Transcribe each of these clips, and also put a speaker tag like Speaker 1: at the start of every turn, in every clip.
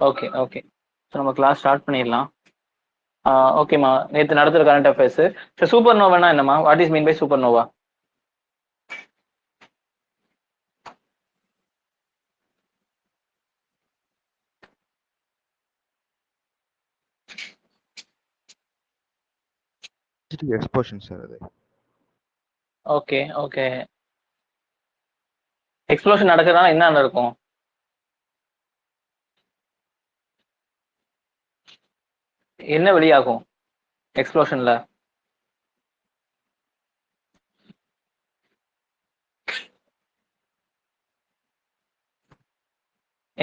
Speaker 1: Okay okay. So நம்ம class start பண்ணிடலாம். ஓகேம்மா, நேற்று நடத்துகிற கரண்ட் அஃபேர்ஸ். ஸோ சூப்பர் நோவானா என்னம்மா? What is mean by supernova?
Speaker 2: Explosion sir அது.
Speaker 1: Okay okay. எக்ஸ்ப்ளோஷன் நடக்குதுன்னா என்ன நடக்கும்? என்ன வெளியாகும் எக்ஸ்ப்ளோஷன்ல?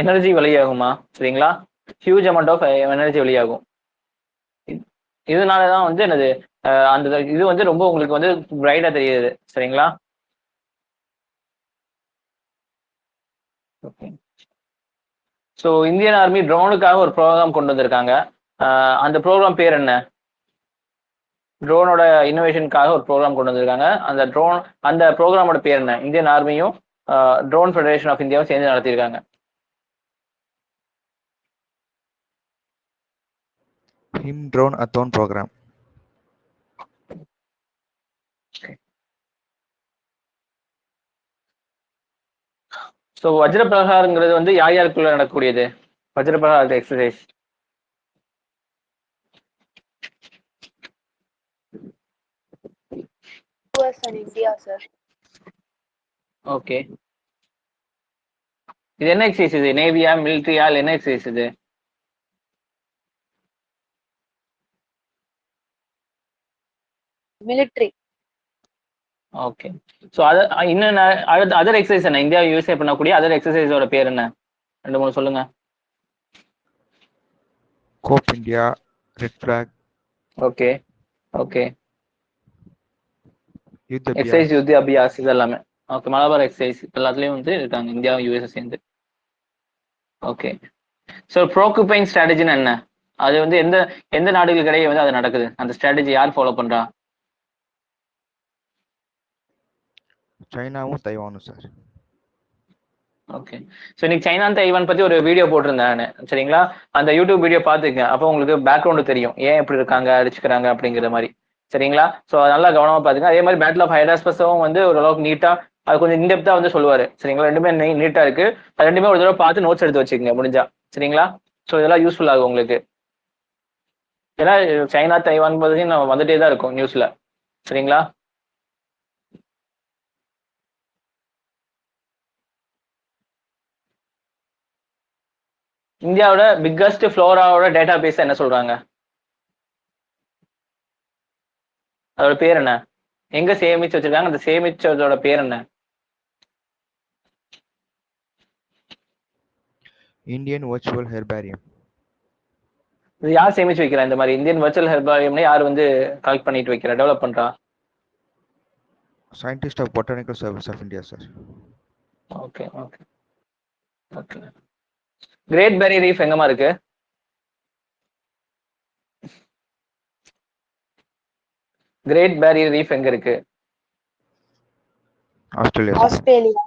Speaker 1: எனர்ஜி வெளியாகுமா? சரிங்களா, ஹியூஜ் அமௌண்ட் ஆஃப் எனர்ஜி வெளியாகும். இதனாலதான் வந்து என்னது அந்த இது வந்து ரொம்ப உங்களுக்கு வந்து பிரைட்டா தெரியுது. சரிங்களா? ஓகே. ஸோ இந்தியன் ஆர்மி ட்ரோனுக்காக ஒரு ப்ரோக்ராம் கொண்டு வந்திருக்காங்க. அந்த ப்ரோக்ராம் பேர் என்ன? ட்ரோனோட இன்னோவேஷனுக்காக ஒரு ப்ரோக்ராம் கொண்டு வந்திருக்காங்க. அந்த ப்ரோக்ராமோட பேர் என்ன? இந்தியன் ஆர்மியும் ட்ரோன் ஃபெடரேஷன் ஆஃப் இந்தியாவும் சேர்ந்து நடத்தியிருக்காங்க.
Speaker 2: Him drone athon program.
Speaker 1: So Vajra பிரகாரங்கிறது வந்து யார் யாருக்குள்ள நடக்கக்கூடியது? Vajra Prahar exercise.
Speaker 3: US and India, sir.
Speaker 1: Okay. இது என்ன எக்ஸசைஸ்? இது நேவியா, மிலிட்ரியா, இல்லை என்ன எக்ஸசைஸ் இது?
Speaker 3: Military.
Speaker 1: ஓகே. ஸோ இன்னும் அதர் எக்ஸசைஸ் என்ன? இந்தியா யூஎஸ்ஏ பண்ணக்கூடிய அதர் எக்ஸசைஸோட பேர் என்ன? 2 3 சொல்லுங்க.
Speaker 2: Cope India, red flag.
Speaker 1: Okay okay.
Speaker 2: Yudh
Speaker 1: exercise Yudh Abhyas இது எல்லாமே. ஓகே, மலபார் எக்ஸசைஸ் எல்லாத்துலயும் வந்து இருக்காங்க இந்தியா யூஎஸ்ஏ சேர்ந்து. ஓகே. ஸோ ப்ரோக்குபைன் ஸ்ட்ராட்டஜின்னு என்ன? அது வந்து எந்த எந்த நாடுகளுக்கு இடையே வந்து அது நடக்குது? அந்த ஸ்ட்ராட்டஜி யார் ஃபாலோ பண்றா?
Speaker 2: சைனாவும் தைவானும் சார்.
Speaker 1: ஓகே. ஸோ இன்னைக்கு சைனா தைவான் பத்தி ஒரு வீடியோ போட்டிருந்தேன் நான். சரிங்களா, அந்த யூடியூப் வீடியோ பார்த்துக்கங்க. அப்போ உங்களுக்கு பேக்ரவுண்டு தெரியும் ஏன் எப்படி இருக்காங்க, அடிச்சுக்கிறாங்க அப்படிங்கிற மாதிரி. சரிங்களா, ஸோ நல்லா கவனமா பாத்துங்க. அதே மாதிரி பேட்டில் ஆஃப் ஹைடாஸ்பஸும் வந்து ஓரளவுக்கு நீட்டா, அது கொஞ்சம் இன்டெப்தா வந்து சொல்லுவாரு. சரிங்களா, ரெண்டுமே நீட்டா இருக்கு. அது ரெண்டுமே ஒரு தடவை பார்த்து நோட்ஸ் எடுத்து வச்சுக்கோங்க முடிஞ்சா. சரிங்களா, ஸோ இதெல்லாம் யூஸ்ஃபுல் ஆகும் உங்களுக்கு. ஏன்னா சைனா தைவான் பத்தி நம்ம வந்துட்டே தான் இருக்கும் நியூஸ்ல. சரிங்களா, இந்தியாவோட பிக்கஸ்ட் ஃப்ளோராவோட டேட்டா பேஸ் என்ன சொல்றாங்க? அதோட பேர் என்ன? எங்க சேமிச்சு வச்சிருக்காங்க? அந்த சேமிச்சதோட பேர் என்ன?
Speaker 2: Indian virtual herbarium.
Speaker 1: இது யார் சேமிச்சு வைக்கிறா? இந்த மாதிரி இந்தியன் வர்ச்சுவல் ஹெர்பாரியம்னு யார் வந்து கலெக்ட் பண்ணிட்டு வைக்கிறா, டெவலப் பண்றா?
Speaker 2: Scientist of botanical service of India sir.
Speaker 1: Okay okay okay. Great barrier reef எங்கம்மா இருக்கு? கிரேட் பேரியர் ரீஃப் எங்க இருக்கு?
Speaker 2: Australia.
Speaker 3: Australia.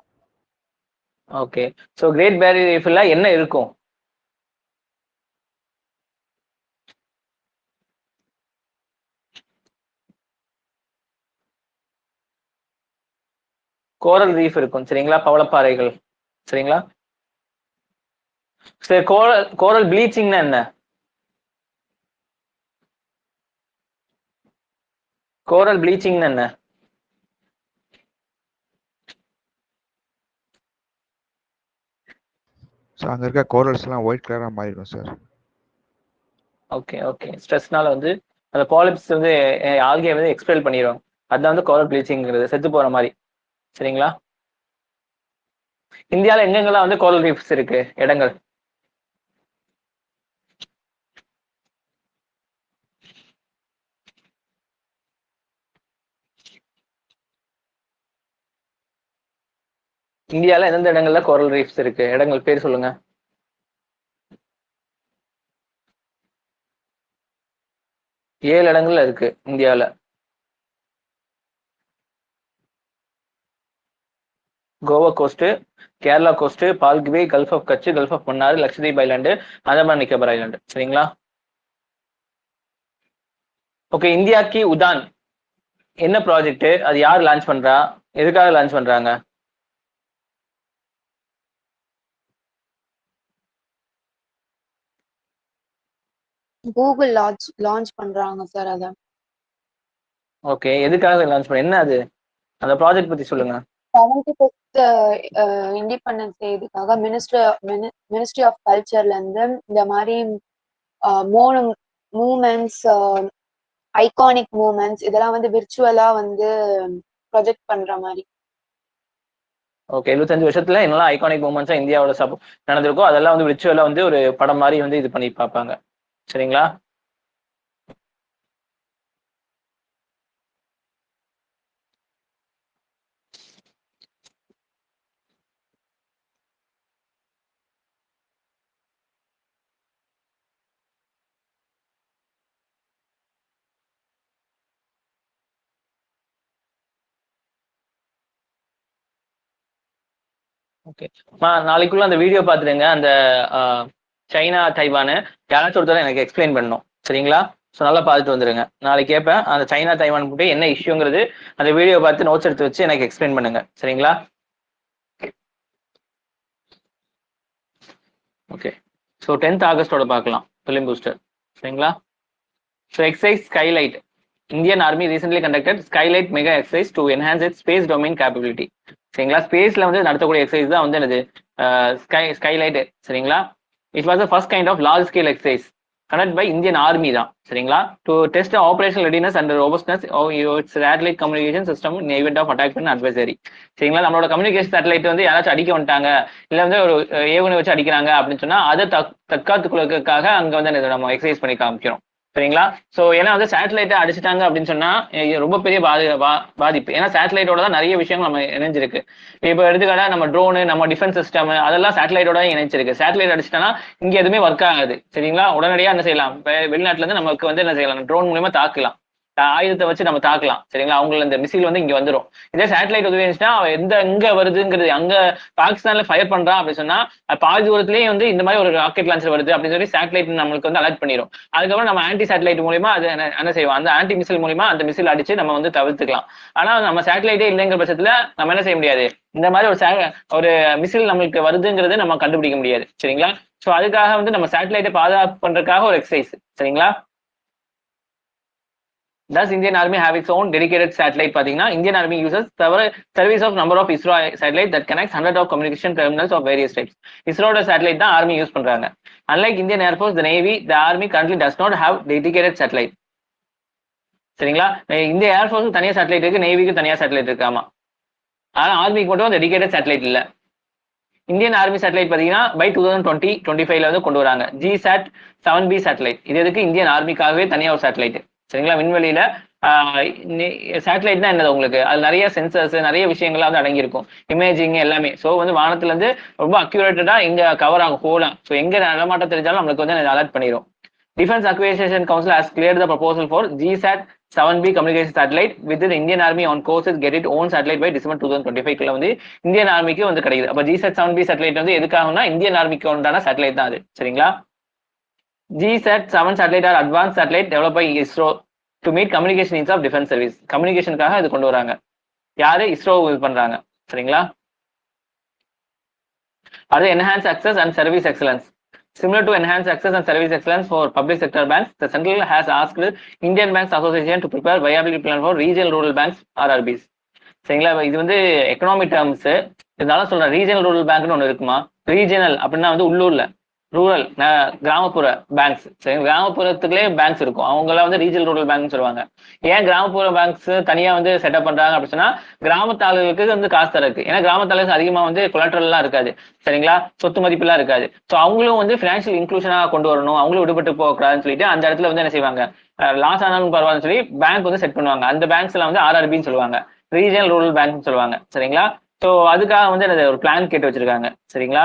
Speaker 1: Okay. So great barrier ரீஃப்ல என்ன இருக்கும்? கோரல் ரீஃப் இருக்கும். சரிங்களா, பவளப்பாறைகள். சரிங்களா, சரி. கோரல் ப்ளீச்சிங்னா என்ன? கோரல் ப்ளீச்சிங்னா என்ன?
Speaker 2: ஸோ அங்கே இருக்க கோரல்ஸ் எல்லாம் ஒயிட் கலராக மாறிடும் சார்.
Speaker 1: Okay okay. ஸ்ட்ரெஸ்னால வந்து அந்த பாலிப்ஸ் வந்து ஆல்கே வந்து எக்ஸ்பெல் பண்ணிடும். அதுதான் வந்து கோரல் ப்ளீச்சிங்கிறது, செத்து போற மாதிரி. சரிங்களா, இந்தியாவில் எங்கெங்கெல்லாம் வந்து கோரல் ரீஃப்ஸ் இருக்கு இடங்கள்? இந்தியாவில் எந்தெந்த இடங்கள்ல கோரல் ரீஃப்ஸ் இருக்கு? இடங்கள் பேர் சொல்லுங்க. ஏழு இடங்கள்ல இருக்கு இந்தியாவில். கோவா கோஸ்ட், கேரளா கோஸ்ட், பால்குவே, gulf of Kutch, gulf of Mannar, Lakshadweep island, Andaman Nicobar island. சரிங்களா? ஓகே, இந்தியாக்கு உதான் என்ன ப்ராஜெக்ட், அது யார் லான்ச் பண்றா, எதுக்காக லான்ச் பண்றாங்க?
Speaker 3: கூகுள் லான்ச் பண்றாங்க சார் அத.
Speaker 1: ஓகே, எதுக்காக லான்ச் பண்ண, என்ன அது அந்த ப்ராஜெக்ட் பத்தி சொல்லுங்க.
Speaker 3: 75th இண்டிபெண்டன்ஸ் டே இதுக்காக மினிஸ்ட்ரி ஆஃப் கல்ச்சர்ல இருந்து இந்த மாதிரி மூமெண்ட்ஸ், ஐகானிக் மூமெண்ட்ஸ் இதெல்லாம் வந்து விர்ச்சுவலா வந்து ப்ரொஜெக்ட் பண்ற மாதிரி.
Speaker 1: ஓகே, 75 வருஷத்துல என்னெல்லாம் ஐகானிக் மூமெண்ட்ஸா இந்தியாவோட நடந்திருக்கோ அதெல்லாம் வந்து விர்ச்சுவலா வந்து ஒரு படம் மாதிரி வந்து இது பண்ணி பார்ப்பாங்க. சரிங்களா? ஓகே, நாளைக்குள்ள அந்த வீடியோ பார்த்துடுங்க. அந்த சைனா தைவானு யாராச்சும் ஒருத்தர் எனக்கு எக்ஸ்பிளைன் பண்ணணும். சரிங்களா? ஸோ நல்லா பார்த்துட்டு வந்துருங்க. நாளைக்கு கேட்பேன் அந்த சைனா தைவான் கூட என்ன இஷ்யூங்கிறது அந்த வீடியோ பார்த்து நோட்ஸ் எடுத்து வச்சு எனக்கு எக்ஸ்பிளைன் பண்ணுங்க. சரிங்களா? ஓகே, ஸோ 10th ஆகஸ்டோட பார்க்கலாம் ஃபிலிம் பூஸ்டர். சரிங்களா? So exercise skylight. Indian Army recently conducted Skylight mega exercise to enhance its space domain capability. சரிங்களா? ஸ்பேஸ்ல வந்து நடத்தக்கூடிய எக்ஸசைஸ் தான் வந்து என்னது ஸ்கைலைட். சரிங்களா? It was the first kind of large scale exercise conduct by Indian army தான். சரிங்களா? To test operational readiness and robustness its satellite communication system in event of attack and advisory. சரிங்களா? நம்மளோட communication satellite வந்து யாராச்சும் அடிக்க வந்துட்டாங்க, இல்லை வந்து ஒரு ஏவுகணை வச்சு அடிக்கிறாங்க அப்படின்னு சொன்னா அதை தற்காத்துக் கொள்வதற்காக அங்க வந்து நம்ம எக்ஸசைஸ் பண்ணி காமிக்கிறோம். சரிங்களா? சோ ஏன்னா வந்து சேட்டலைட்டை அடிச்சுட்டாங்க அப்படின்னு சொன்னா ரொம்ப பெரிய பாதிப்பு. ஏன்னா சேட்டலைட்டோட தான் நிறைய விஷயங்கள் நம்ம இணைஞ்சிருக்கு. இப்போ எடுத்துக்காட்டா நம்ம ட்ரோனு, நம்ம டிஃபென்ஸ் சிஸ்டம் அதெல்லாம் சேட்டலைட்டோட இணைச்சிருக்கு. சேட்டலைட் அடிச்சுட்டா இங்க எதுவுமே ஒர்க் ஆகாது. சரிங்களா? உடனடியா என்ன செய்யலாம், வெளிநாட்டுல இருந்து நமக்கு வந்து என்ன செய்யலாம், ட்ரோன் மூலமா தாக்கலாம், ஆயுதத்தை வச்சு நம்ம தாக்கலாம். சரிங்களா? அவங்கள இந்த மிசைல் வந்து இங்க வந்துடும். இதே சேட்டலைட் உதவி இருந்துச்சுன்னா அவன் எங்க வருதுங்கிறது, அங்க பாகிஸ்தான்ல ஃபயர் பண்றான் அப்படின்னு சொன்னா பாதி தூரத்திலேயே வந்து இந்த மாதிரி ஒரு ராக்கெட் லான்ச்சர் வருது அப்படின்னு சொல்லி சேட்டலைட் நம்மளுக்கு வந்து அலர்ட் பண்ணிடும். அதுக்கப்புறம் நம்ம ஆன்டி சேட்டலைட் மூலியமா அது என்ன செய்வோம், அந்த ஆன்டி மிசைல் மூலியமா அந்த மிசைல் அடிச்சு நம்ம வந்து தவிர்த்துக்கலாம். ஆனா நம்ம சேட்டலைட்டே இல்லைங்கிற பட்சத்துல நம்ம என்ன செய்ய முடியாது, இந்த மாதிரி ஒரு மிசைல் நம்மளுக்கு வருதுங்கிறது நம்ம கண்டுபிடிக்க முடியாது. சரிங்களா? சோ அதுக்காக வந்து நம்ம சேட்டலைட்டை பாதுகாப்பு பண்றதுக்காக ஒரு எக்ஸசைஸ். சரிங்களா? Does Indian Army have its own dedicated satellite? பாத்தீங்கன்னா Indian Army uses service of number of ISRO satellite that connects hundred of communication terminals of various types. ISRO satellite தான் Army யூஸ் பண்றாங்க. Unlike Indian Air Force, the Navy, the Army currently does not have dedicated satellite. சரிங்களா? இந்திய ஏர்ஃபோர்ஸுக்கு தனியா satellite இருக்கு, நேவிக்கு தனியா satellite இருக்கு. ஆமா, ஆனா ஆர்மிக்கு மட்டும் டெடிகேட்டட் சேட்டலைட் இல்ல. இந்தியன் ஆர்மி சேட்டலைட் பாத்தீங்கன்னா பை 2020-25 வந்து கொண்டு வராங்க GSAT 7B சேட்டலைட். இது எதுக்கு, இந்தியன் ஆர்மிக்காகவே தனியா ஒரு சேட்டலைட். சரிங்களா? விண்வெளியில சேட்டலைட் தான் என்னது உங்களுக்கு, அது நிறைய சென்சர்ஸ் நிறைய விஷயங்கள்லாம் வந்து அடங்கியிருக்கும், இமேஜிங் எல்லாமே. ஸோ வந்து வானத்துல இருந்து ரொம்ப அக்யூரேட்டடா இங்க கவர் ஆகும் ஹோலா. ஸோ எங்க நடமாட்டம் தெரிஞ்சாலும் நம்மளுக்கு வந்து அலர்ட் பண்ணிடும். Defense Acquisition Council has cleared the proposal for GSAT 7B communication satellite with the Indian Army on course to get its own satellite by December 2025 வந்து இந்தியன் ஆர்மிக்கு வந்து கிடைக்குது. அப்ப GSAT 7B satellite வந்து எதுக்காகனா இந்தியன் ஆர்மிக்கு உண்டான satellite தான் அது. சரிங்களா? GSAT 7 satellite are advanced satellite developed by ISRO to meet communication needs of defense service. கம்யூனிகேஷனுக்காக இது கொண்டு வராங்க. யாரு? ISRO இது பண்றாங்க. சரிங்களா? அது enhance access and service excellence. Similar to enhance access and service excellence for public sector banks, the central has asked Indian Banks Association to prepare viability plan for regional rural banks RRBs. சரிங்களா? இது வந்து economic terms, இருந்தாலும் சொல்றேன். Regional rural பேங்க்னு ஒன்று இருக்குமா? Regional அப்படின்னா வந்து உள்ளூர்ல, ரூரல் கிராமப்புற பேங்க்ஸ். சரி, கிராமப்புறத்துக்குள்ளே பேங்க்ஸ் இருக்கும், அவங்களாம் வந்து ரீஜனல் ரூரல் பேங்க்னு சொல்லுவாங்க. ஏன் கிராமப்புற பேங்க்ஸ் தனியா வந்து செட்டப் பண்றாங்க அப்படின்னு சொன்னா கிராமத்தாளர்களுக்கு வந்து காசு தரக்கு. ஏன்னா கிராமத்தாளர்களுக்கு அதிகமா வந்து கொலாட்ரல்லாம் இருக்காது. சரிங்களா? சொத்து மதிப்புலாம் இருக்காது. ஸோ அவங்களும் வந்து பினான்சியல் இன்க்ளூஷனாக கொண்டு வரணும், அவங்களும் விடுபட்டு போகக்கூடாதுன்னு சொல்லிட்டு அந்த இடத்துல வந்து என்ன செய்வாங்க, லாஸ் ஆனாலும் பரவாயில்ல சொல்லி பேங்க் வந்து செட் பண்ணுவாங்க. அந்த பேங்க்ஸ்ல வந்து RRBன்னு சொல்லுவாங்க, ரீஜனல் ரூரல் பேங்க்னு சொல்லுவாங்க. சரிங்களா? ஸோ அதுக்காக வந்து ஒரு பிளான் கேட்டு வச்சிருக்காங்க. சரிங்களா?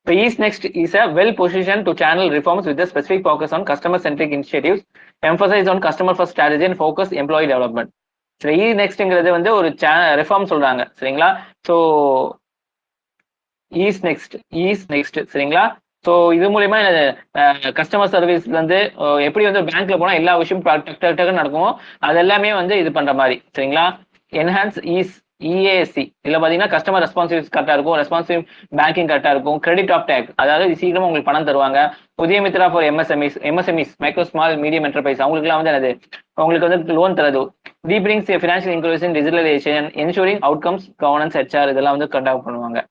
Speaker 1: The East Next is a well-positioned to channel reforms with a specific focus on customer-centric initiatives, emphasize on customer-first strategy and focus employee development. சரி, நெக்ஸ்ட்ங்கிறது வந்து ஒரு ரெஃபார்ம் சொல்றாங்க சரிங்களா. ஸோ ஈஸ் நெக்ஸ்ட் சரிங்களா. ஸோ இது மூலியமா கஸ்டமர் சர்வீஸ்ல இருந்து எப்படி வந்து பேங்க்ல போனா எல்லா விஷயம் டக்கு நடக்குமோ அது எல்லாமே வந்து இது பண்ற மாதிரி சரிங்களா. என்ஹான்ஸ் இஏஎஸ்சி இதுல பாத்தீங்கன்னா கஸ்டமர் ரெஸ்பான்சிவ் கரெக்டா இருக்கும், ரெஸ்பான்சிவ் பேங்கிங் கரெக்டா இருக்கும், கிரெடிட் ஆஃப் டேக் அதாவது சீக்கிரமா உங்களுக்கு பணம் தருவாங்க, புதிய Mitra for MSMEs micro small medium enterprise அவங்களுக்குலாம் வந்து என்னது உங்களுக்கு வந்து லோன் தரது, deepening financial inclusion digitalisation ensuring outcomes governance HR இதெல்லாம் வந்து கண்டக்ட் பண்ணுவாங்க.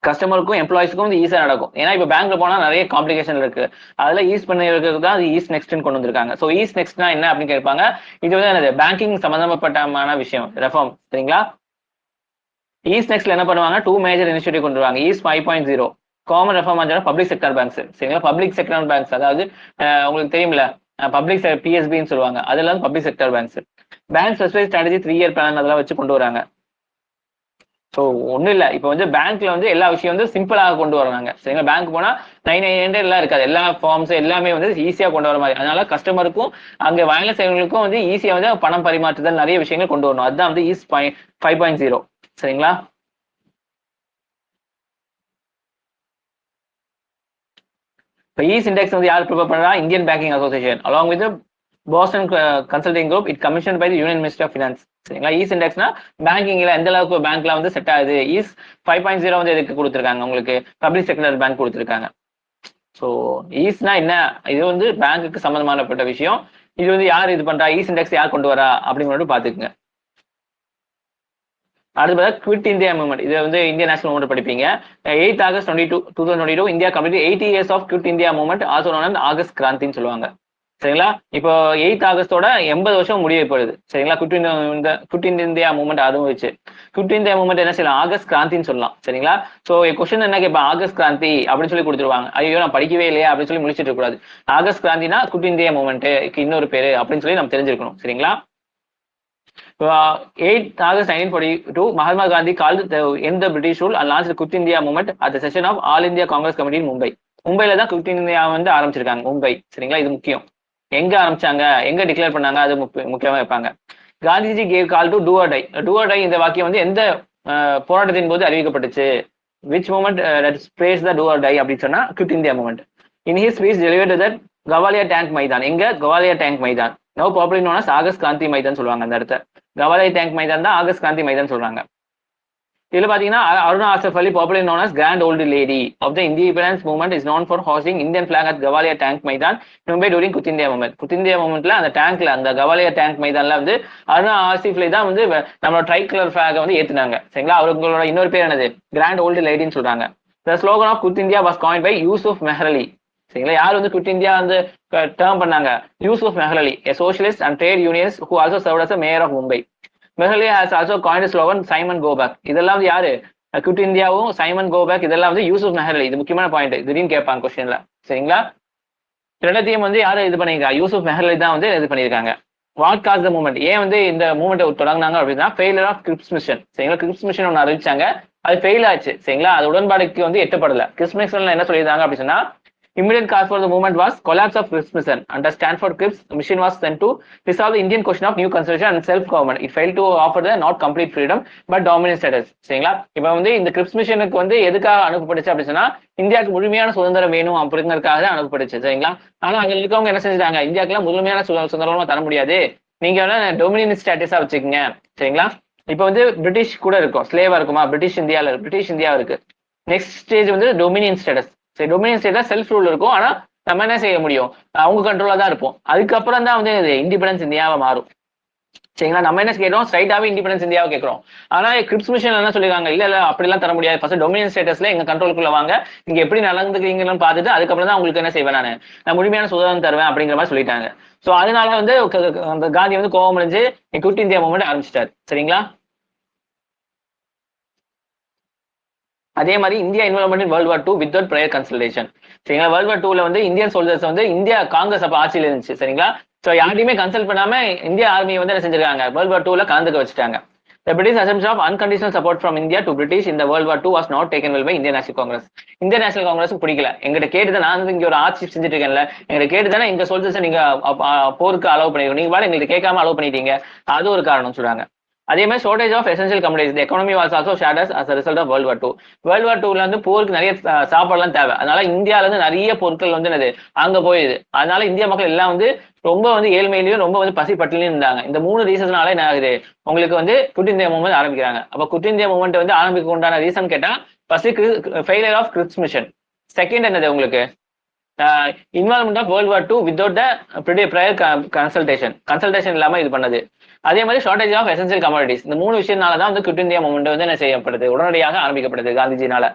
Speaker 1: கஸ்டமருக்கும் எம்ப்ளாயிஸ்க்கும் வந்து ஈஸியாக நடக்கும். ஏன்னா இப்போ பேங்க்ல போனா நிறைய காம்ப்ளிகேஷன் இருக்கு, அதெல்லாம் ஈஸ் பண்ணிருக்கிறது தான் அது ஈஸ் நெக்ஸ்ட்னு கொண்டு வந்திருக்காங்க. ஸோ ஈஸ் நெக்ஸ்ட்னா என்ன அப்படின்னு கேட்பாங்க. இது வந்து என்னது பேங்கிங் சம்பந்தப்பட்டமான விஷயம் ரெஃபார்ம் சரிங்களா. ஈஸ் நெக்ஸ்ட்ல என்ன பண்ணுவாங்க, 2 மேஜர் இனிஷியேட்டிவ் கொண்டு வருவாங்க. ஈஸ் 5.0 காமன் ரெஃபார்ம் ஆச்சு பப்ளிக் செக்டர் பேங்க்ஸ் சரிங்களா. பப்ளிக் செக்டர் பேங்க்ஸ் அதாவது உங்களுக்கு தெரியுமில்ல பப்ளிக் பிஎஸ்பின்னு சொல்லுவாங்க, அதுல வந்து public sector banks. Bank specified strategy 3 year plan அதெல்லாம் வச்சு கொண்டு வராங்க. ஸோ ஒன்றும் இல்லை, இப்போ வந்து பேங்க்ல வந்து எல்லா விஷயம் வந்து சிம்பிளாக கொண்டு வராங்க சரிங்களா. பேங்க் போனால் 900 எல்லாம் இருக்காது, எல்லா ஃபார்ம்ஸ் எல்லாமே வந்து ஈஸியாக கொண்டு வர மாதிரி. அதனால கஸ்டமருக்கும் அங்கே வயல செய்வங்களுக்கும் வந்து ஈஸியாக வந்து பணம் பரிமாற்றுதல் நிறைய விஷயங்கள் கொண்டு வரணும். அதுதான் வந்து ஈஸ் 5.0 சரிங்களா. இப்போ ஈஸ் இண்டெக்ஸ் வந்து யார் ப்ரிப்பேர் பண்ணுறா, Indian banking association along with Boston consulting group, it commission by the union minister of finance சரிங்களா. ஈஸ் இண்டெக்ஸ்னா பேங்கிங்ல எந்த அளவுக்கு பேங்க்ல வந்து செட் ஆகுது. ஈஸ் 5.0 வந்து எதுக்கு கொடுத்துருக்காங்க, உங்களுக்கு பப்ளிக் செக்டர் பேங்க் கொடுத்துருக்காங்க. ஸோ ஈஸ்னா என்ன, இது வந்து பேங்க்குக்கு சம்பந்தமானப்பட்ட விஷயம். இது வந்து யார் இது பண்றா, ஈஸ் இண்டெக்ஸ் யார் கொண்டு வரா அப்படின்னு பாத்துக்குங்க. அடுத்து குவிட் இந்தியா மூவ்மெண்ட், இது வந்து இந்தியா நேஷனல் மூவ்மெண்ட் படிப்பீங்க. 8 August 2022 India complete 80 years of quit India movement, also known as August கிராந்தின்னு சொல்லுவாங்க சரிங்களா. இப்போ 8 ஆகஸ்டோட 80 வருஷம் முடிய போகுது சரிங்களா. குவிட் இந்தியா மூவ்மெண்ட் ஆரம்பிச்சு. குவிட் இந்தியா மூவ்மெண்ட் என்ன செய்யலாம், ஆகஸ்ட் கிராந்தின்னு சொல்லலாம் சரிங்களா. ஸோ கொஸ்டின் என்ன கேட்பா, ஆகஸ்ட் கிராந்தி அப்படின்னு சொல்லி கொடுத்துருவாங்க. ஐயோ நான் படிக்கவே இல்லையா அப்படின்னு சொல்லி முடிச்சிட்டு இருக்க கூடாது. ஆகஸ்ட் கிராந்தினா குவிட் இந்தியா மூவ்மெண்ட் இன்னொரு பேரு அப்படின்னு சொல்லி நம்ம தெரிஞ்சிருக்கணும் சரிங்களா. 8 August 1942, Mahatma Gandhi called the end the British rule and launched the Quit India movement at the session of All India Congress Committee in Mumbai. மும்பைல தான் குவிட் இந்தியா வந்து ஆரம்பிச்சிருக்காங்க, மும்பை சரிங்களா. இது முக்கியம், எங்க ஆரம்பிச்சாங்க எங்க டிக்ளேர் பண்ணாங்க அது முக்கியமா வைப்பாங்க. Gandhiji gave call to do or die. Do or die இந்த வாக்கியம் வந்து எந்த போராட்டத்தின் போது அறிவிக்கப்பட்டுச்சு, which movement space the do or die அப்படின்னு சொன்னா quit India movement. In his speech delivered that Gowalia tank Maidan, எங்க Gowalia tank Maidan, now popular known as August Kranti Maidan சொல்லுவாங்க. அந்த இடத்த கவாலியா டேங்க் மைதான் தான் ஆகஸ்ட் கிராந்தி மைதான் சொல்றாங்க. இதுல பாத்தீங்கன்னா Aruna Asaf Ali popular known as grand old lady of the independence movement is known for hoisting Indian flag at Gowalia tank Maidan Mumbai during quit India movement. Quit India மூவ்மெண்ட்ல அந்த டேங்க்ல அந்த கவாலியா டேங்க் மைதான்ல வந்து அருணா ஆசிஃப் அலி தான் வந்து நம்மளோட ட்ரை கலர் பிளாக வந்து ஏத்துனாங்க சரிங்களா. அவங்களோட இன்னொரு பேர் என்னது, கிராண்ட் ஓல்டு லேடின்னு சொல்றாங்க. The slogan of quit India was coined by Yusuf Meherally சரிங்களா. யார் வந்து குவிட் இந்தியா வந்து டேர்ம் பண்ணாங்க, Yusuf மெஹ்ரலி, a socialist and trade unionist who also served as a mayor of Mumbai. Mehrali has also coined a slogan Simon Go Back. இதெல்லாம் வந்து யாரு, quit இந்தியாவும் Simon go back இதெல்லாம் வந்து யூசுப் மெஹ்ரலி. இது முக்கியமான பாயிண்ட், திடீர்னு கேட்பாங்க கொஸ்டின்ல சரிங்களா. ரெண்டத்தையும் வந்து யாரும் இது பண்ணிருக்காங்க, யூசுப் மெஹ்ரலி தான் வந்து இது பண்ணியிருக்காங்க. வாட் காஸ் த மூவ்மெண்ட், ஏன் வந்து இந்த மூவ்மெண்ட் தொடங்கினாங்க அப்படின்னா ஃபெயிலியர் ஆஃப் கிரிப்ஸ் மிஷன் சரிங்களா. கிரிப்ஸ் மிஷன் ஒன்று அறிவிச்சாங்க, அது ஃபெயில் ஆச்சு சரிங்களா. அது உடன்பாடுக்கு வந்து எட்டப்படல. கிரிப்ஸ் மிஷன்ல என்ன சொல்லியிருந்தாங்க அப்படின்னா, immediate cause for the movement was collapse of Cripps mission. Under Stanford Cripps, mission was sent to resolve the Indian question of new constitution and self-government. It failed to offer the not complete freedom but dominant status. சரிங்களா. இப்போ வந்து இந்த grips மிஷனுக்கு வந்து எதுக்காக அனுப்பப்பட்டுச்சு அப்படின்னா, இந்தியாவுக்கு முழுமையான சுதந்திரம் வேணும் அப்படிங்கிறதுக்காக தான் அனுப்பப்பட்டுச்சு சரிங்களா. ஆனா அங்க இருக்கவங்க என்ன செஞ்சுட்டாங்க, இந்தியாவுக்குலாம் முழுமையான சுதந்திரமா தர முடியாது, நீங்க வேணா டொமினியன் ஸ்டேட்டஸா வச்சுக்கோங்க சரிங்களா. இப்போ வந்து பிரிட்டிஷ் கூட இருக்கும், ஸ்லேவா இருக்குமா, பிரிட்டிஷ் இந்தியா இருக்கு. நெக்ஸ்ட் ஸ்டேஜ் வந்து டொமினியன் ஸ்டேட்டஸ். சரி, டொமினியன் ஸ்டேட்ல செல்ஃப் ரூல் இருக்கும், ஆனா நம்ம என்ன செய்ய முடியும், அவங்க கண்ட்ரோலா தான் இருப்போம். அதுக்கப்புறம் தான் வந்து இண்டிபெண்டன்ஸ் இந்தியாவை மாறும் சரிங்களா. நம்ம என்ன கேட்கிறோம், ஸ்ட்ரைட்டாவே இண்டிபெண்டன்ஸ் இந்தியாவை கேட்கிறோம். ஆனா கிரிப்ஸ் மிஷன் என்ன சொல்லிருக்காங்க, இல்ல அப்படிலாம் தர முடியாது, ஃபர்ஸ்ட் டொமினியன் ஸ்டேட்டஸ்ல எங்க கண்ட்ரோலுக்குள்ள வாங்க, நீங்க எப்படி நடந்துக்கிறீங்கன்னு பார்த்துட்டு அதுக்கப்புறம் தான் உங்களுக்கு என்ன செய்வேன், நான் முழுமையான சுதந்திரம் தருவேன் அப்படிங்கிற மாதிரி சொல்லிட்டாங்க. சோ அதனால வந்து அந்த காந்தி வந்து கோவம் அடைஞ்சு குவிட் இந்தியா மூவ்மெண்ட் ஆரம்பிச்சிட்டாரு சரிங்களா. அதே மாதிரி India involvement in world war 2 without prior consultation சரிங்களா. வேர்ல்ட் வார் 2ல வந்து இந்தியன் சோல்ஜர்ஸ் வந்து இந்தியா காங்கிரஸ் அப்ப ஆட்சியில் இருந்துச்சு சரிங்களா. ஸோ யாரையுமே கன்சல்ட் பண்ணாம இந்தியா ஆர்மியை வந்து என்ன செஞ்சிருக்காங்க, வேர்ல்ட் வார் 2ல கலந்துக்க வச்சுட்டாங்க. The British assumption of unconditional support from India to British in the World War II was not taken well by Indian National Congress. Indian National Congress பிடிக்கல. எங்கிட்ட கேட்டுதான் நான் இங்க ஒரு ஆட்சி செஞ்சுட்டு இருக்கேன்ல, எங்கிட்ட கேட்டுதானே எங்க சோல்ஜர்ஸ் நீங்க போருக்கு அலோவ் பண்ணிருக்கோம், நீங்க பாரு எங்களுக்கு கேட்காம அலோவ் பண்ணிட்டீங்க, அது ஒரு காரணம் சொல்றாங்க. அதே மாதிரி shortage of essential commodities, the economy was also shatters as result of world war 2. World war 2ல வந்து போருக்கு நிறைய சாப்பாடுலாம் தேவை, அதனால இந்தியால இருந்து நிறைய பொருட்கள் வந்து என்னது அங்க போயிடுது. அதனால இந்திய மக்கள் எல்லாம் வந்து ரொம்ப வந்து ஏழ்மையிலையும் ரொம்ப வந்து பசி பட்டிலையும் இருந்தாங்க. இந்த 3 ரீசன்ஸ்னால என்ன ஆகுது, உங்களுக்கு வந்து குட் இந்தியா மூவ்மெண்ட் ஆரம்பிக்கிறாங்க. அப்ப குட் இந்தியா மூவ்மெண்ட் வந்து ஆரம்பிக்க உண்டான ரீசன் கேட்டா first failure of Cripps mission, second என்னது உங்களுக்கு involvement of world war 2 without the prior consultation இல்லாம இது பண்ணது. அதே மாதிரி ஷார்டேஜ் ஆஃப் எசென்சியல் கமோடிட்டிஸ், இந்த 3 விஷயம்னால தான் வந்து குட் இந்தியா மூவ்மெண்ட் வந்து என்ன செய்யப்படுது, உடனடியாக ஆரம்பிக்கப்படுது காந்திஜினால.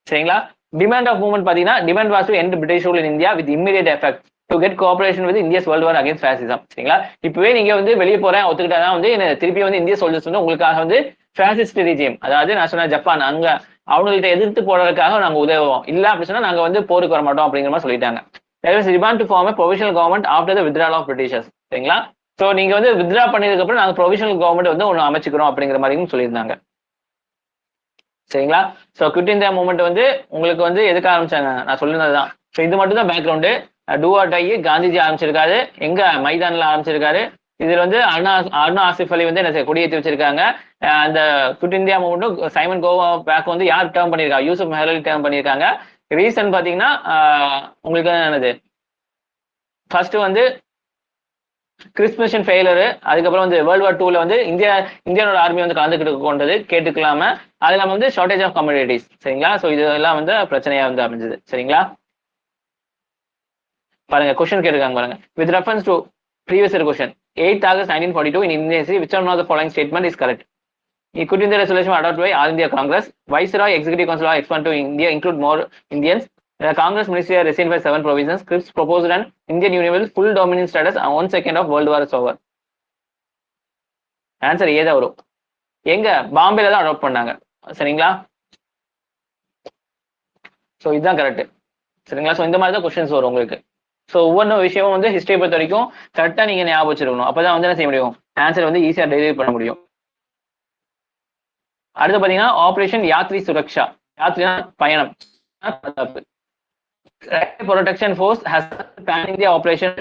Speaker 1: சரிங்களா? டிமாண்ட் ஆஃப் மூவ்மெண்ட் பாத்தீங்கன்னா demand was to end British rule in India with immediate effect to get cooperation with India's world war against fascism. சரிங்களா? இப்பவே நீங்க வந்து வெளியே போறேன் ஒத்துக்கிட்டாதான் வந்து திருப்பி வந்து இந்திய சோல்ஜர்ஸ் வந்து உங்களுக்காக வந்து ஃபேசிஸ்ட் ரிஜிம், அதாவது நான் சொன்ன ஜப்பான், அங்க அவங்கள்ட்ட எதிர்த்து போறதுக்காக நாங்க உதவுவோம், இல்ல அப்படின்னு சொன்னா நாங்க வந்து போருக்கு வர மாட்டோம் அப்படிங்கிற மாதிரி சொல்லிட்டாங்க. Demand to form provisional government after the withdrawal of Britishers. சரிங்களா? சோ நீங்க வந்து வித்ட்ரா பண்ணதுக்கு அப்புறம் நாங்க ப்ரொவிஷனல் கவர்மெண்ட் வந்து ஒண்ணு அமைச்சுக்கிறோம் அப்படிங்கிற மாதிரியும் சொல்லியிருந்தாங்க. சரிங்களா? சோ குட் இந்தியா மூவ்மெண்ட் வந்து உங்களுக்கு வந்து எதுக்கு ஆரம்பிச்சாங்க, நான் சொல்லினதுதான். ஸோ இது மட்டும் தான் background. Do or die Gandhiji ஆரம்பிச்சிருக்காரு, எங்க மைதான்ல ஆரம்பிச்சிருக்காரு. இதுல வந்து அண்ணா ஆசிஃப் அலி வந்து என்ன கொடியேற்றி வச்சிருக்காங்க. அந்த குட் இந்தியா மூவ்மெண்ட்டும் சைமன் கோவா பேக் வந்து யார் டேர்ம் பண்ணியிருக்காங்க, யூசுப் மெஹர் டேர்ம் பண்ணியிருக்காங்க. ரீசன் பாத்தீங்கன்னா உங்களுக்கு என்னது, ஃபர்ஸ்ட் வந்து கிரிப்ஸ் மிஷன் ஃபெயிலரு, அதுக்கப்புறம் வந்து வேர்ல்ட் வார் 2ல வந்து இந்தியாவோட ஆர்மி வந்து கலந்துக்கிட்டு கொண்டது கேட்டுக்கலாம, அது இல்லாம வந்து ஷார்டேஜ் ஆஃப் கமோடிட்டிஸ். சரிங்களா? ஸோ இதெல்லாம் வந்து பிரச்சனையா வந்து அமைஞ்சது. சரிங்களா? பாருங்க கொஸ்டின் கேட்டுருக்காங்க பாருங்க. With reference to previous question 8th August 1942 in Indian history, which one of the following statement is correct? Could India resolution adopted by All India Congress, Viceroy, Executive Council of expand to India include more Indians, the Congress ministry are resigned by 7 provisions, Cripps proposed an Indian union with full dominant status on 1 second of World War is over. Answer ஏதா வரும், எங்க பாம்பேல தான் adapt பண்ணாங்க. சரிங்களா? So இதுதான் correct. சரிங்களா? So இந்த மாதிரி தான் கொஸ்டின்ஸ் வரும் உங்களுக்கு. ஸோ ஒவ்வொரு விஷயமும் வந்து ஹிஸ்டரி பொறுத்த வரைக்கும் கரெக்டா நீங்க ஞாபகம் வச்சிருக்கணும், அப்பதான் வந்து என்ன செய்ய முடியும், ஆன்சர் வந்து ஈஸியா டெலிவரி பண்ண முடியும். அடுத்து பாத்தீங்கன்னா ஆபரேஷன் யாத்ரி சுரக்ஷா, யாத்ரினா பயணம், protection force has planning the operation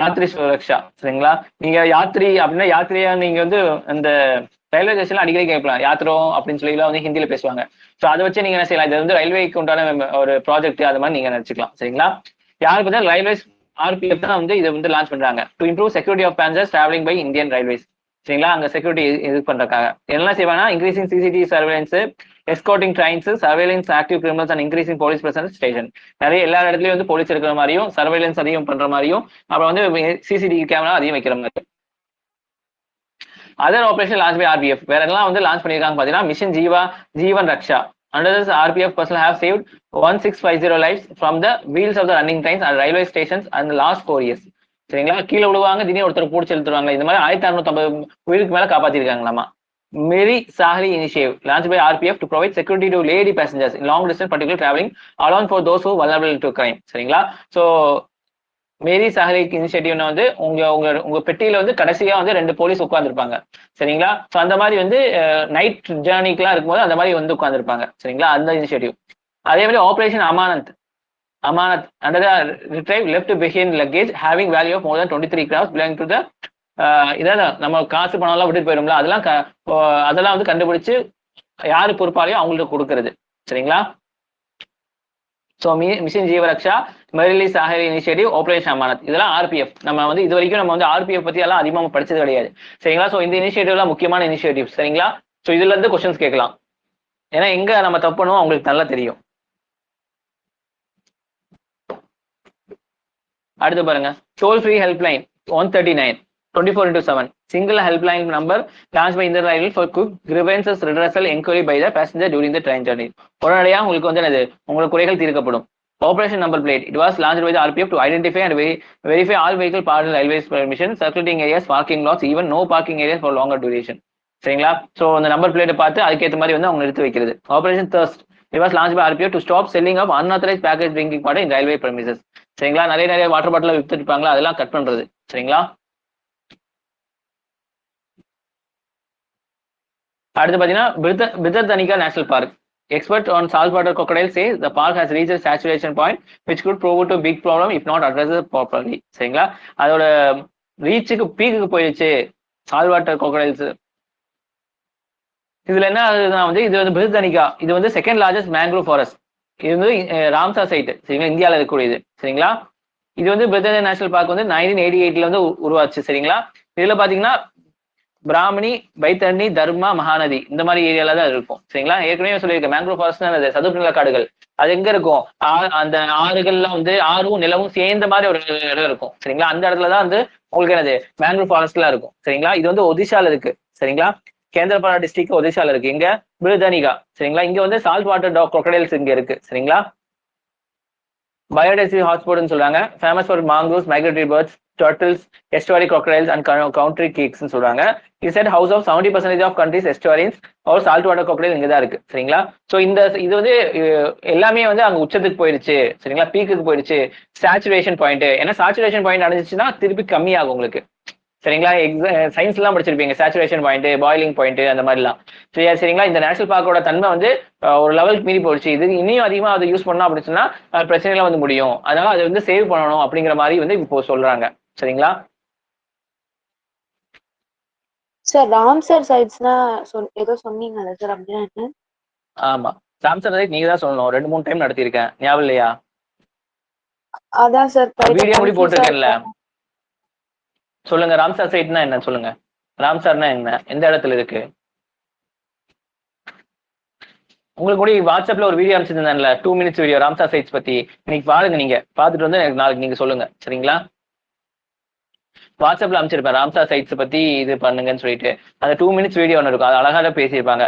Speaker 1: Yatri Suraksha. சரிங்களா? நீங்க யாத்ரி அப்படின்னா யாத்திரையா நீங்க வந்து அந்த ரயில்வே ஸ்டேஷன்ல அடிக்கடி கேட்கலாம், யாத்திரோ அப்படின்னு சொல்லி வந்து ஹிந்தியில பேசுவாங்க. ஸோ அதை வச்சு நீங்க என்ன செய்யலாம், இது வந்து ரயில்வேக்கு உண்டான ஒரு ப்ராஜெக்ட் அது மாதிரி நீங்க நினைச்சுக்கலாம். சரிங்களா? யாருக்கு பார்த்தா ரயில்வேஸ் ஆர்பிஎஃப் தான் வந்து இதை வந்து லான்ச் பண்றாங்க. To improve security of passengers travelling by Indian railways. சரிங்களா? அங்க செக்யூரிட்டி இது பண்றதுக்காக என்ன செய்வாங்கன்னா increasing CCTV surveillance, escorting trains, surveillance active criminals and increasing police presence station. நிறைய எல்லா இடத்துலயும் வந்து போலீஸ் இருக்கிற மாதிரியும் சர்வேலன்ஸ் அதிகம் பண்ற மாதிரியும் அப்புறம் வந்து சிசிடிவி கேமரா அதிகம் வைக்கிற மாதிரி. Other operation launch by RPF வேற எல்லாம் வந்து லான்ச் பண்ணிருக்காங்க பாத்தீங்கன்னா mission Jeevan Raksha. Under this, RPF personnel have saved 1650 lives from the wheels of the running trains and railway stations in the last 4 years. சரிங்களா? கீழே விடுவாங்க, திடீர்னு ஒருத்தர் பூச்சி எழுத்துருவாங்க, இந்த மாதிரி 1650 உயிருக்கு மேல காப்பாத்திருக்காங்களாமா. Meri Saheli initiative launch by RPF to provide security to lady passengers in long distance particular travelling alone for those who vulnerable to crime. சரிங்களா? ஸோ மேரி சாஹலி இனிஷியேட்டிவ்னா வந்து உங்க பெட்டியில வந்து கடைசியா வந்து 2 போலீஸ் உட்கார்ந்துருப்பாங்க. சரிங்களா? ஸோ அந்த மாதிரி வந்து நைட் ஜேர்னிக்கெல்லாம் இருக்கும்போது அந்த மாதிரி வந்து உட்கார்ந்துருப்பாங்க. சரிங்களா? அந்த இனிஷியேட்டிவ். அதே மாதிரி operation Amanat under retrieve left behind luggage having value of more then 23 crores belong to the இதான் நம்ம காசு பணம் எல்லாம் விட்டுட்டு போயிடும்ல, அதெல்லாம் வந்து கண்டுபிடிச்சு யாரு பொறுப்பாலையோ அவங்களுக்கு கொடுக்கறது. சரிங்களா? So mission Jeevaraksha, Meri Saheli initiative, operation Amanat, இதெல்லாம் ஆர்பிஎஃப். நம்ம வந்து இது வரைக்கும் நம்ம வந்து ஆர்பிஎஃப் பத்தி எல்லாம் அதிகமாக படிச்சது கிடையாது. சரிங்களா? ஸோ இந்த இனிஷியேட்டிவ்லாம் முக்கியமான இனிஷியேட்டிவ். சரிங்களா? ஸோ இதுல இருந்து கொஸ்டின்ஸ் கேட்கலாம், ஏன்னா எங்க நம்ம தப்பு பண்ணுவோம் அவங்களுக்கு நல்லா தெரியும். அடுத்து பாருங்க, toll free helpline 139 24/7 single helpline number launched by Indian Railways for quick grievances redressal inquiry by the passenger during the train journey. உடனடியா உங்களுக்கு வந்து என்னது உங்களுக்கு குறைகள் தீர்க்கப்படும். Operation number plate, it was launched by the RPF to identify and verify all vehicle parked in railways permission, circulating areas, parking lots, even no parking areas for longer duration. சரிங்களா? So அந்த number பிளேட்டை பார்த்து அதுக்கேற்ற மாதிரி வந்து அவங்க நிறுத்தி வைக்கிறது. Operation thirst, it was launched by RPF to stop selling of unauthorized packaged drinking water in railway premises. சரிங்களா? நிறைய வாட்டர் பாட்டில் வித்துட்டு இருப்பாங்களா, அதெல்லாம் கட் பண்றது. சரிங்களா? அடுத்து பாத்தீங்கன்னா Bhitarkanika national park. Experts on saltwater crocodiles say the park has reached a saturation point which could prove to a big problem if not addressed properly. சரிங்களா, அதோட ரீச்சுக்கு பீக்குக்கு போயிடுச்சு சால்வாட்டர் crocodiles. இதுல என்ன ஆகுதுன்னா வந்து இது வந்து பிரிதனிகா, இது வந்து செகண்ட் லார்ஜஸ்ட் மேங்க்ரோவ் ஃபாரஸ்ட். இது வந்து ராம்சார் சைட் சரிங்களா, இந்தியாவில் இருக்கக்கூடியது சரிங்களா. இது வந்து பிரிதனியா நேஷனல் பார்க் வந்து 1988 வந்து உருவாச்சு சரிங்களா. இதுல பாத்தீங்கன்னா பிராமணி, பைத்தரணி, தர்மா, மகாநதி இந்த மாதிரி ஏரியால தான் இருக்கும் சரிங்களா. ஏற்கனவே சொல்லியிருக்கேன் மேங்க்ரோவ் ஃபாரஸ்ட் சதுப்பு நில காடுகள். அது எங்க இருக்கும், அந்த ஆறுகள்லாம் வந்து ஆறும் நிலவும் சேர்ந்த மாதிரி ஒரு இடம் இருக்கும் சரிங்களா. அந்த இடத்துலதான் வந்து உங்களுக்கு என்னது மேங்க்ரோவ் ஃபாரஸ்ட் எல்லாம் இருக்கும் சரிங்களா. இது வந்து ஒடிஷால இருக்கு சரிங்களா. கேந்திரபாடா டிஸ்ட்ரிக்ட் ஒடிஷால இருக்கு. இங்க பிரிதனிகா சரிங்களா. இங்க வந்து சால்ட் வாட்டர் crocodiles இங்க இருக்கு சரிங்களா. பயோடைவர்சிட்டி ஹாட்ஸ்பாட்னு சொல்றாங்க. Famous for mangroves, migratory birds, turtles, estuary crocodiles and country geeks னு சொல்றாங்க. இது said house of 70% of countries estuaries or salt water crocodile இங்க தான் இருக்கு சரிங்களா. சோ இது வந்து எல்லாமே வந்து அங்க உச்சத்துக்கு போயிடுச்சு சரிங்களா, பீக்குக்கு போயிடுச்சு. சேச்சுரேஷன் பாயிண்ட், ஏன்னா சேச்சுரேஷன் பாயிண்ட் அடைஞ்சிச்சுன்னா திருப்பி கம்மியாகும் உங்களுக்கு சரிங்களா. சயின்ஸ் எல்லாம் படிச்சிருப்பீங்க, சேச்சுரேஷன் பாயிண்ட், பாயிலிங் பாயிண்ட் அந்த மாதிரிலாம் சரிங்களா. இந்த நேஷனல் பார்க்கோட தன்மை வந்து ஒரு லெவலுக்கு மீறி போயிடுச்சு. இது இன்னும் அதிகமா அதை யூஸ் பண்ணோம் அப்படின்னு சொன்னா பிரச்சனைலாம் வந்து முடியும். அதனால அதை வந்து சேவ் பண்ணணும் அப்படிங்கிற மாதிரி வந்து இப்போ சொல்றாங்க சரிங்களா.
Speaker 3: சார் ராம்சர் சைட்ஸ்னா ஏதோ சொன்னீங்கல்ல சார், அப்படின்னா என்ன?
Speaker 1: ஆமா, ராம்சர் சைட் நீங்க தான் சொல்லணும், 2-3 டைம் நடத்திருக்கேன், ஞாபகம் இல்லையா?
Speaker 3: அதான் சார்
Speaker 1: வீடியோ முடி போட்டிருக்கேன்ல. சொல்லுங்க, ராம்சார் சைட்னா என்ன சொல்லுங்க. ராம்சார்னா என்ன, எந்த இடத்துல இருக்கு? உங்களுக்கு கூட வாட்ஸ்அப்ல ஒரு வீடியோ அனுப்பிச்சிருந்தேன்ல, 2 minutes வீடியோ ராம்சார் சைட்ஸ் பத்தி. இன்னைக்கு பாருங்க, நீங்க பார்த்துட்டு வந்து எனக்கு நாளைக்கு நீங்க சொல்லுங்க சரிங்களா. வாட்ஸ்அப்ல அமைச்சிருப்பேன் ராம்சார் சைட்ஸ் பத்தி இது பண்ணுங்கன்னு சொல்லிட்டு. அந்த 2 minutes வீடியோ ஒன்று இருக்கும், அது அழகாக பேசியிருப்பாங்க.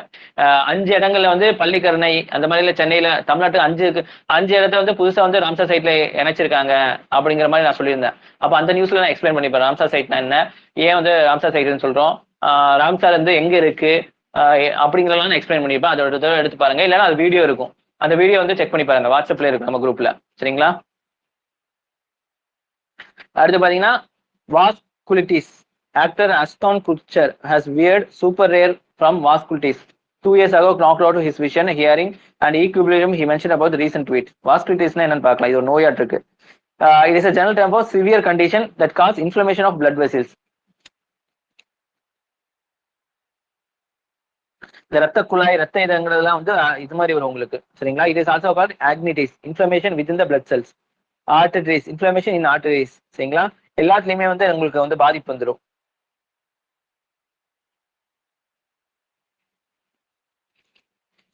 Speaker 1: 5 இடங்கள்ல வந்து பள்ளிக்கரணை அந்த மாதிரி சென்னையில தமிழ்நாட்டுக்கு 5 இடத்துல வந்து புதுசா வந்து ராம்சார் சைட்ல இணைச்சிருக்காங்க அப்படிங்கிற மாதிரி நான் சொல்லியிருந்தேன். அப்ப அந்த நியூஸ்ல நான் எக்ஸ்பிளைன் பண்ணிப்பேன் ராம்சார் சைட்னா என்ன, ஏன் வந்து ராம்சார் சைட்னு சொல்றோம், ராம்சார் வந்து எங்க இருக்கு அப்படிங்கிறதெல்லாம் நான் எக்ஸ்பிளைன் பண்ணிப்பேன். அதோட எடுத்து பாருங்க, இல்லைன்னா அது வீடியோ இருக்கும், அந்த வீடியோ வந்து செக் பண்ணி பாருங்க, வாட்ஸ்அப்ல இருக்கு நம்ம குரூப்ல சரிங்களா. அடுத்து பாத்தீங்கன்னா vasculitis. Actor Ashton Kutcher has veered super rare from vasculitis. 2 years ago knocked out his vision, hearing and equilibrium. He mentioned about the recent tweet. Vasculitis na என்னன்னு பார்க்கலாம். இது ஒரு நோயாட்டு இருக்கு. It is a general term for severe condition that cause inflammation of blood vessels. இந்த ரத்த குழாய், ரத்த இதங்கிறதுலாம் வந்து இது மாதிரி வரும் உங்களுக்கு சரிங்களா. It is also called agnitis, inflammation within the blood cells. Arteries, inflammation in arteries சரிங்களா. எல்லாத்துலயுமே வந்து உங்களுக்கு வந்து பாதிப்பு வந்துடும்.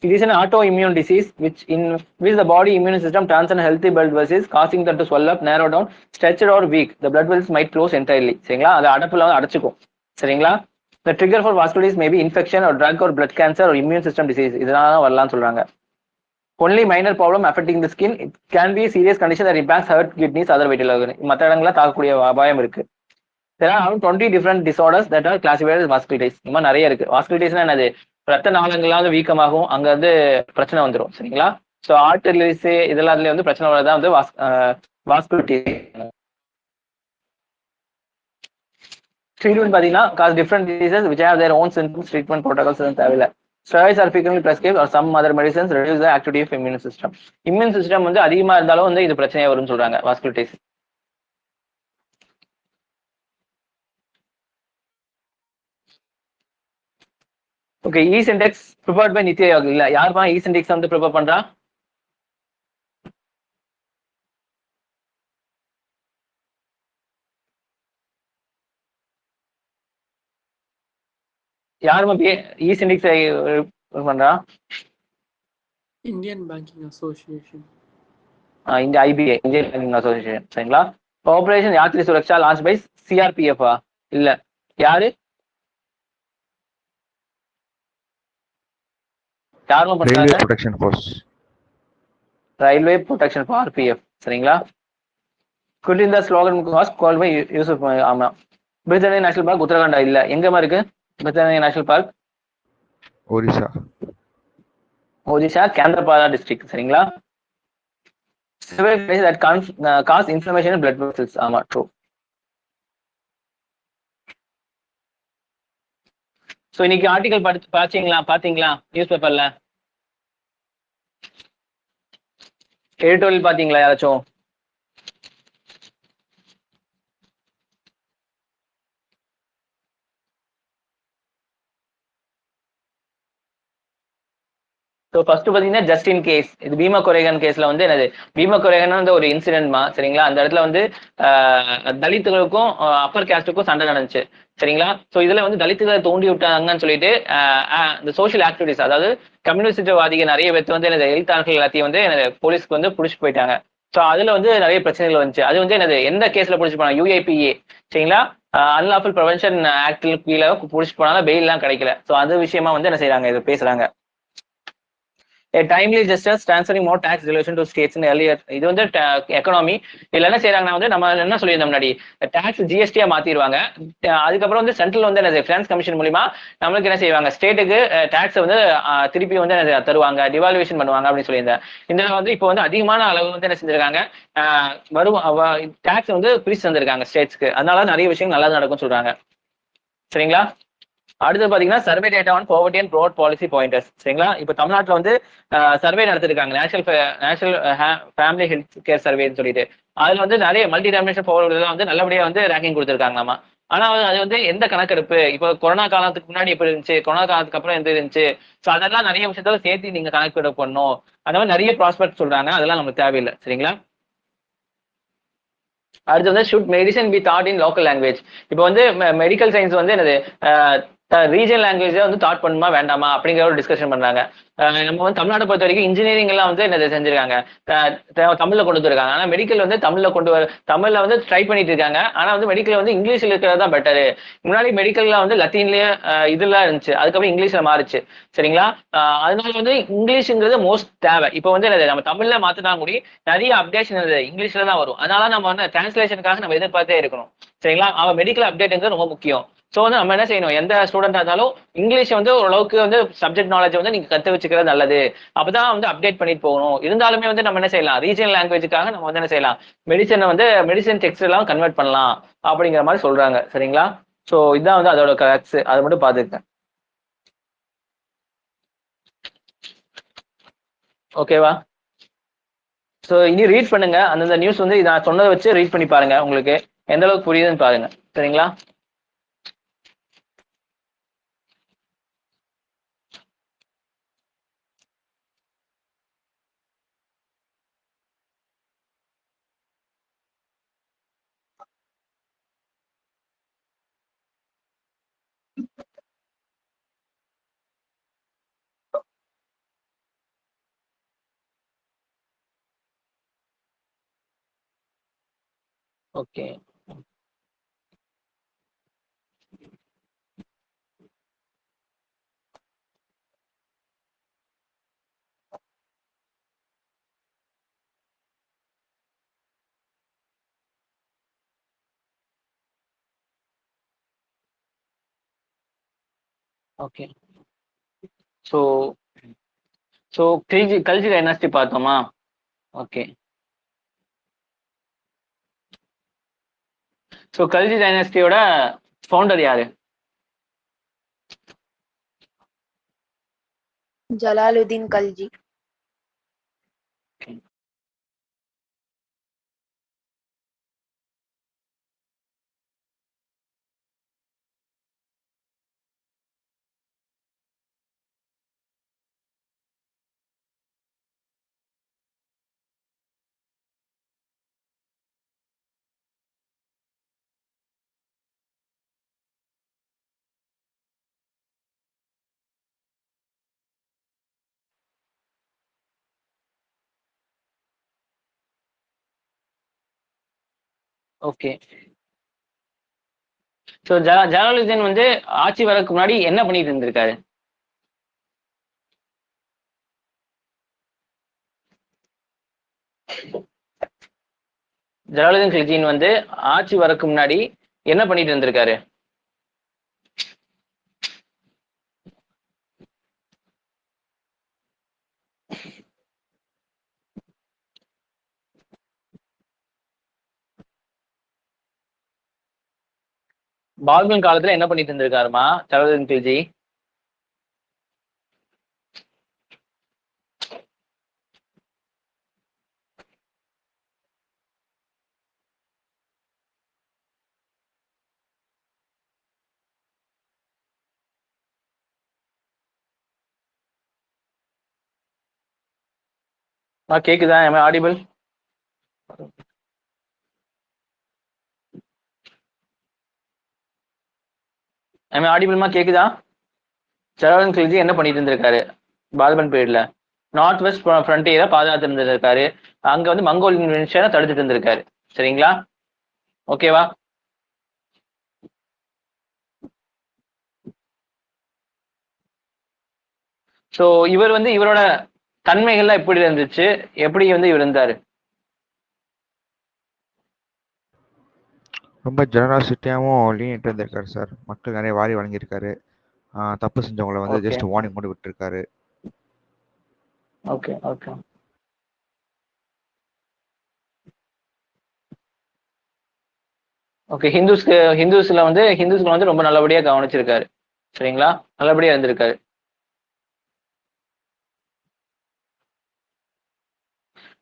Speaker 1: It is an autoimmune disease which the body immune system turns on healthy blood vessels, causing them to swell up, narrow down, stretched or weak. The blood vessels might close entirely. சரிங்களா, அது அடப்புல வந்து அடைச்சுக்கும் சரிங்களா. The trigger for vasculitis may be infection or drug or blood cancer or immune system disease. இதெல்லாம் வரலாம்னு சொல்றாங்க. Only minor problem affecting the skin. It can be a serious condition that impacts heart, kidneys, other vital organs. மற்ற இடங்கள தாக்கக்கூடிய அபாயம் இருக்கு. There are around 20 different disorders that are classified as vasculitis. இந்த மாதிரி நிறைய இருக்கு. வாஸ்குலிட்டிஸ்னா என்னது, ரத்த நாளங்கள்லாம் வந்து வீக்கமாகும், அங்க வந்து பிரச்சனை வந்துடும் சரிங்களா. ஸோ ஆர்டரிஸ் இதெல்லாம் வந்து பிரச்சனை வரதான் வந்து வாஸ்குலிட்டிஸ். ட்ரீட்மெண்ட் பாத்தீங்கன்னா cause different diseases which have their own symptoms, treatment protocols தேவையில்லை. Steroids are frequently prescribed or some other medicines reduce the activity of immune system. Immune system வந்து அதிகமா இருந்தாலும் வந்து இது பிரச்சனையா வரும்னு சொல்றாங்க vasculitis. Okay, ease index prepared by NITI Aayog. இல்ல யாருமா ஈஸ் இண்டெக்ஸ் வந்து ப்ரிப்பேர் பண்றா? யாருமா ஈஸ் இண்டெக்ஸ் பண்றா?
Speaker 4: Indian banking association.
Speaker 1: இந்த ஐபிஏ, இந்தியன் பேங்கிங் அசோசியேஷன் சரிங்களா. Operation Yatri Suraksha launch by CRPF. இல்ல யாரு யாரும் பண்றாங்க?
Speaker 2: Railway protection force.
Speaker 1: Railway protection force RPF சரிங்களா. Quit in the slogan was called by Yusuf. ஆமா, பிரித்தானியா நேஷனல் பார்க் உத்தரகாண்டா. இல்ல எங்கமா இருக்கு பிரித்தானியா national park?
Speaker 2: Orissa.
Speaker 1: Odisha Kendrapara district சரிங்களா. Several places that cause inflammation in blood vessels. ஆமா, ட்ரூ. ஸோ இன்னைக்கு ஆர்டிகல் பாத்தீங்களா நியூஸ் பேப்பர்ல எடிட்டோரியல் பாத்தீங்களா யாராச்சும்? ஸோ ஃபர்ஸ்ட் பார்த்தீங்கன்னா ஜஸ்டின் கேஸ், இது பீமா கொரேகன் கேஸ்ல வந்து என்னது, பீமா கொரேகன் வந்து ஒரு இன்சிடென்ட்மா சரிங்களா. அந்த இடத்துல வந்து தலித்துகளுக்கும் அப்பர் கேஸ்டுக்கும் சண்டை நடந்துச்சு சரிங்களா. ஸோ இதுல வந்து தலித்துகளை தூண்டி விட்டாங்கன்னு சொல்லிட்டு இந்த சோஷியல் ஆக்டிவிட்டிஸ், அதாவது கம்யூனிஸ்டவாதிகள் நிறைய பேர் வந்து எனது எழுத்தாளர்கள் எல்லாத்தையும் வந்து எனது போலீஸ்க்கு வந்து பிடிச்சிட்டு போயிட்டாங்க. ஸோ அதுல வந்து நிறைய பிரச்சனைகள் வந்துச்சு. அது வந்து எனது எந்த கேஸ்ல பிடிச்சி போனாங்க, யூஏபிஏ சரிங்களா, அன்லாஃபுல் ப்ரிவென்ஷன் ஆக்டில் கீழே பிடிச்சி போனாலும் பெயில் எல்லாம் கிடைக்கல. ஸோ அது விஷயமா வந்து என்ன செய்யறாங்க, இது பேசுறாங்க. A timely justice transferring more tax relation to states in earlier. இது வந்து எக்கனாமி. இதுல என்ன செய்யறாங்கன்னா வந்து நம்ம என்ன சொல்லியிருந்தோம் முன்னாடி, டாக்ஸ் ஜிஎஸ்டியா மாத்திடுவாங்க. அதுக்கப்புறம் வந்து சென்ட்ரல் வந்து என்ன ஃபினான்ஸ் கமிஷன் மூலியமா நம்மளுக்கு என்ன செய்வாங்க, ஸ்டேட்டுக்கு டாக்ஸ் வந்து திருப்பி வந்து என்ன தருவாங்க, டிவாலுவேஷன் பண்ணுவாங்க அப்படின்னு சொல்லியிருந்தேன். இந்த வந்து இப்போ வந்து அதிகமான அளவு வந்து என்ன செஞ்சிருக்காங்க, வரும் டாக்ஸ் வந்து பிரிச்சு தந்திருக்காங்க ஸ்டேட்ஸ்க்கு. அதனால நிறைய விஷயம் நல்லா நடக்கும்னு சொல்றாங்க சரிங்களா. அடுத்து பாத்தீங்கன்னா survey data on poverty and broad policy pointers சரிங்களா. இப்போ தமிழ்நாட்டில் வந்து சர்வே நடத்திருக்காங்க, நேஷனல் ஃபேமிலி ஹெல்த் கேர் சர்வேன்னு சொல்லிட்டு. அதுல வந்து நிறைய மல்டி டைமென்ஷன் ஃபார்வர்டு வந்து நல்லபடியா வந்து ரேங்கிங் கொடுத்துருக்காங்களாமா. ஆனா அது வந்து எந்த கணக்கெடுப்பு, இப்போ கொரோனா காலத்துக்கு முன்னாடி எப்படி இருந்துச்சு, கொரோனா காலத்துக்கு அப்புறம் எந்த இருந்துச்சு, ஸோ அதெல்லாம் நிறைய விஷயத்தால சேர்த்து நீங்க கணக்கெடுப்பு பண்ணணும். அந்த மாதிரி நிறைய ப்ராஸ்பெக்ட் சொல்றாங்க, அதெல்லாம் நமக்கு தேவையில்லை சரிங்களா. அடுத்து வந்து should medicine be taught in local language. இப்போ வந்து மெடிக்கல் சயின்ஸ் வந்து என்னது ரீஜனல் லாங்குவேஜை வந்து தாட் பண்ணுமா வேண்டாமா அப்படிங்கிற ஒரு டிஸ்கஷன் பண்றாங்க. நம்ம வந்து தமிழ்நாட்டை பொறுத்த வரைக்கும் இன்ஜினியரிங் எல்லாம் வந்து என்ன செஞ்சிருக்காங்க, தமிழ்ல கொண்டு வந்திருக்காங்க. ஆனா மெடிக்கல் வந்து தமிழ்ல வந்து ட்ரை பண்ணிட்டு இருக்காங்க. ஆனா வந்து மெடிக்கல் வந்து இங்கிலீஷ்ல இருக்கிறது தான் பெட்டரு. முன்னாடி மெடிக்கல்ல வந்து லத்தீன்லயே இதெல்லாம் இருந்துச்சு, அதுக்கப்புறம் இங்கிலீஷ்ல மாறுச்சு சரிங்களா. அதனால வந்து இங்கிலீஷ்ங்கிறது மோஸ்ட் தேவை. இப்போ வந்து நம்ம தமிழ்ல மாத்தினா கூட நிறைய அப்டேஷன் இங்கிலீஷ்ல தான் வரும். அதனால நம்ம வந்து டிரான்ஸ்லேஷனுக்காக நம்ம எதிர்பார்த்தே இருக்கணும் சரிங்களா. அவன் மெடிக்கல் அப்டேட்டுங்கிறது ரொம்ப முக்கியம். ஸோ வந்து நம்ம என்ன செய்யணும், எந்த ஸ்டூடெண்டா இருந்தாலும் இங்கிலீஷ் வந்து ஓரளவுக்கு வந்து சப்ஜெக்ட் நாலேஜ் வந்து நீங்க கத்து வச்சுக்கிறது நல்லது. அப்பதான் வந்து அப்டேட் பண்ணிட்டு போகணும். இருந்தாலுமே வந்து நம்ம என்ன செய்யலாம், ரீஜனல் லாங்குவேஜுக்காக நம்ம வந்து என்ன செய்யலாம், மெடிசன் டெக்ஸ்ட் எல்லாம் கன்வெர்ட் பண்ணலாம் அப்படிங்கிற மாதிரி சொல்றாங்க சரிங்களா. ஸோ இதுதான் வந்து அதோட கரெக்ட்ஸ், அதை மட்டும் பார்த்துருக்கேன் ஓகேவா. ஸோ இனி ரீட் பண்ணுங்க, அந்தந்த நியூஸ் வந்து நான் சொன்னதை வச்சு ரீட் பண்ணி பாருங்க, உங்களுக்கு எந்த அளவுக்கு புரியுதுன்னு பாருங்க சரிங்களா. Okay okay. So so Khilji dynasty பார்த்தோமா. ஓகே. ஸோ கல்ஜி டைனாஸ்டியோட ஃபவுண்டர் யாரு?
Speaker 3: ஜலாலுதீன் கல்ஜி.
Speaker 1: ஓகே. ஸோ ஜலாலுதீன் வந்து ஆட்சி வரக்கு முன்னாடி என்ன பண்ணிட்டு இருந்திருக்காரு? ஜலாலுதீன் கில்ஜின் வந்து ஆட்சி வரக்கு முன்னாடி என்ன பண்ணிட்டு இருந்திருக்காரு? பால்பன் காலத்துல என்ன பண்ணிட்டு இருந்திருக்காருமா ஜலாலுதீன் கில்ஜி? கேக்குதா? am I audible? am I audible மா? கேக்குதா? ஜலாலுதீன் கில்ஜி என்ன பண்ணிட்டு இருந்திருக்காரு பால்பன் பீரியட்ல? நார்த் வெஸ்ட் ஃப்ரண்டியரை பாதுகாத்து இருந்திருக்காரு. அங்க வந்து மங்கோல் இன்வென்ஷனை தடுத்துட்டு இருந்திருக்காரு. சரிங்களா? ஓகேவா? சோ இவர் வந்து இவரோட தன்மைகள்லாம் எப்படி இருந்துச்சு, எப்படி வந்து இவர் இருந்தாரு?
Speaker 2: ரொம்ப ஜெனராசிட்டியாகவும் லீனிட்டு இருந்திருக்காரு சார். மக்கள் நிறைய வாரி வழங்கியிருக்காரு. தப்பு செஞ்சவங்களை வந்து
Speaker 1: ஓகே
Speaker 2: ஜஸ்ட் வார்னிங் மட்டும் விட்டுருக்காரு.
Speaker 1: ஓகே ஓகே ஓகே ஹிந்துஸ்ல வந்து ரொம்ப நல்லபடியா கவனிச்சிருக்காரு. சரிங்களா? நல்லபடியா இருந்திருக்காரு.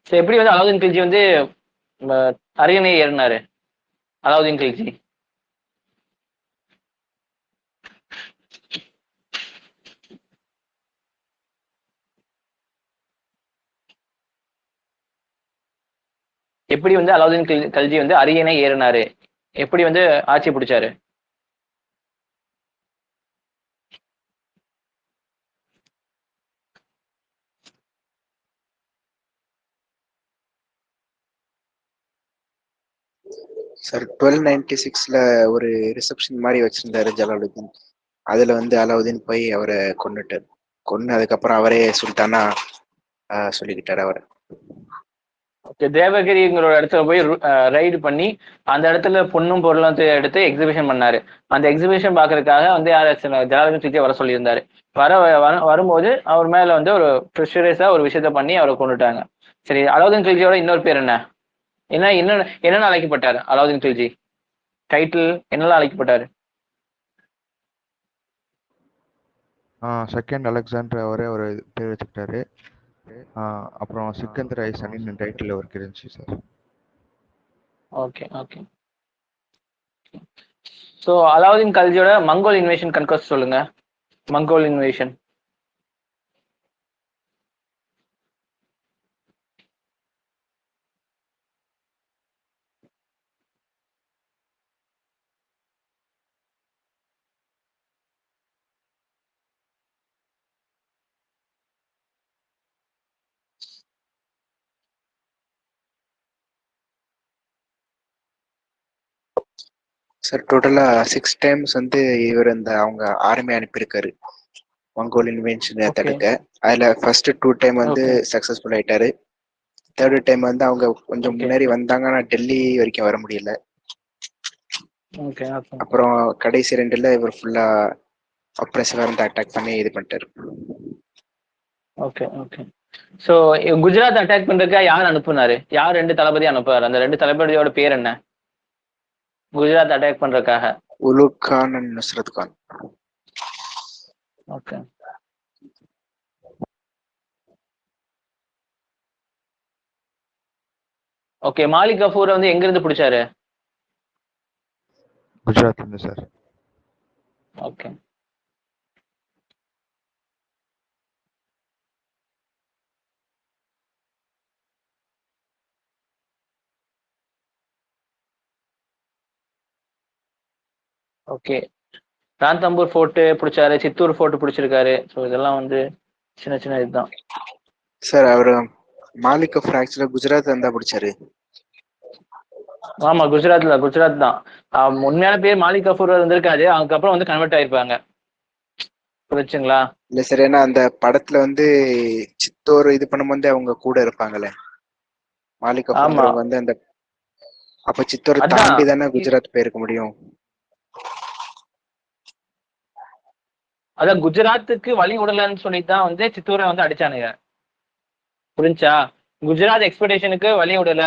Speaker 1: சரி, எப்படி வந்து அலாவுதீன் கில்ஜி வந்து அரியணை ஏறினாரு? அலாவுதீன் கில்ஜி எப்படி வந்து அலாவுதீன் கல்ஜி வந்து அரியணை ஏறினாரு? எப்படி வந்து ஆட்சி பிடிச்சாரு?
Speaker 4: சார் 1296ல ஒரு ரிசப்ஷன் மாதிரி வச்சிருந்தாரு ஜலாலுதீன். அதுல வந்து அலாவுதீன் போய் அவரை கொன்னுட்டார். கொன்னு அதுக்கப்புறம் அவரே சுல்தானா சொல்லிக்கிட்டாரு அவரை.
Speaker 1: ஓகே, தேவகிரிங்கிற இடத்துல போய் ரைடு பண்ணி அந்த இடத்துல பொண்ணும் பொருளும் எடுத்து எக்ஸிபிஷன் பண்ணாரு. அந்த எக்ஸிபிஷன் பாக்குறதுக்காக வந்து ஜலாலுதீன் கில்ஜி வர சொல்லியிருந்தாரு. வரும்போது அவர் மேல வந்து ஒரு ப்ரெஷரைஸா ஒரு விஷயத்த பண்ணி அவரை கொண்டுட்டாங்க. சரி, அலாவுதீன் கில்ஜியோட இன்னொரு பேர் என்ன? என்னென்ன அழைக்கப்பட்டாரு அலாவுதீன் கில்ஜி? டைட்டில் என்னெல்லாம் அழைக்கப்பட்டாரு?
Speaker 2: செகண்ட் அலெக்சாண்டர் அவரே ஒரு பேர் வச்சுக்கிட்டாரு. அப்புறம் சிக்கந்தர் ஐ சனின்னு டைட்டில் அவருக்கு இருந்துச்சு sir.
Speaker 1: Okay okay so Alauddin கல்ஜியோட மங்கோல் இன்வேஷன் கன்கோஸ்ட் சொல்லுங்க. Mongol invasion.
Speaker 4: சார் டோட்டலா 6 டைம்ஸ் வந்து இவர் இந்த அவங்க ஆர்மி அனுப்பியிருக்காரு மங்கோல் இன்வென்ஷனை தடுக்க. அதுல ஃபர்ஸ்ட் 2 டைம் வந்து சக்சஸ்ஃபுல் ஆயிட்டாரு. தேர்ட் டைம் வந்து அவங்க கொஞ்சம் முன்னேறி வந்தாங்க, ஆனா டெல்லி வரைக்கும் வர முடியல. அப்புறம் கடைசி 2ல இவர் ஃபுல்லா அப்ரெசிவா இருந்து அட்டாக் பண்ணி இது பண்ணிட்டாரு.
Speaker 1: Okay okay so Gujarat attack பண்றதுக்கு யார் அனுப்புனாரு? யார் 2 தளபதி அனுப்புவார்? அந்த 2 தளபதியோட பேர் என்ன குஜராத் அட்டாக் பண்றதுக்காக?
Speaker 4: Ulugh Khan and Nusrat Khan.
Speaker 1: Okay okay Malik கஃபூரை வந்து எங்க இருந்து பிடிச்சாரு?
Speaker 2: குஜராத்ல இருந்து sir.
Speaker 1: Okay okay Ranthambore fort பிடிச்சாரு, சித்தூர் ஃபோர்ட் பிடிச்சிருக்காரு. ஸோ இதெல்லாம் வந்து சின்ன சின்ன இதுதான்
Speaker 4: சார். அவரு மாலிக் கஃபூர் ஆக்சுவலா குஜராத் இருந்தா பிடிச்சாரு.
Speaker 1: ஆமா, குஜராத் தான். உண்மையான பேர் மாலிக் கஃபூர் இருந்திருக்காது. அதுக்கப்புறம் வந்து கன்வெர்ட் ஆயிருப்பாங்க. புரிச்சுங்களா?
Speaker 4: இல்ல சார், ஏன்னா அந்த படத்துல வந்து சித்தோர் இது பண்ணும்போது அவங்க கூட இருப்பாங்கல்ல மாலிக் கஃபூர் வந்து அந்த அப்ப சித்தோரை தாண்டி தானே குஜராத் போயிருக்க முடியும்.
Speaker 1: அதான் குஜராத்துக்கு வழி விடலன்னு சொல்லிதான் வந்து சித்தூரை வந்து அடிச்சானுங்க. புரிஞ்சா? குஜராத் எக்ஸ்பெக்டேஷனுக்கு வழி விடல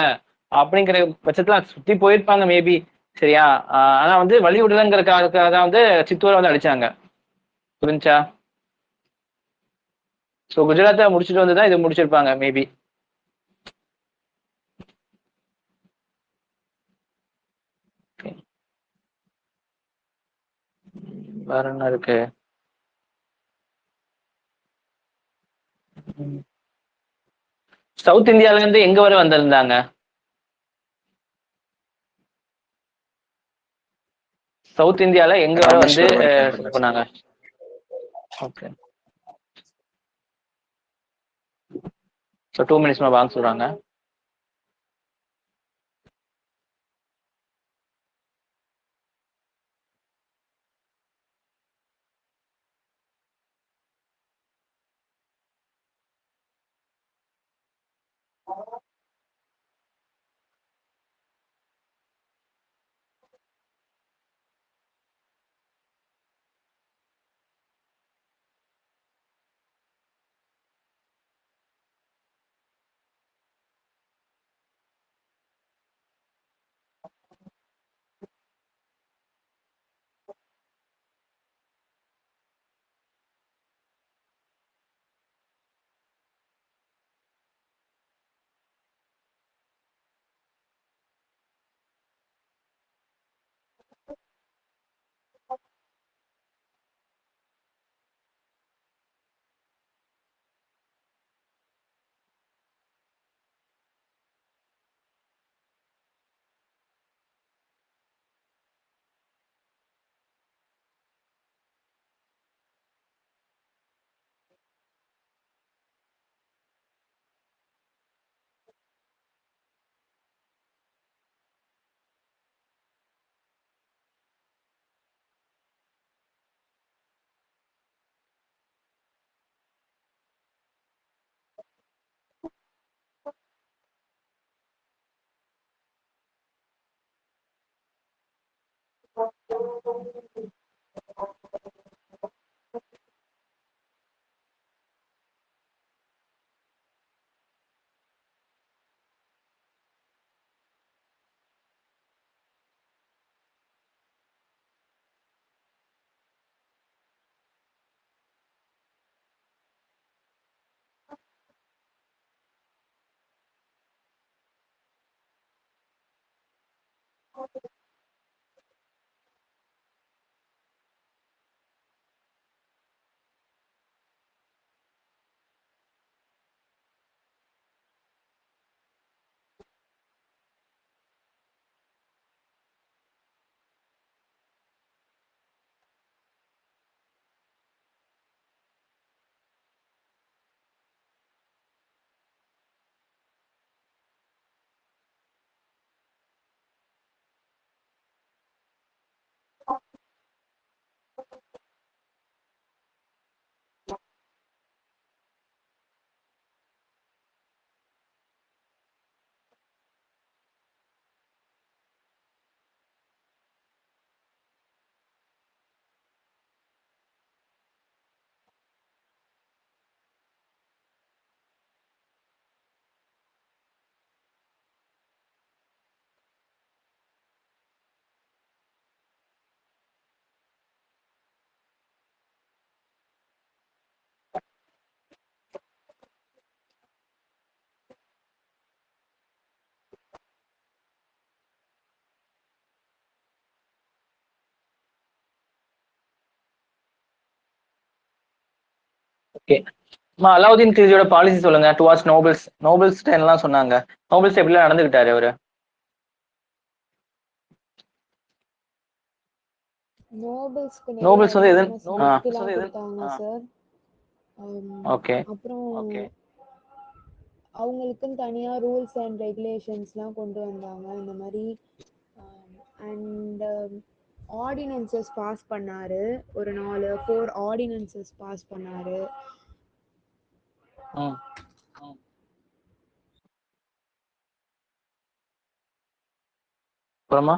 Speaker 1: அப்படிங்கிற பட்சத்துல சுத்தி போயிருப்பாங்க மேபி. சரியா? ஆனா வந்து வழி விடலங்கிறதுக்காக தான் வந்து சித்தூரை வந்து அடிச்சாங்க. புரிஞ்சா? ஸோ குஜராத்தை முடிச்சுட்டு வந்துதான் இது முடிச்சிருப்பாங்க மேபி. வேற என்ன இருக்கு? சவுத் இந்தியால இருந்து எங்க வரை வந்திருந்தாங்க? சவுத் இந்தியால எங்க வரை வந்து
Speaker 4: ராமேஸ்வரம் வரைக்கும்
Speaker 1: இது
Speaker 4: வந்திருந்தாங்க.
Speaker 1: பண்ணாங்க? ஓகே. ஸோ 2 மினிட்ஸ் வாங்க சொல்றாங்க. ஓகே. அலாவுதீன் கில்ஜியோட பாலிசி சொல்லுங்க. டுவார்ட்ஸ் நோபல்ஸ் நோபல்ஸ் எல்லாம் சொன்னாங்க. நோபல்ஸ் எப்படிலாம் நடந்துகிட்டாரு அவரு?
Speaker 3: நோபல்ஸ்க்கு
Speaker 1: நோபல்ஸ் வந்து எது?
Speaker 3: கிஃப்ட்லாம் கொடுத்தாங்க சார்.
Speaker 1: ஓகே.
Speaker 3: அப்புறம் அவங்களுக்குன்னு தனியா ரூல்ஸ் அண்ட் ரெகுலேஷன்ஸ்லாம் கொண்டு வந்தாங்க. இந்த மாதிரி அண்ட் ஆர்டினன்சஸ் பாஸ் பண்ணாரு. ஒரு 4 ஆர்டினன்சஸ் பாஸ் பண்ணாரு.
Speaker 1: அப்புறமா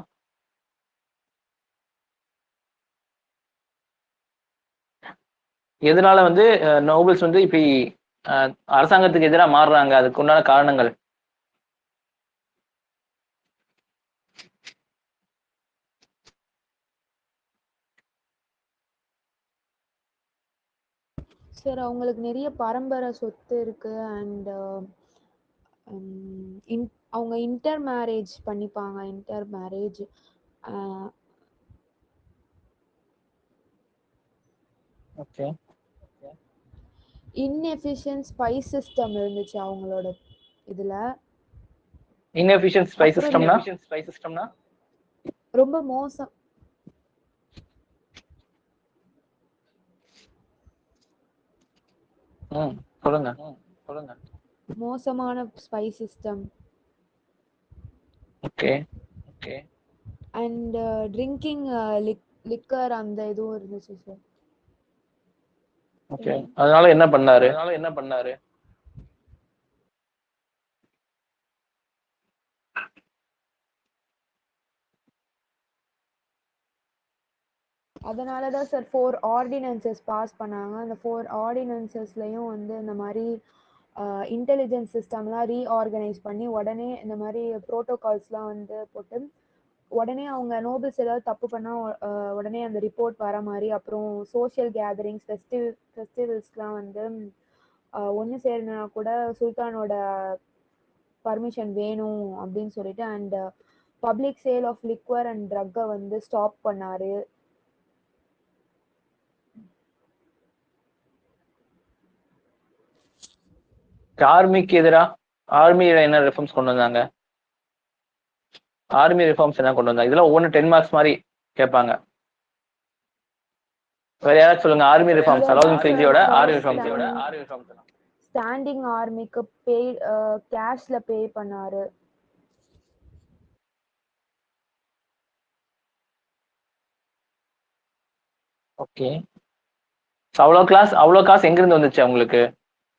Speaker 1: எதனால வந்து நோபல்ஸ் வந்து இப்படி அரசாங்கத்துக்கு எதிராக மாறுறாங்க? அதுக்கு உண்டான காரணங்கள்?
Speaker 3: சார் அவங்களுக்கு நிறைய பரம்பரை சொத்து இருக்கு. அண்ட் அவங்க இன்டர் மேரேஜ் பண்ணிப்பாங்க. Inter marriage
Speaker 1: okay.
Speaker 3: Inefficient spies system இருந்துச்சு அவங்களோட இதுல.
Speaker 1: inefficient spy
Speaker 3: அப்புறம்
Speaker 1: systemனா
Speaker 3: ரொம்ப மோசம்
Speaker 1: சொல்லுங்க.
Speaker 3: மோசமான spy system
Speaker 1: okay
Speaker 3: and drinking liquor அந்த இதுவும் இருந்துச்சு சார்.
Speaker 1: ஓகே அதனால என்ன பண்ணாரு?
Speaker 3: அதனால தான் சார் 4 ஆர்டினன்சஸ் பாஸ் பண்ணாங்க. அந்த 4 ஆர்டினன்சஸ்லையும் வந்து இந்த மாதிரி இன்டெலிஜென்ஸ் சிஸ்டம்லாம் ரீஆர்கனைஸ் பண்ணி உடனே இந்த மாதிரி ப்ரோட்டோகால்ஸ்லாம் வந்து போட்டு உடனே அவங்க நோபல்ஸ் ஏதாவது தப்பு பண்ணால் உடனே அந்த ரிப்போர்ட் வர மாதிரி, அப்புறம் சோஷியல் கேதரிங்ஸ் ஃபெஸ்டிவல்ஸ்லாம் வந்து ஒன்று சேரணுன்னா கூட சுல்தானோட பர்மிஷன் வேணும் அப்படின்னு சொல்லிட்டு and public sale of liquor and ட்ரக்கை வந்து ஸ்டாப் பண்ணாரு.
Speaker 1: ஆர்மிக்கு எதிரா ஆர்மியில என்ன ரிஃபார்ம்ஸ் கொண்டு வந்தாங்க? ஆர்மி ரிஃபார்ம்ஸ் என்ன கொண்டு வந்தாங்க? இதெல்லாம் ஒவ்வொன்று 10 மார்க்ஸ் மாதிரி கேட்பாங்க. வேற யாராவது சொல்லுங்க. ஆர்மி ரிஃபார்ம்ஸ் அலாவுதீன் கில்ஜியோட ஆர்மி ரிஃபார்ம்ஸ்
Speaker 3: ஸ்டாண்டிங் ஆர்மிக்கு பே கேஷ்ல பே பண்ணாரு.
Speaker 1: ஓகே அவ்வளோ காசு எங்கிருந்து வந்துச்சு அவங்களுக்கு?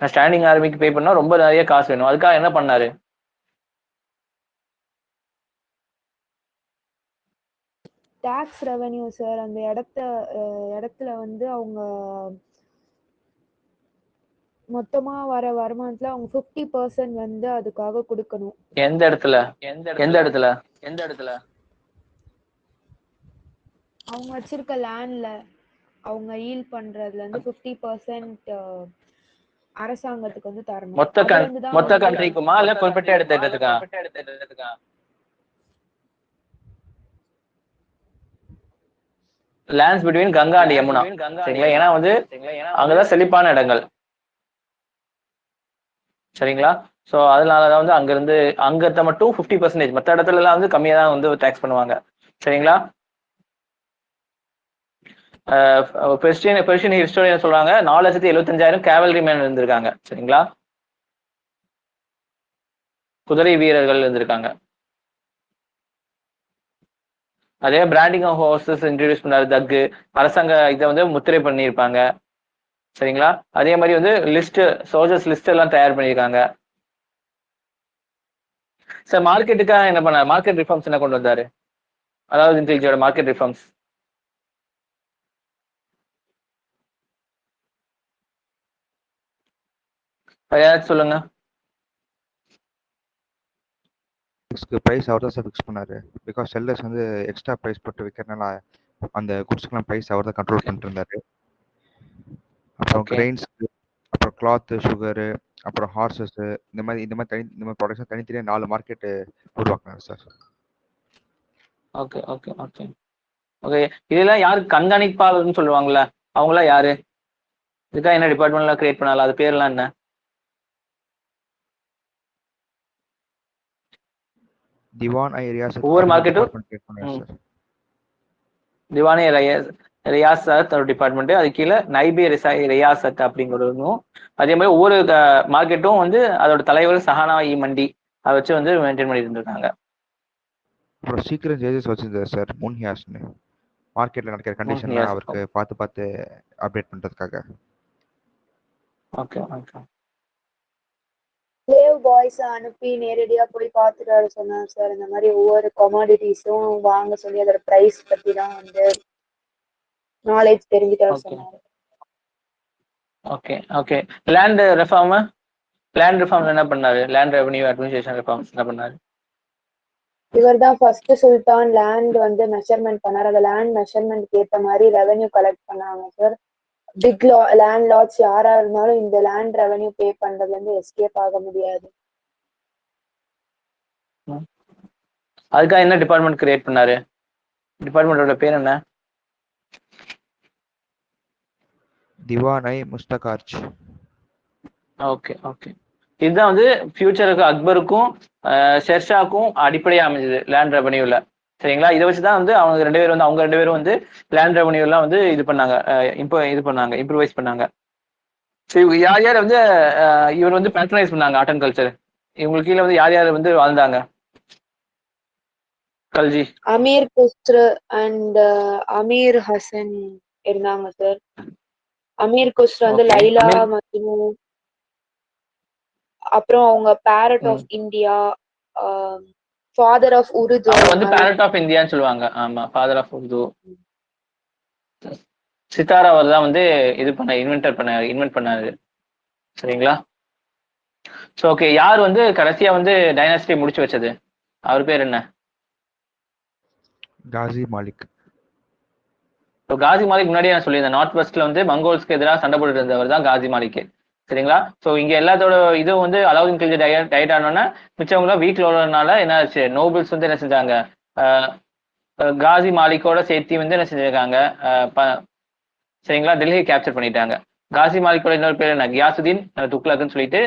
Speaker 1: ஸ்டாண்டிங் ஆர்மிக்கு பே பண்ணா ரொம்ப நிறைய காசு வேணும். அதுக்காக என்ன பண்ணாரு?
Speaker 3: Tax revenue sir. அந்த இடத்துல வந்து அவங்க மொத்தமா வர வருமானத்துல அவங்க 50% வந்து அதுக்காக கொடுக்கணும்.
Speaker 1: எந்த இடத்துல
Speaker 3: அவங்க வச்சிருக்க லேண்ட்ல அவங்க ஈல் பண்றதுல இருந்து 50% அரசாங்கத்துக்கு வந்து தரணும்.
Speaker 1: மொத்த கண்ட்ரிக்குமா இல்ல குறிப்பிட்ட இடத்துக்கா? Lands between Ganga and Yamuna. சரிங்களா? ஏன்னா வந்து அங்கதான் செழிப்பான இடங்கள். சரிங்களா? ஸோ அதனாலதான் வந்து அங்கத்த மட்டும் 50%, மற்ற இடத்துல எல்லாம் வந்து கம்மியா தான் வந்து டேக்ஸ் பண்ணுவாங்க. சரிங்களா? பெர்ஷியன் ஹிஸ்டோரியன் சொல்றாங்க 4,75,000 கேவல்ரி மேன் இருந்திருக்காங்க. சரிங்களா? குதிரை வீரர்கள் இருந்திருக்காங்க. அதே பிராண்டிங் ஆஃப் ஹார்சஸ் இன்ட்ரடியூஸ் பண்ணாரு தக்கு. அரசாங்க இதை வந்து முத்திரை பண்ணியிருப்பாங்க. சரிங்களா? அதே மாதிரி வந்து சோல்ஜர்ஸ் லிஸ்ட் எல்லாம் தயார் பண்ணியிருக்காங்க. சார் மார்க்கெட்டுக்காக என்ன பண்ணாரு? மார்க்கெட் ரிஃபார்ம்ஸ் என்ன கொண்டு வந்தாரு? அலாவுதீன் கில்ஜியோட மார்க்கெட் ரிஃபார்ம்ஸ் யாராச்சும் சொல்லுங்க.
Speaker 2: பிரைஸ் அவர் தான் சார் ஃபிக்ஸ் பண்ணாரு. பிகாஸ் செல்லர்ஸ் வந்து எக்ஸ்ட்ரா பிரைஸ் போட்டு விற்கிறனால அந்த குட்ஸ்க்குலாம் பிரைஸ் அவர் தான் கண்ட்ரோல் பண்ணிட்டு இருந்தாரு. அப்புறம் கிரெயின்ஸ், அப்புறம் கிளாத்து, சுகரு, அப்புறம் ஹார்சஸ், இந்த மாதிரி ப்ராடக்ட்ஸ் தனித்தனியாக 4 மார்க்கெட்டு உருவாக்குனாரு சார்.
Speaker 1: ஓகே இதெல்லாம் யாரு கண்காணிப்பாளர்னு சொல்லுவாங்கல்ல, அவங்களாம் யாரு? இதுக்காக என்ன டிபார்ட்மெண்ட்லாம் கிரியேட் பண்ணால? அது பேர்லாம் என்ன?
Speaker 2: திவான் ரியாசத்
Speaker 1: ஒவ்வொரு மார்க்கெட்டும் திவானே ரியாசத் ஒரு டிபார்ட்மெண்ட், அது கீழே நைபே ரியாசத் அப்படிங்கிறதும். அதே மாதிரி ஒவ்வொரு மார்க்கெட்டும் வந்து அதோட தலைவர் சஹானா மண்டி அதை வச்சு வந்து மெயின்டைன் பண்ணிட்டு இருந்திருக்காங்க.
Speaker 2: அப்புறம் சீக்கிரம் ஜேஜஸ் வச்சிருந்தாரு சார் முன்ஹியாஸ்னு. மார்க்கெட்ல நடக்கிற கண்டிஷன்லாம் அவருக்கு பார்த்து அப்டேட் பண்றதுக்காக.
Speaker 1: ஓகே
Speaker 3: ஸ்லேவ் பாய்ஸ் அனுப்பி நேரடியா போய் பார்த்துட்டு சொன்னார் சார். இந்த மாதிரி ஒவ்வொரு கமாடிட்டிஸும் வாங்க சொல்லி அதோட பிரைஸ் பத்தி தான் வந்து நாலேஜ் தெரிஞ்சுக்கிற சொன்னார்.
Speaker 1: ஓகே லேண்ட் ரிஃபார்ம்ல என்ன பண்ணாரு? லேண்ட் ரெவென்யூ அட்மினிஸ்ட்ரேஷன் ரிஃபார்ம்ஸ் என்ன பண்ணாரு?
Speaker 3: இவர் தான் ஃபர்ஸ்ட் சுல்தான் லேண்ட் வந்து மெஷர்மெண்ட் பண்ணார். அந்த லேண்ட் மெஷர்மெண்ட்க்கு ஏற்ற மாதிரி ரெவென்யூ கலெக்ட் பண்ணாங்க சார். பிக் லேண்ட் லாட்ஸ் யாரா இருந்தாலும் இந்த லேண்ட் ரெவென்யூ பே பண்றதுல இருந்து எஸ்கேப் ஆக முடியாது.
Speaker 1: அதுக்காக என்ன டிபார்ட்மெண்ட் கிரியேட் பண்ணாரு? டிபார்ட்மெண்டோட பேர் என்ன?
Speaker 2: திவானை முஸ்தகார்ஜ்.
Speaker 1: ஓகே இதுதான் வந்து ஃபியூச்சருக்கு அக்பருக்கும் ஷெர்ஷாக்கும் அடிப்படையா அமைஞ்சது லேண்ட் ரெவன்யூல. சரிங்களா? இதை வச்சுதான் வந்து அவங்க 2 பேரும் வந்து அவங்க 2 பேரும் வந்து லேண்ட் ரெவன்யூ எல்லாம் வந்து இது பண்ணாங்க, இம்ப்ரூவைஸ் பண்ணாங்க. சரி, இவங்க யார் யார் வந்து இவர் வந்து பேட்ரனைஸ் பண்ணாங்க ஆர்ட் அண்ட் கல்ச்சர்? இவங்களுக்கு கீழே வந்து யார் யார் வந்து வாழ்ந்தாங்க கல்ஜி?
Speaker 3: அமீர் குஸ்ரு அண்ட் அமீர் ஹசன் இருந்தாங்க சார். அமீர் குஸ்ரு வந்து
Speaker 1: ஓகே.
Speaker 3: லைலா
Speaker 1: அமீர்
Speaker 3: மஜ்னு, அப்புறம் அவங்க பேரட்
Speaker 1: ம்.
Speaker 3: Of India, father of Urdu,
Speaker 1: அவர்
Speaker 3: அந்த
Speaker 1: வந்து
Speaker 3: மாதிரி.
Speaker 1: பேரட் ஆஃப் இந்தியான்னு சொல்லுவாங்க. ஆமா, ஃபாதர் ஆஃப் உருது. சித்தாரா அவர் தான் வந்து இது இன்வென்ட் பண்ணாரு. சரிங்களா? ஸோ ஓகே, யார் வந்து கடைசியா வந்து டைனாஸ்டி முடிச்சு வச்சது? அவர் பேர் என்ன?
Speaker 2: காசி மாலிக்.
Speaker 1: ஸோ காசி மாலிக் முன்னாடியே நான் சொல்லியிருந்தேன், நார்த் வெஸ்ட்ல வந்து மங்கோல்ஸ்க்கு எதிராக சண்டை போட்டு இருந்தவர் தான் காசி மாலிக். சரிங்களா? ஸோ இங்க எல்லாத்தோட இது வந்து அலாவுதீன் கில்ஜி டைட் ஆனோன்னா மிச்சவங்களாம் வீட்டில் உள்ளதுனால என்ன ஆச்சு, நோபல்ஸ் வந்து என்ன செஞ்சாங்க, காசி மாலிக்கோட சேர்த்து வந்து என்ன செஞ்சிருக்காங்க, சரிங்களா, டெல்லியை கேப்சர் பண்ணிட்டாங்க. காசி மாலிக்கோட இன்னொரு பேர் என்ன, கியாசுதீன் துக்ளக்னு சொல்லிட்டு.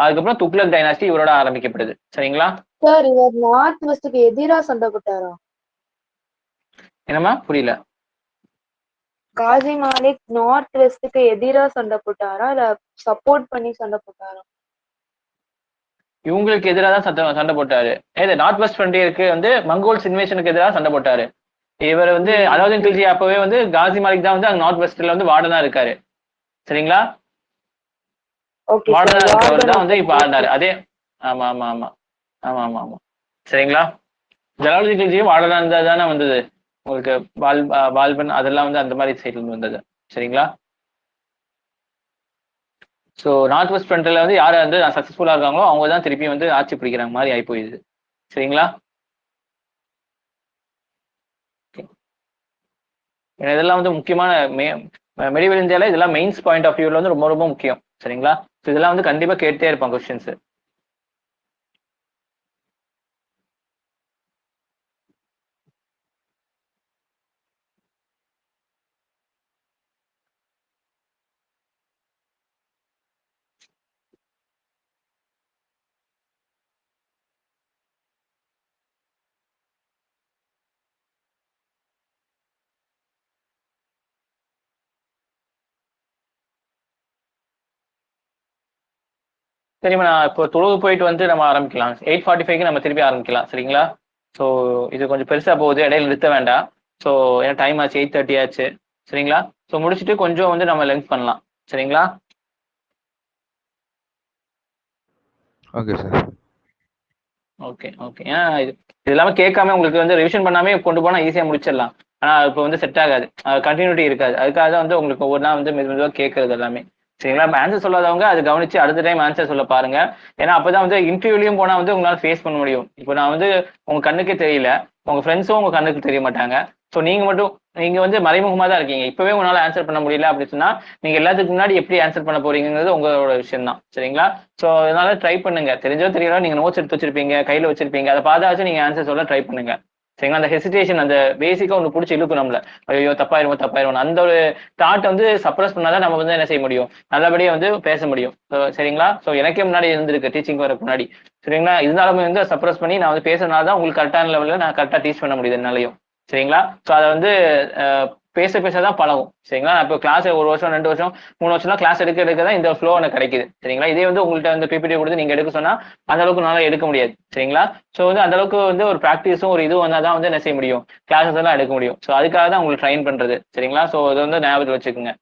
Speaker 1: அதுக்கப்புறம் துக்ளக் டைனாஸ்டி இவரோட ஆரம்பிக்கப்படுது. சரிங்களா?
Speaker 3: சார் இவர் நார்த் வெஸ்டுக்கு எதிரா சண்டை போட்டாரா?
Speaker 1: என்னம்மா புரியல?
Speaker 3: காசி மாலிக் நார்த் வெஸ்டுக்கு எதிரா சண்டை போட்டாரா இல்ல சப்போர்ட் பண்ணி சண்டை போட்டாரா?
Speaker 1: இவங்களுக்கு எதிராக தான் சண்டை போட்டாரு. நார்த் வெஸ்ட் ஃப்ரண்டியருக்கு வந்து மங்கோல்ஸ் இன்வேஷனுக்கு எதிராக சண்டை போட்டாரு. இவர் வந்து அலாவுதீன் கில்ஜி அப்பவே வந்து காசி மாலிக் தான் வந்து அங்க நார்த் வெஸ்ட்ல வந்து வார்டனா இருக்காரு. சரிங்களா? வார்டனா இருக்கவர் தான் வந்து இப்ப ஆடினாரு. அதே ஆமா ஆமா ஆமா ஆமா ஆமா ஆமா சரிங்களா? ஜலாலுதீன் கில்ஜியும் வார்டனா இருந்தா தானே வந்தது உங்களுக்கு, வால்பன் அதெல்லாம் வந்து அந்த மாதிரி சைட்ல இருந்து வந்தது. சரிங்களா? ஸோ நார்த் வெஸ்ட் ஃப்ரண்ட்ல வந்து யார் வந்து சக்சஸ்ஃபுல்லா இருக்காங்களோ அவங்க தான் திருப்பி வந்து ஆட்சி பிடிக்கிற மாதிரி ஆகி போயிடுது. சரிங்களா? இதெல்லாம் வந்து முக்கியமான மெடிவல் இந்தியாவில் இதெல்லாம் மெயின்ஸ் பாயிண்ட் ஆஃப் வியூல வந்து ரொம்ப ரொம்ப முக்கியம். சரிங்களா? ஸோ இதெல்லாம் வந்து கண்டிப்பா கேட்டே இருப்பாங்க கொஸ்டின்ஸ். சரிம்மா, நான் இப்போ தொழுவு போயிட்டு வந்து நம்ம ஆரம்பிக்கலாம். 8:45க்கு நம்ம திருப்பி ஆரம்பிக்கலாம். சரிங்களா? ஸோ இது கொஞ்சம் பெருசா போகுது, இடையில நிறுத்த வேண்டாம். ஸோ ஏன்னா டைம் ஆச்சு, 8:30 ஆச்சு. சரிங்களா? ஸோ முடிச்சுட்டு கொஞ்சம் வந்து நம்ம லென்த் பண்ணலாம். சரிங்களா?
Speaker 2: Okay sir.
Speaker 1: Okay okay. ஏன்னா இது எல்லாமே கேட்காம உங்களுக்கு வந்து ரிவிஷன் பண்ணாமே கொண்டு போனா ஈஸியா முடிச்சிடலாம். ஆனா இப்போ வந்து செட் ஆகாது, கண்டினியூட்டி இருக்காது. அதுக்காக தான் வந்து உங்களுக்கு ஒவ்வொரு நாள் வந்து மெதுவாக கேட்கறது எல்லாமே. சரிங்களா? ஆன்சர் சொல்லாதவங்க அது கவனிச்சு அடுத்த டைம் ஆன்சர் சொல்ல பாருங்க. ஏன்னா அப்பதான் வந்து இன்டர்வியூலயும் போனா வந்து உங்களால ஃபேஸ் பண்ண முடியும். இப்போ நான் வந்து உங்க கண்ணுக்கே தெரியல, உங்க ஃப்ரெண்ட்ஸும் உங்க கண்ணுக்கு தெரிய மாட்டாங்க. ஸோ நீங்க வந்து மறைமுகமா தான் இருக்கீங்க. இப்பவே உங்களால ஆன்சர் பண்ண முடியல அப்படின்னு சொன்னா நீங்க எல்லாத்துக்கு முன்னாடி எப்படி ஆன்சர் பண்ண போறீங்கிறது உங்களோட விஷயம் தான். சரிங்களா? ஸோ அதனால ட்ரை பண்ணுங்க. தெரிஞ்சோ தெரியல நீங்க நோட்ஸ் எடுத்து வச்சிருப்பீங்க, கையில வச்சிருப்பீங்க, அதை பார்த்தாச்சும் நீங்க ஆன்சர் சொல்ல ட்ரை பண்ணுங்க. சரிங்களா? அந்த ஹெசிடேஷன், அந்த பேசிக்கா ஒன்று பிடிச்சி இழுக்கும் நம்மள. ஐயோ தப்பாயிரும் அந்த ஒரு தாட் வந்து சப்ரஸ் பண்ணாதான் நம்ம வந்து என்ன செய்ய முடியும், நல்லபடியா வந்து பேச முடியும். சரிங்களா? ஸோ எனக்கே முன்னாடி இருந்திருக்கு டீச்சிங் வரக்கு முன்னாடி. சரிங்களா? இருந்தாலுமே வந்து சப்ரஸ் பண்ணி நான் வந்து பேசுறதுனால தான் உங்களுக்கு கரெக்டான லெவலில் நான் கரெக்டாக டீச் பண்ண முடியுது என்னாலையும். சரிங்களா? ஸோ அதை வந்து பேச பேசதான் பழகும். சரிங்களா? இப்போ கிளாஸ் 1 வருஷம் 2 வருஷம் 3 வருஷம்லாம் கிளாஸ் எடுக்க தான் இந்த ஃப்ளோ எனக்கு கிடைக்குது. சரிங்களா? இதே வந்து உங்கள்கிட்ட வந்து பிபிடி கொடுத்து நீங்க எடுக்க சொன்னா அந்த அளவுக்கு நல்லா எடுக்க முடியாது. சரிங்களா? ஸோ வந்து அந்த அளவுக்கு வந்து ஒரு ப்ராக்டிஸும் ஒரு இதுவும் வந்தால் தான் வந்து என்ன செய்ய முடியும், கிளாஸஸ் எல்லாம் எடுக்க முடியும். ஸோ அதுக்காக தான் உங்களுக்கு ட்ரைன் பண்றது. சரிங்களா? ஸோ அதை வந்து ஞாபகத்தில் வச்சுக்கோங்க.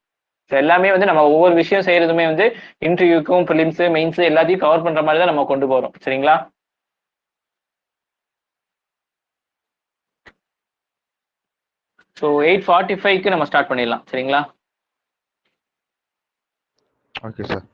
Speaker 1: ஸோ எல்லாமே வந்து நம்ம ஒவ்வொரு விஷயம் செய்யறதுமே வந்து இன்டர்வியூக்கும் ப்ரிலிம்ஸ் மெயின்ஸ் எல்லாத்தையும் கவர் பண்ற மாதிரி தான் நம்ம கொண்டு போறோம். சரிங்களா? ஸோ 8:45க்கு நம்ம ஸ்டார்ட் பண்ணிடலாம். சரிங்களா?
Speaker 2: Okay sir.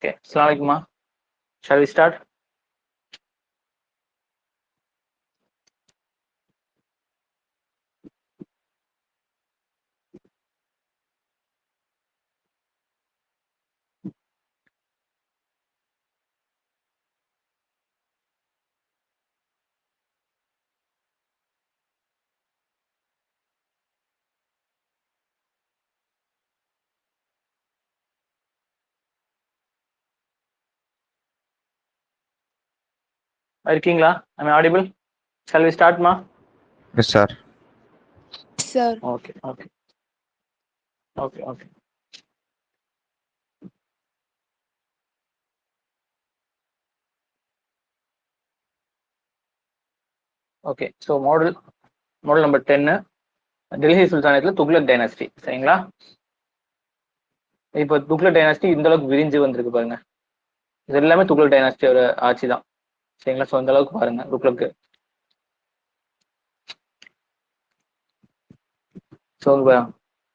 Speaker 1: ஓகே, அஸ்ஸலாமு அலைக்கும்மா. Shawl we start? இருக்கீங்களா? I audible? ஷால் வி ஸ்டார்ட்மா?
Speaker 2: Yes sir.
Speaker 3: Sir
Speaker 1: okay okay okay okay. Okay, so model number 10 Delhi சுல்தானேட்ல துக்ளக் டைனாஸ்டி. சரிங்களா? இப்போ துக்ளக் டைனாஸ்டி இந்த அளவுக்கு விரிஞ்சு வந்திருக்கு பாருங்க. இது எல்லாமே துக்ளக் டைனாஸ்டியோட ஆட்சி தான். சரிங்களா? ஸோ அந்த அளவுக்கு பாருங்க துக்ளக்கு. ஸோ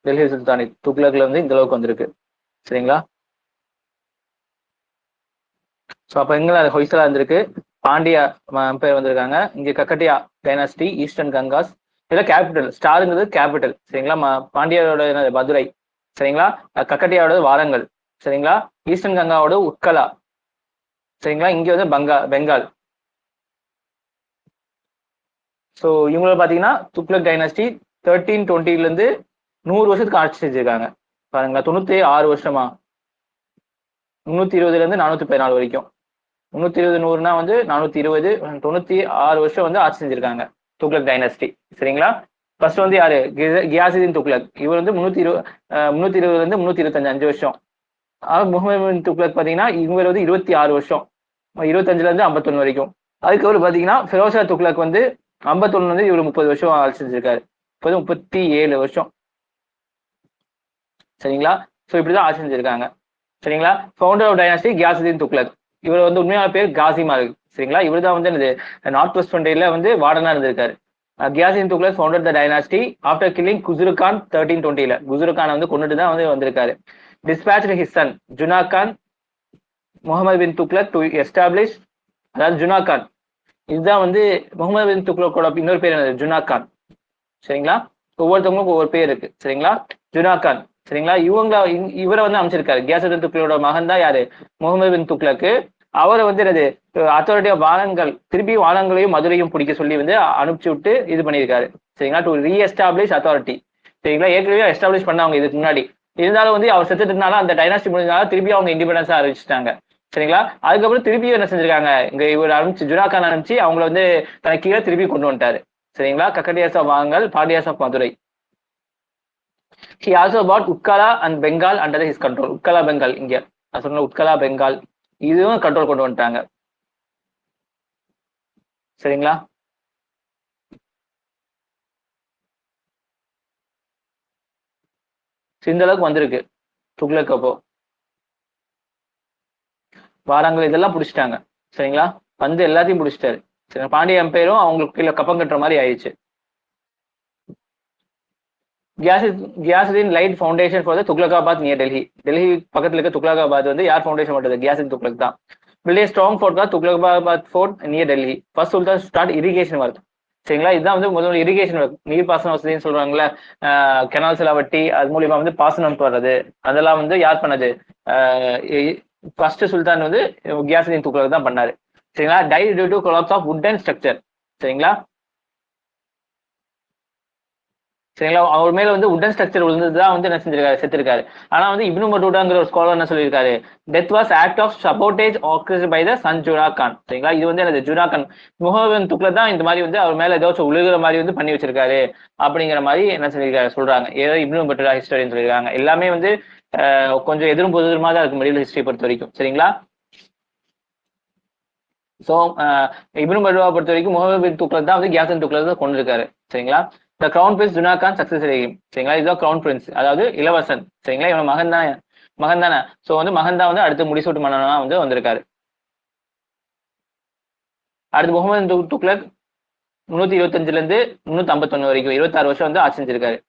Speaker 1: டெல்லி சுல்தானேட் துக்ளக்ல வந்து இந்த அளவுக்கு வந்திருக்கு. சரிங்களா? ஸோ அப்போ எங்க ஹொய்சலா இருந்திருக்கு, பாண்டியா பேர் வந்திருக்காங்க, இங்க கக்கட்டியா டைனாஸ்டி, ஈஸ்டர்ன் கங்காஸ், இதெல்லாம் கேபிட்டல். ஸ்டாருங்கிறது கேபிட்டல். சரிங்களா? பாண்டியாவோட மதுரை. சரிங்களா? கக்கட்டியாவோட வாரங்கல். சரிங்களா? ஈஸ்டர்ன் கங்காவோட உட்கலா. சரிங்களா? இங்க வந்து பெங்கால். ஸோ இவங்கள பாத்தீங்கன்னா துக்ளக் டைனாஸ்டி 1320 இருந்து 100 வருஷத்துக்கு ஆட்சி செஞ்சிருக்காங்க. பாருங்களா, 96 வருஷமா, 320 இருந்து 414 வரைக்கும். 320 100னா வந்து 420, 96 வருஷம் வந்து ஆட்சி செஞ்சிருக்காங்க துக்ளக் டைனாஸ்டி. சரிங்களா? ஃபர்ஸ்ட் வந்து யாரு? கியாசுதீன் துக்ளக். இவர் வந்து 320 இருந்து 325, 5 வருஷம். முகமது பின் துக்ளக் பாத்தீங்கன்னா இவர் வந்து 26 வருஷம், 25ல இருந்து 51 வரைக்கும். அதுக்கப்புறம் பாத்தீங்கன்னா ஃபிரோஷா துக்ளக் வந்து 51 வந்து இவர் 30 வருஷம் ஆட்சி செஞ்சிருக்காரு. 37 வருஷம். சரிங்களா? ஸோ இப்படிதான் ஆட்சி செஞ்சிருக்காங்க. சரிங்களா? Founder of dynasty Ghiyasuddin Tughlaq. இவர் வந்து உண்மையான பேர் காசி மாலிக். சரிங்களா? இவர் தான் வந்து நார்த் வெஸ்ட் ஃப்ரண்ட்ல வந்து வார்டனா இருந்திருக்காரு. Ghiyasuddin Tughlaq founder the dynasty after killing Khusru Khan 1320. Khusru Khan வந்து கொண்டுட்டு தான் வந்து வந்திருக்காரு. Dispatched his son Juna Khan Muhammad bin Tughlaq to establish, அதாவது ஜுனா கான் இதுதான் வந்து முகமது பின் துக்ளக்கோட இன்னொரு பேர் என்னது? ஜுனா கான். சரிங்களா? ஒவ்வொருத்தவங்களுக்கும் ஒவ்வொரு பேர் இருக்கு. சரிங்களா? ஜுனா கான். சரிங்களா? இவரை வந்து அமைச்சிருக்காரு. கியாசுதீன் துக்ளக்கோட மகன் தான் யாரு? முகமது பின் துக்ளக்கு. அவரை வந்து என்னது அத்தாரிட்டி ஆஃப் வானங்கள், திருப்பி வானங்களையும் மதுரையும் பிடிக்க சொல்லி வந்து அனுப்பிச்சு விட்டு இது பண்ணியிருக்காரு. சரிங்களா? To re-establish authority. சரிங்களா? ஏற்கனவே எஸ்டாப்ளிஷ் பண்ணாங்க இதுக்கு முன்னாடி. இருந்தாலும் வந்து அவர் செத்துட்டதுனால அந்த டைனாஸ்டி முடிஞ்சதுனால திருப்பி அவங்க இண்டிபெண்டன்ஸா அறிவிச்சிட்டாங்க. சரிங்களா? அதுக்கப்புறம் திருப்பியும் என்ன செஞ்சிருக்காங்க, இங்க இவர் அனுப்பிச்சு ஜுனா கான் அனுப்பிச்சு அவங்கள வந்து தனக்கு கீழே திருப்பி கொண்டு வந்துட்டாரு. சரிங்களா? Kakatiyas of Warangal, Pandyas of Madurai. He also bought Utkala and Bengal under his control. Utkala Bengal, இங்க நான் சொன்ன உட்கலா பெங்கால் இதுவும் கண்ட்ரோல் கொண்டு வந்துட்டாங்க. சரிங்களா? இந்த அளவுக்கு வந்திருக்கு துக்ளக். அப்போ வாரங்கள் இதெல்லாம் பிடிச்சிட்டாங்க. சரிங்களா? வந்து எல்லாத்தையும் பிடிச்சிட்டாரு. சரி, பாண்டிய எம்பையரும் அவங்களுக்கு கீழே கப்பம் கட்டுற மாதிரி ஆயிடுச்சு. Ghiyasuddin laid foundation for the Tughlaqabad near Delhi. Delhi பக்கத்துல இருக்க துக்லகாபாத் வந்து யார் ஃபவுண்டேஷன் பண்றது? கியாசுதீன் துக்ளக் தான். பில்ட் ஏ ஸ்ட்ராங் ஃபோர்ட் தான் Tughlaqabad fort near Delhi. First சுல்தான் ஸ்டார்ட் இரிகேஷன் ஒர்க். சரிங்களா? இதுதான் வந்து முதல்ல இரிகேஷன் ஒர்க், நீர்ப்பாசன வசதின்னு சொல்றாங்கல்ல, கெனால்ஸ் எல்லாம் வெட்டி அது மூலியமா வந்து பாசனம் வர்றது, அதெல்லாம் வந்து யார் பண்ணது? ஃபர்ஸ்ட் சுல்தான் வந்து கியாசுதீன் துக்ளக் தான் பண்ணாரு. சரிங்களா? Die due to collapse of wood and structure. சரிங்களா? சரிங்களா? அவர் மேல வந்து உடன் ஸ்ட்ரக்சர் விழுந்ததுதான் வந்து என்ன செஞ்சிருக்காரு? செத்துருக்காரு. ஆனா வந்து இப்னு பட்டூட்டாங்கிற ஒரு ஸ்காலர் என்ன சொல்லியிருக்காரு? Death was act of sabotage organised by the son Juna Khan. சரிங்களா? இது வந்து என்னது? ஜுனா கான் முகமது துக்ளக் தான் இந்த மாதிரி வந்து அவர் மேல ஏதாச்சும் உழுகிற மாதிரி வந்து பண்ணி வச்சிருக்காரு அப்படிங்கிற மாதிரி என்ன சொல்லியிருக்காரு சொல்றாங்க. ஏதோ இப்னு பட்டூட்டா ஹிஸ்டரின்னு சொல்லியிருக்காங்க. எல்லாமே வந்து கொஞ்சம் எதிரும் பொதுமா தான் இருக்கு மெடிவல் ஹிஸ்டரி பொறுத்த வரைக்கும். சரிங்களா? ஸோ இப்னு பட்டூட்டா பொறுத்த வரைக்கும் முகமது பின் துக்ளக் தான் வந்து கியாசுதீன் துக்ளக் தான் கொண்டு இருக்காரு. சரிங்களா? The crown prince Juna Khan success Rahim. சரிங்களா? இதுதான் கிரவுன் பிரின்ஸ், அதாவது இளவரசன். சரிங்களா? இவன் மகன் தானே. ஸோ வந்து மகன் தான் வந்து அடுத்து முடிசூட்டு மன்னனா வந்து வந்திருக்காரு. அடுத்து முகமது துக்ளக் 325ல இருந்து 351 வரைக்கும் 26 வருஷம் வந்து ஆட்சி செஞ்சிருக்காரு.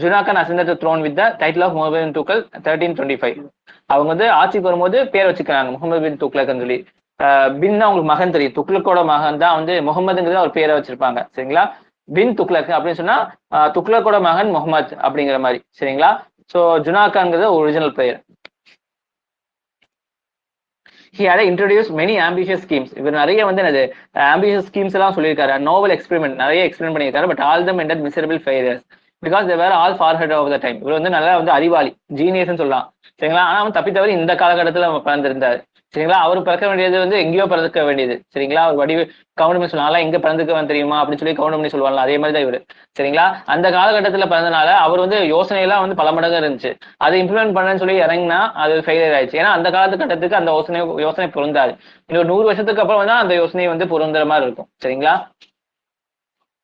Speaker 1: ஜுனாகன் ascended the throne with the title of Mohammed bin Tughlaq 1325. அவங்க வந்து ஆட்சிக்கு வரும்போது பேர் வச்சுக்கிறாங்க முகமது பின் துக்ளக்னு சொல்லி. பின் அவங்களுக்கு மகன் தெரியும், துக்ளக்கோட மகன் தான் வந்து முகமதுங்கிறது அவர் பேரை வச்சிருப்பாங்க. சரிங்களா, பின் துக்ளக் அப்படின்னு சொன்னா துக்ளக்கோட மகன் முகமது அப்படிங்கிற மாதிரி. சரிங்களா, சோ ஜுனாகான்ங்கிறது ஒரிஜினல் பெயர். He had introduced many ambitious schemes. இவர் நிறைய வந்து என்னது ambitious schemes எல்லாம் சொல்லியிருக்காரு, நோவல் எக்ஸ்பெரிமெண்ட் நிறைய எக்ஸ்பிளைன் பண்ணியிருக்காரு. But all them ended miserable failures because they were all far ahead of the time. இவர் வந்து நல்லா வந்து அறிவாளி, ஜீனியஸ்ன்னு சொல்லலாம். சரிங்களா, ஆனா அவன் தப்பி தவிர இந்த காலகட்டத்துல அவன் பிறந்திருந்தாரு. சரிங்களா, அவர் பிறக்க வேண்டியது வந்து எங்கேயோ பிறக்க வேண்டியது. சரிங்களா, அவர் வடிவு கவுண்ட் பண்ணி சொல்லலாம், எங்க பிறந்துக்குவான் தெரியுமா அப்படின்னு சொல்லி கவுண்ட் பண்ணி சொல்லுவாங்க. அதே மாதிரி தான் இவரு. சரிங்களா, அந்த காலகட்டத்துல பிறந்தனால அவர் வந்து யோசனையெல்லாம் வந்து பல மடங்கு இருந்துச்சு. அதை இம்ப்ளிமெண்ட் பண்ணேன்னு சொல்லி இறங்கினா அது ஃபெயிலியர் ஆயிடுச்சு. ஏன்னா அந்த காலகட்டத்துக்கு அந்த யோசனை பொருந்தாது. இன்னொரு 100 வருஷத்துக்கு அப்புறம் தான் அந்த யோசனை வந்து பொருந்துற மாதிரி இருக்கும். சரிங்களா,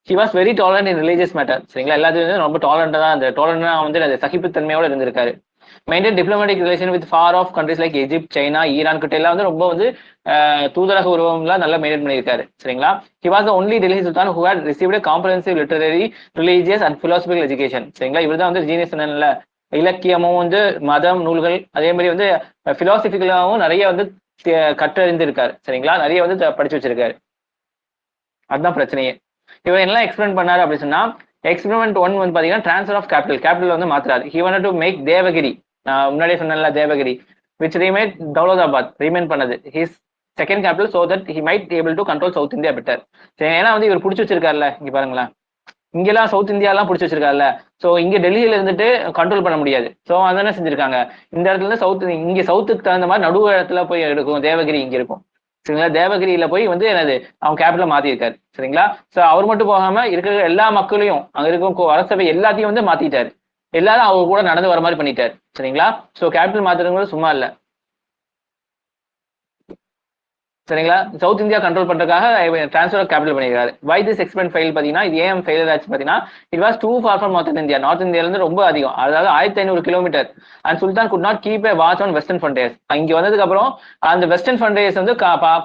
Speaker 1: he was very tolerant in religious matter. சரிங்களா, எல்லாத்துக்கும் ரொம்ப டாலரண்டா தான், அந்த டாலரண்டா வந்து அந்த சகிப்புத்தன்மையோட இருந்திருக்காரு. Maintain diplomatic relation with far off countries like Egypt, China, Iran கிட்ட எல்லாம் வந்து ரொம்ப வந்து தூதரக உருவம்லாம் நல்லா மெயின்டைன் பண்ணியிருக்காரு. சரிங்களா, he was the only Delhi Sultan who had received a comprehensive literary, religious and philosophical education. சரிங்களா, இவர் தான் வந்து ஜீனியஸ் நல்ல இலக்கியமும் வந்து மதம் நூல்கள் அதே மாதிரி வந்து பிலாசபிக்கலாவும் நிறைய வந்து கற்றறிந்திருக்காரு. சரிங்களா, நிறைய வந்து படிச்சு வச்சிருக்காரு. அதுதான் பிரச்சனையே. இவர் என்ன எக்ஸ்பிளைன் பண்ணாரு அப்படின்னு சொன்னா, எக்ஸ்பெரிமெண்ட் 1 வந்து பாத்தீங்கன்னா ட்ரான்ஸ்ஃபர் ஆஃப் கேபிட்டல் வந்து மாத்துறாரு. he wanted to make Devagiri, நான் முன்னாடியே சொன்னேன்ல Devagiri, which remained Daulatabad remain பண்ணது his second capital so that he might be able to control South India better. சரி, ஏன்னா வந்து இவர் பிடிச்சி வச்சிருக்காருல்ல, இங்க பாருங்களேன், இங்கெல்லாம் சவுத் இந்தியாலாம் பிடிச்சி வச்சிருக்காருல்ல. ஸோ இங்க டெல்லியில இருந்துட்டு கண்ட்ரோல் பண்ண முடியாது. ஸோ அதானே செஞ்சிருக்காங்க, இந்த இடத்துல இருந்து இங்க சவுத்துக்கு தகுந்த மாதிரி நடுவு இடத்துல போய் எடுக்கும் தேவகிரி இங்க இருக்கும். சரிங்களா, தேவகிரியில போய் வந்து என்னது அவங்க கேபிட்டல் மாத்திருக்காரு. சரிங்களா, சோ அவர் மட்டும் போகாம இருக்கிற எல்லா மக்களையும் அங்க இருக்கும் அரசவை எல்லாத்தையும் வந்து மாத்திட்டாரு. எல்லாரும் அவர் கூட நடந்து வர மாதிரி பண்ணிட்டாரு. சரிங்களா, சோ கேபிட்டல் மாத்துறவங்களும் சும்மா இல்ல. சரிங்களா, சவுத் இந்தியா கண்ட்ரோல் பண்றதுக்காக டிரான்ஸ்ஃபர் ஆஃப் கேபிட்டல் பண்ணிருக்காரு. வை திஸ் எக்ஸ்பெரிமெண்ட் ஃபெயில் பாத்தீங்கன்னா, இது ஏன் ஃபெயிலியர் ஆச்சு பாத்தீங்கன்னா, it was too far from north India. North இந்தியால இருந்து ரொம்ப அதிகம், அதாவது 1500 kilometre. And sultan could not keep a watch on western frontiers. இங்க வந்ததுக்கு அப்புறம் அந்த வெஸ்டர்ன் ஃப்ரண்டேர்ஸ் வந்து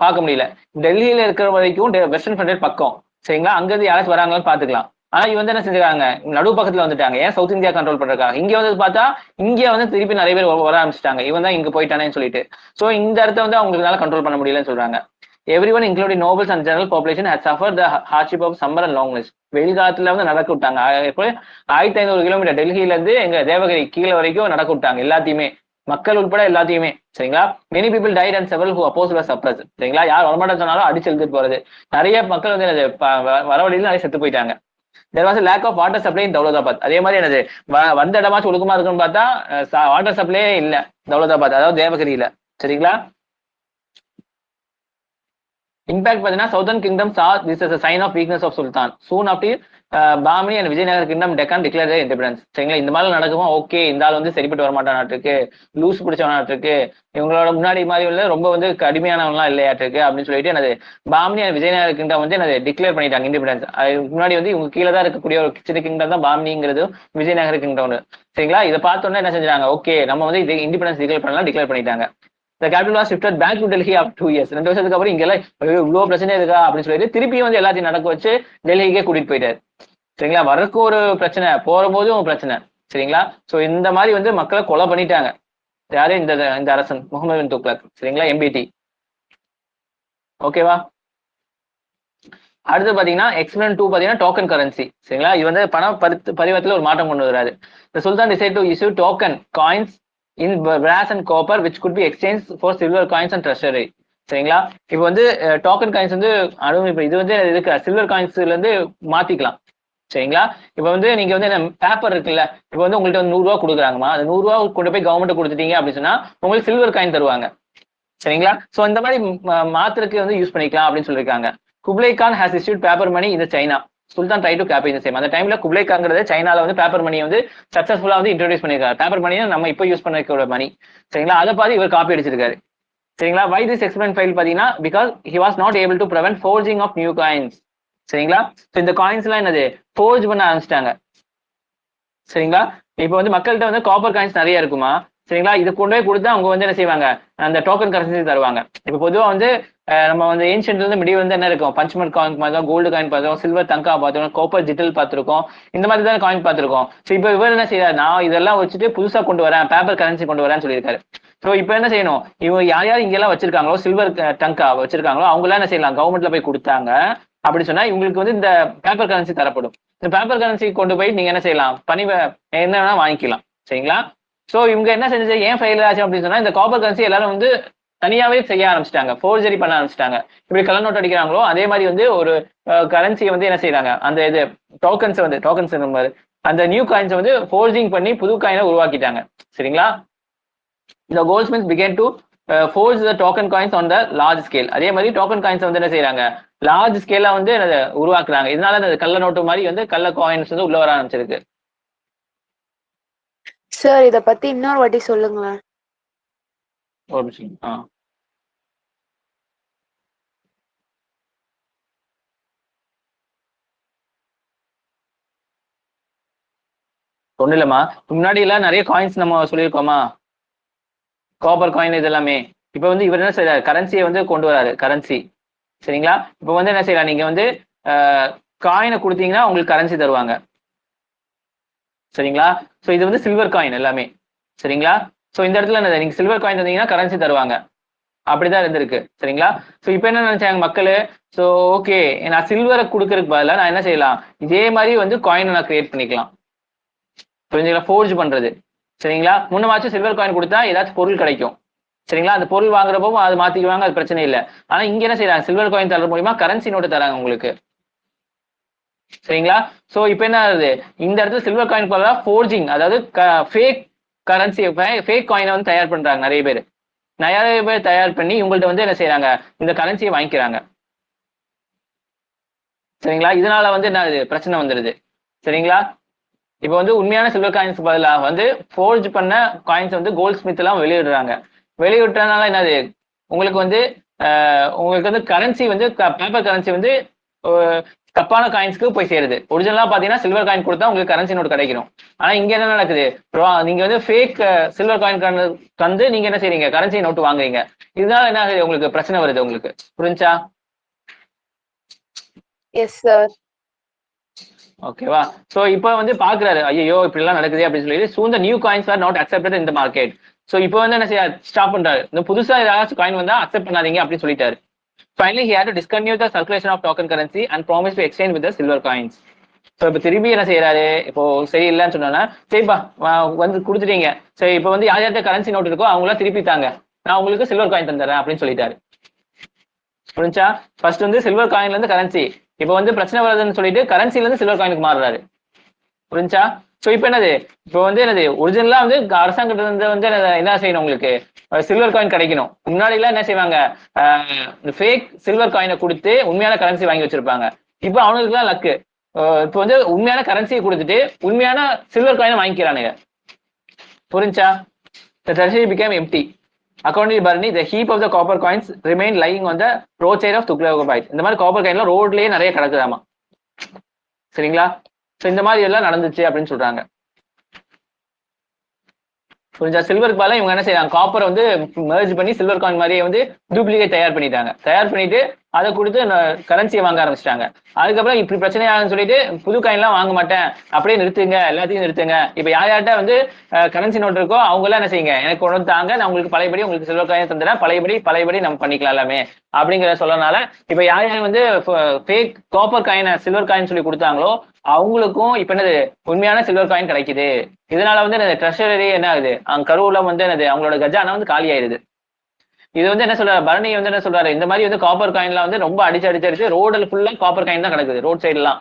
Speaker 1: பார்க்க முடியல. டெல்லியில இருக்கிற வரைக்கும் வெஸ்டர்ன் ஃப்ரண்டேர் பக்கம். சரிங்களா, அங்க இருந்து யாராச்சும் வராங்கன்னு பாத்துக்கலாம். ஆனா இவங்க வந்து என்ன செஞ்சிருக்காங்க, நடு பக்கத்துல வந்துட்டாங்க. ஏன் சவுத் இந்தியா கண்ட்ரோல் பண்றாங்க. இங்க வந்து பார்த்தா இங்க வந்து திருப்பி நிறைய பேர் வர ஆரம்பிச்சிட்டாங்க. இவன் தான் இங்க போயிட்டானேன்னு சொல்லிட்டு. சோ இந்த இடத்த வந்து அவங்களுக்கு கண்ட்ரோல் பண்ண முடியலன்னு சொல்றாங்க. Everyone including nobles and general population had suffered the hardship of summer and longness. வெயில் காலத்துல வந்து நடக்க விட்டாங்க. 1500 கிலோமீட்டர் டெல்லியில இருந்து எங்க தேவகிரி கீழே வரைக்கும் நடக்க விட்டாங்க எல்லாத்தையுமே, மக்கள் உட்பட எல்லாத்தையுமே. சரிங்களா, many people died and several who opposed were suppressed. சரிங்களா, யார் வரமாட்டேன்னு சொன்னாலும் அடிச்சு எழுதிட்டு போறது. நிறைய மக்கள் வந்து வர வழியில நிறைய செத்து போயிட்டாங்க. There was a lack of water supply in Daulatabad. அதே மாதிரி என்னது வந்த இடமாச்சும் ஒழுக்கமா இருக்குன்னு பார்த்தா வாட்டர் சப்ளையே இல்ல தௌலதாபாத், அதாவது தேவகிரியில. சரிங்களா, இம்பாக்ட் பார்த்தீங்கன்னா Southern kingdom saw this as a sign of weakness of Sultan. Soon after Bahmani and Vijayanagar kingdom Deccan declare their independence. சரிங்களா, இந்த மாதிரி நடக்குமா, ஓகே இந்த ஆள் வந்து சரிப்பட்டு வரமாட்டான் நாட்டுக்கு, லூஸ் பிடிச்சவன் நாட்டுக்கு, இவங்களோட முன்னாடி மாதிரி உள்ள ரொம்ப வந்து கடுமையானவங்களாம் இல்லையாட்டுருக்கு அப்படின்னு சொல்லிட்டு என்னது பாமினி அண்ட் விஜயநகர் கிங்டம் வந்து என்னது டிக்ளேர் பண்ணிட்டாங்க இண்டிபெண்டன்ஸ். முன்னாடி வந்து இவங்க கீழே தான் இருக்கக்கூடிய ஒரு சின்ன கிங்டம் தான் பாமினிங்கிறது, விஜயநகர் கிங்டம். சரிங்களா, இதை பார்த்தோன்னே என்ன செஞ்சாங்க, ஓகே நம்ம வந்து இது இண்டிபெண்டன்ஸ் டிக்ளேர் பண்ணிட்டாங்க. The capital was shifted back to Delhi after 2 years. 2 வருஷத்துக்கு அப்புறம் இங்கெல்லாம் இவ்வளவு பிரச்சனை இருக்கா அப்படின்னு சொல்லிட்டு திருப்பியும் வந்து எல்லாத்தையும் நடக்க வச்சு டெல்லிக்கே கூட்டிட்டு போயிட்டாரு. சரிங்களா, வரக்கு ஒரு பிரச்சனை, போகும்போதும் ஒரு பிரச்சனை. சரிங்களா, சோ இந்த மாதிரி வந்து மக்களை கொலை பண்ணிட்டாங்க. யாரு, இந்த அரசன் முகமது பின் துக்ளக். சரிங்களா, MBT. ஓகேவா, அடுத்து பாத்தீங்கன்னா எக்ஸ்பெரிமெண்ட் 2 பாத்தீங்கன்னா டோக்கன் கரன்சி. சரிங்களா, இது வந்து பண பரிவர்த்தனையில ஒரு மாற்றம் கொண்டு வராது. The Sultan decided to issue token coins in brass and copper which could be exchanged for silver coins and treasury. சரிங்களா, இப்போ வந்து டோக்கன் காயின்ஸ் வந்து இப்ப இது வந்து இருக்கிற சில்வர் காயின்ஸ்ல இருந்து மாத்திக்கலாம். சரிங்களா, இப்போ வந்து நீங்க வந்து பேப்பர் இருக்குல்ல, இப்போ வந்து உங்கள்ட்ட வந்து 100 ரூபா கொடுக்குறாங்கம்மா, அந்த 100 ரூபா கொண்டு போய் கவர்மெண்ட் கொடுத்துட்டீங்க அப்படின்னு சொன்னா உங்களுக்கு சில்வர் காயின் தருவாங்க. சரிங்களா, சோ இந்த மாதிரி மாத்திரக்கு வந்து யூஸ் பண்ணிக்கலாம் அப்படின்னு சொல்லியிருக்காங்க. Kublai Khan has issued paper money in China. Sultan try to copy the same. அந்த டைம்ல குப்ளை கான்ங்கிறது சைனால வந்து பேப்பர் மணியை வந்து சக்சஸ்ஃபுல்லா வந்து இன்ட்ரோடியூஸ் பண்ணிருக்காரு. பேப்பர் மணியை நம்ம இப்போ யூஸ் பண்ணிருக்கிற மணி. சரிங்களா, அதை பார்த்து இவர் காப்பி அடிச்சிருக்காரு. சரிங்களா, வை திஸ் எக்ஸ்பெரிமெண்ட் ஃபெயில் பாத்தீங்கன்னா because he was not able to prevent forging of new coins. சரிங்களா, இந்த காயின்ஸ் எல்லாம் என்னது ஃபோர்ஜ் பண்ண ஆரம்பிச்சிட்டாங்க. சரிங்களா, இப்போ வந்து மக்கள்கிட்ட வந்து காப்பர் காயின்ஸ் நிறைய இருக்குமா, சரிங்களா? இது கொண்டு போய் கொடுத்து அவங்க வந்து என்ன செய்வாங்க, அந்த டோக்கன் கரன்சி தருவாங்க. இப்போ பொதுவா வந்து நம்ம வந்து ஏன்ஷியன்ட்ல இருந்து மிடிவ் வந்து என்ன இருக்கும், பஞ்ச்மெண்ட் காயின் பார்த்தோம், கோல்டு காயின் பார்த்தோம், சில்வர் தங்கா பார்த்தோம், கோப்பர் ஜிட்டல் பார்த்திருக்கோம், இந்த மாதிரி தான் காயின் பார்த்திருக்கோம். ஸோ இப்போ இவர் என்ன செய்யறாரு, நான் இதெல்லாம் வச்சுட்டு புதுசா கொண்டு வரேன், பேப்பர் கரன்சி கொண்டு வரேன்னு சொல்லியிருக்காரு. ஸோ இப்போ என்ன செய்யணும், இவங்க யார் யார் இங்கெல்லாம் வச்சிருக்காங்களோ சில்வர் டங்கா வச்சிருக்காங்களோ அவங்களாம் என்ன செய்யலாம், கவர்மெண்ட்ல போய் கொடுத்தாங்க அப்படி சொன்னா இவங்களுக்கு வந்து இந்த பேப்பர் கரன்சி தரப்படும். இந்த பேப்பர் கரன்சி கொண்டு போய் நீங்க என்ன செய்யலாம், என்ன வேணா வாங்கிக்கலாம். சரிங்களா? சோ இவங்க என்ன செஞ்சது, ஏன் ஃபெயில் ஆச்சு அப்படின்னு சொன்னா, இந்த காப்பர் கரன்சி எல்லாரும் வந்து தனியாவே செய்ய ஆரம்பிச்சிட்டாங்க, ஃபோர்ஜரி பண்ண ஆரம்பிச்சிட்டாங்க. இப்படி கள்ள நோட் அடிக்கிறாங்களோ அதே மாதிரி வந்து ஒரு கரன்சியை வந்து என்ன செய்யறாங்க, அந்த இது டோக்கன்ஸ் அந்த நியூ காயின்ஸ் வந்து ஃபோர்ஜிங் பண்ணி புது காயினை உருவாக்கிட்டாங்க. சரிங்களா? இந்த goldsmiths began to forge the token coins on the large scale. அதே மாதிரி டோக்கன் காயின்ஸ் வந்து என்ன செய்யறாங்க, லார்ஜ் ஸ்கேலா வந்து உருவாக்குறாங்க. இதனால அந்த கள்ள நோட்டு மாதிரி வந்து கள்ள காயின்ஸ் வந்து உள்ள வர ஆரம்பிச்சிருக்கு.
Speaker 3: சார் இத பத்தி இன்னொரு வாட்டி சொல்லுங்களேன்.
Speaker 1: ஒரு நிமிஷம். ஒண்ணு இல்லம்மா, முன்னாடி எல்லாம் நிறைய காயின்ஸ் நம்ம சொல்லியிருக்கோமா, காப்பர் காயின் இது எல்லாமே. இப்ப வந்து இவர் என்ன செய்யறாரு, கரன்சியை வந்து கொண்டு வராரு, கரன்சி. சரிங்களா? இப்ப வந்து என்ன செய்யலாம், நீங்க வந்து காயினை கொடுத்தீங்கன்னா உங்களுக்கு கரன்சி தருவாங்க. சரிங்களா? சோ இது வந்து சில்வர் காயின் எல்லாமே. சரிங்களா? சோ இந்த இடத்துல என்ன, நீங்க சில்வர் காயின் தந்தீங்கன்னா கரன்சி தருவாங்க, அப்படிதான் இருந்திருக்கு. சரிங்களா? சோ இப்ப என்ன நினைச்சாங்க மக்கள், சோ ஓகே நான் சில்வரை கொடுக்கறதுக்கு பதிலாக நான் என்ன செய்யலாம், இதே மாதிரி வந்து காயினை நான் கிரியேட் பண்ணிக்கலாம். புரிஞ்சுங்களா? ஃபோர்ஜ் பண்றது. சரிங்களா? முன்னமாச்சும் சில்வர் காயின் கொடுத்தா ஏதாச்சும் பொருள் கிடைக்கும். சரிங்களா? அந்த பொருள் வாங்குறப்போ அது மாத்திக்குவாங்க, அது பிரச்சனை இல்லை. ஆனா இங்க என்ன செய்யறாங்க, சில்வர் காயின் தர மூலியமா கரன்சி நோட்டு தராங்க உங்களுக்கு. சரிங்களா? சோ இப்ப என்ன ஆகுது, இந்த இடத்துல சில்வர் காயின் பதிலா ஃபோர்ஜிங், அதாவது ஃபேக் கரன்சி, ஃபேக் காயினை வந்து தயார் பண்றாங்க நிறைய பேர் தயார் பண்ணி இவங்கள்ட்ட வந்து என்ன செய்யறாங்க, இந்த கரன்சியை வாங்கிக்கிறாங்க. சரிங்களா? இதனால வந்து என்ன ஆகுது, பிரச்சனை வந்துடுது. சரிங்களா? இப்போ வந்து உண்மையான சில்வர் காயின்ஸ் பதிலாக வந்து ஃபோர்ஜ் பண்ண காயின்ஸ் வந்து கோல்ட் ஸ்மித் எல்லாம் வெளியிடுறதுனால என்னது, உங்களுக்கு வந்து கரன்சி வந்து பேப்பர் கரன்சி வந்து தப்பான காயின்ஸ்க்கு போய் சேருது. ஒரிஜினலா பாத்தீங்கன்னா சில்வர் காயின் கொடுத்தா உங்களுக்கு கரன்சி நோட் கிடைக்கணும். ஆனா இங்க என்ன நடக்குது, நீங்க வந்து ஃபேக் சில்வர் காயின் தந்து நீங்க என்ன செய்றீங்க, கரன்சி நோட்டு வாங்குறீங்க. இதனால என்ன ஆகுது, உங்களுக்கு பிரச்சனை வருது. உங்களுக்கு புரிஞ்சா?
Speaker 3: Yes sir.
Speaker 1: ஓகேவா? சோ இப்போ வந்து பாக்குறாரு, ஐயோ இப்படி எல்லாம் நடக்குது அப்படின்னு சொல்லி, soon the new coins are not accepted in the market. So இப்போ வந்து என்ன செய்ய ஸ்டாப் பண்றாரு, இந்த புதுசா ஏதாச்சும் காயின் வந்தா அக்செப்ட் பண்ணாதீங்க அப்படின்னு சொல்லிட்டாரு. Finally he had to discontinue the circulation of token currency and promised to exchange with the silver coins. So இப்போ திரும்பி என்ன செய்யறாரு, இப்போ சரி இல்லைன்னு சொன்னா, சரிப்பா வந்து கொடுத்துட்டீங்க, சரி இப்போ வந்து யார் யார்கிட்ட கரன்சி நோட் இருக்கோ அவங்களாம் திருப்பி தாங்க, நான் உங்களுக்கு சில்வர் காயின் தந்துடுறேன் அப்படின்னு சொல்லிட்டாரு. புரிஞ்சா? ஃபர்ஸ்ட் வந்து சில்வர் காயின்ல இருந்து கரன்சி, இப்போ வந்து பிரச்சனை வருதுன்னு சொல்லிட்டு கரன்சில இருந்து சில்வர் காயினுக்கு மாறுறாரு. புரிஞ்சா? சோ இப்போ என்னது, இப்போ வந்து என்னது, ஒரிஜினலா வந்து அரசாங்கத்துல இருந்து வந்து என்ன செய்யணும், உங்களுக்கு சில்வர் காயின் கிடைக்கணும். முன்னாடி எல்லாம் என்ன செய்வாங்க, ஃபேக் சில்வர் காயினை கொடுத்து உண்மையான கரன்சி வாங்கி வச்சிருப்பாங்க. இப்போ அவனுக்கு எல்லாம் லக்கு, இப்போ வந்து உண்மையான கரன்சியை கொடுத்துட்டு உண்மையான சில்வர் காயினை வாங்கிக்கிறானுங்க. புரிஞ்சா? The treasury became empty. According to Barney, the heap of the copper coins remained lying on the roadside of Tughlaqabad. இந்த மாதிரி காப்பர் காயின்லாம் ரோட்லயே நிறைய கிடக்குதாமா. சரிங்களா? சோ இந்த மாதிரி எல்லாம் நடந்துச்சு அப்படின்னு சொல்றாங்க. புரிஞ்சா? சில்வருக்கு பதிலா இவங்க என்ன செய்யறாங்க, காப்பரை வந்து மெர்ஜ் பண்ணி சில்வர் காயின் மாதிரியே வந்து டூப்ளிகேட் தயார் பண்ணிட்டு அதை கொடுத்து கரன்சியை வாங்க ஆரம்பிச்சிட்டாங்க. அதுக்கப்புறம் இப்படி பிரச்சனை ஆகுன்னு சொல்லிட்டு புது காயின்லாம் வாங்க மாட்டேன், அப்படியே நிறுத்துங்க, எல்லாத்தையும் நிறுத்துங்க. இப்ப யார்கிட்ட வந்து கரன்சி நோட் இருக்கோ அவங்க எல்லாம் என்ன செய்யுங்க, எனக்கு கொண்டு வந்து தாங்க, நான் உங்களுக்கு பழையபடி உங்களுக்கு சில்வர் காயின் தந்துடுறேன், பழையபடி நம்ம பண்ணிக்கலாம் எல்லாமே அப்படிங்கிற சொல்லனால இப்ப யார் வந்து ஃபேக் காப்பர் காயினை சில்வர் காயின் சொல்லி கொடுத்தாங்களோ அவங்களுக்கும் இப்ப என்னது உண்மையான சில்வர் காயின் கிடைக்குது. இதனால வந்து ட்ரெஷரி என்ன ஆகுது, அங்க கருவூல வந்து என்னது அவங்களோட கஜானா வந்து காலி ஆயிடுது. இது வந்து என்ன சொல்றாரு, பரணி வந்து என்ன சொல்றாரு, இந்த மாதிரி வந்து காப்பர் காயின்ல வந்து ரொம்ப அடிச்சு ரோடுல ஃபுல்லா காப்பர் காயின் தான் கிடக்குது, ரோட் சைடு எல்லாம்.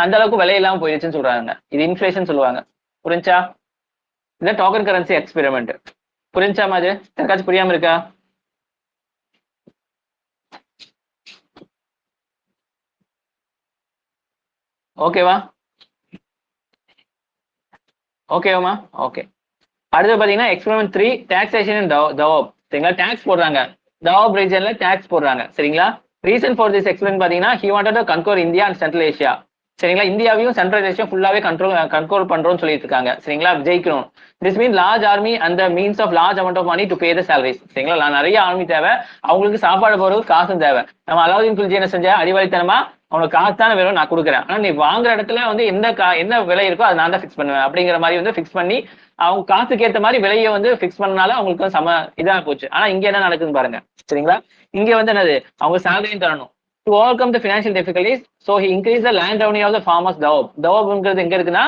Speaker 1: அந்த அளவுக்கு விலையெல்லாம் போயிடுச்சுன்னு சொல்றாங்க. இது இன்ஃபிளேஷன் சொல்லுவாங்க. புரிஞ்சா? இந்த டோக்கன் கரன்சி எக்ஸ்பெரிமெண்ட். புரிஞ்சா மாதிரி யாருக்காச்சும் புரியாம இருக்கா? ஓகேவா? ஓகேவாமா? ஓகே. அடுத்து பாத்தீங்கன்னா எக்ஸ்பெரிமெண்ட் 3, டாக்ஸேஷன் இன் தவாப். சரிங்களா? டாக்ஸ் போடுறாங்க, தவாப் ரீஜன்ல டாக்ஸ் போடுறாங்க. சரிங்களா? ரீசன் ஃபார் திஸ் எக்ஸ்பெரிமெண்ட் பாத்தீங்கன்னா he wanted to conquer India and Central Asia. சரிங்களா. இந்தியாவையும் சென்ட்ரல் ஏஷியா ஃபுல்லாவே கண்ட்ரோல் பண்றோம்னு சொல்லிட்டு இருக்காங்க. சரிங்களா, ஜெயிக்கணும். This mean large army and the means of large amount of money to pay the salaries. சரிங்களா, நிறைய ஆர்மி தேவை, அவங்களுக்கு சாப்பாடு போறதுக்கு காசும் தேவை. நம்ம அலாவுதீன் கில்ஜி என்ன செஞ்ச, அடிவாளித்தனமா அவனுக்கு காசு தானே வேணும், நான் கொடுக்குறேன், ஆனா நீ வாங்குற இடத்துல வந்து என்ன விலை இருக்கோ அதை நான் தான் ஃபிக்ஸ் பண்ணுவேன் அப்படிங்கிற மாதிரி வந்து ஃபிக்ஸ் பண்ணி அவங்க காசுக்கு ஏற்ற மாதிரி விலையை வந்து ஃபிக்ஸ் பண்ணனால அவங்களுக்கு சம இதா போச்சு. ஆனா இங்க என்ன நடக்குதுன்னு பாருங்க. சரிங்களா, இங்க வந்து என்னது, அவங்க சேலரியும் தரணும். To overcome the financial difficulties, so he increase the land revenue of the farmers Doab. தவப்ங்கிறது எங்க இருக்குன்னா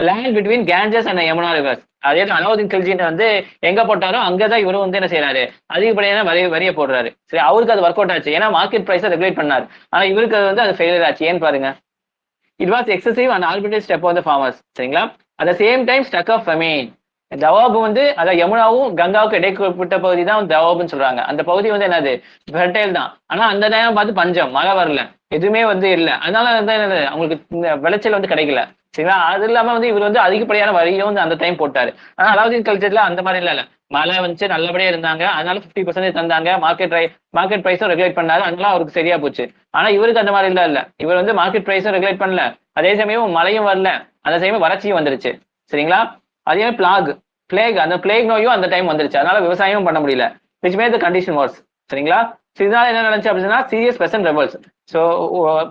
Speaker 1: land between Ganges and Yamuna rivers. அதே அலாவுதீன் கில்ஜின்னு வந்து எங்க போட்டாரோ அங்கதான் இவரும் வந்து என்ன செய்யறாரு, அதிகப்படியான வரிய போடுறாரு. சரி, அவருக்கு அது ஒர்க் அவுட் ஆச்சு, ஏன்னா மார்க்கெட் பிரைஸை ரெகுலேட் பண்ணாரு. ஆனா இவருக்கு அது வந்து அது ஃபெயிலியர் ஆச்சு. ஏன்னு பாருங்க, it was excessive and arbitrary step of the farmers. சரிங்களா, at the same time struck of famine. Doab வந்து அதாவது யமுனாவும் கங்காவுக்கு இடைப்பட்ட பகுதி தான் தவாபுன்னு சொல்றாங்க. அந்த பகுதி வந்து என்னது, ஃபெர்டைல் தான். ஆனா அந்த நேரம் பார்த்து பஞ்சம், மழை வரல, எதுவுமே வந்து இல்லை. அதனால வந்து என்னது, அவங்களுக்கு இந்த விளைச்சல் வந்து கிடைக்கல. சரிங்களா, அது இல்லாம வந்து இவர் வந்து அதிகப்படியான வரியும் வந்து அந்த டைம் போட்டாரு. ஆனா அலாவுதீன் கல்ச்சர்ல அந்த மாதிரி இல்ல, மழை வந்து நல்லபடியா இருந்தாங்க, அதனால 50% தந்தாங்க, மார்க்கெட் பிரைஸும் ரெகுலேட் பண்ணாரு, அதனால அவருக்கு சரியா போச்சு. ஆனா இவருக்கு அந்த மாதிரி இல்ல, இவர் வந்து மார்க்கெட் பிரைஸும் ரெகுலேட் பண்ணல, அதே சமயம் மழையும் வரல, அந்த சமயம் வறட்சியும் வந்துருச்சு. சரிங்களா, அதே மாதிரி பிளேக் அந்த பிளேக் நோயும் அந்த டைம் வந்துருச்சு, அதனால விவசாயமும் பண்ண முடியல. Which made the condition Wars. சரிங்களா, இதனால என்ன நடந்துச்சு அப்படின்னா serious Besant revolts. So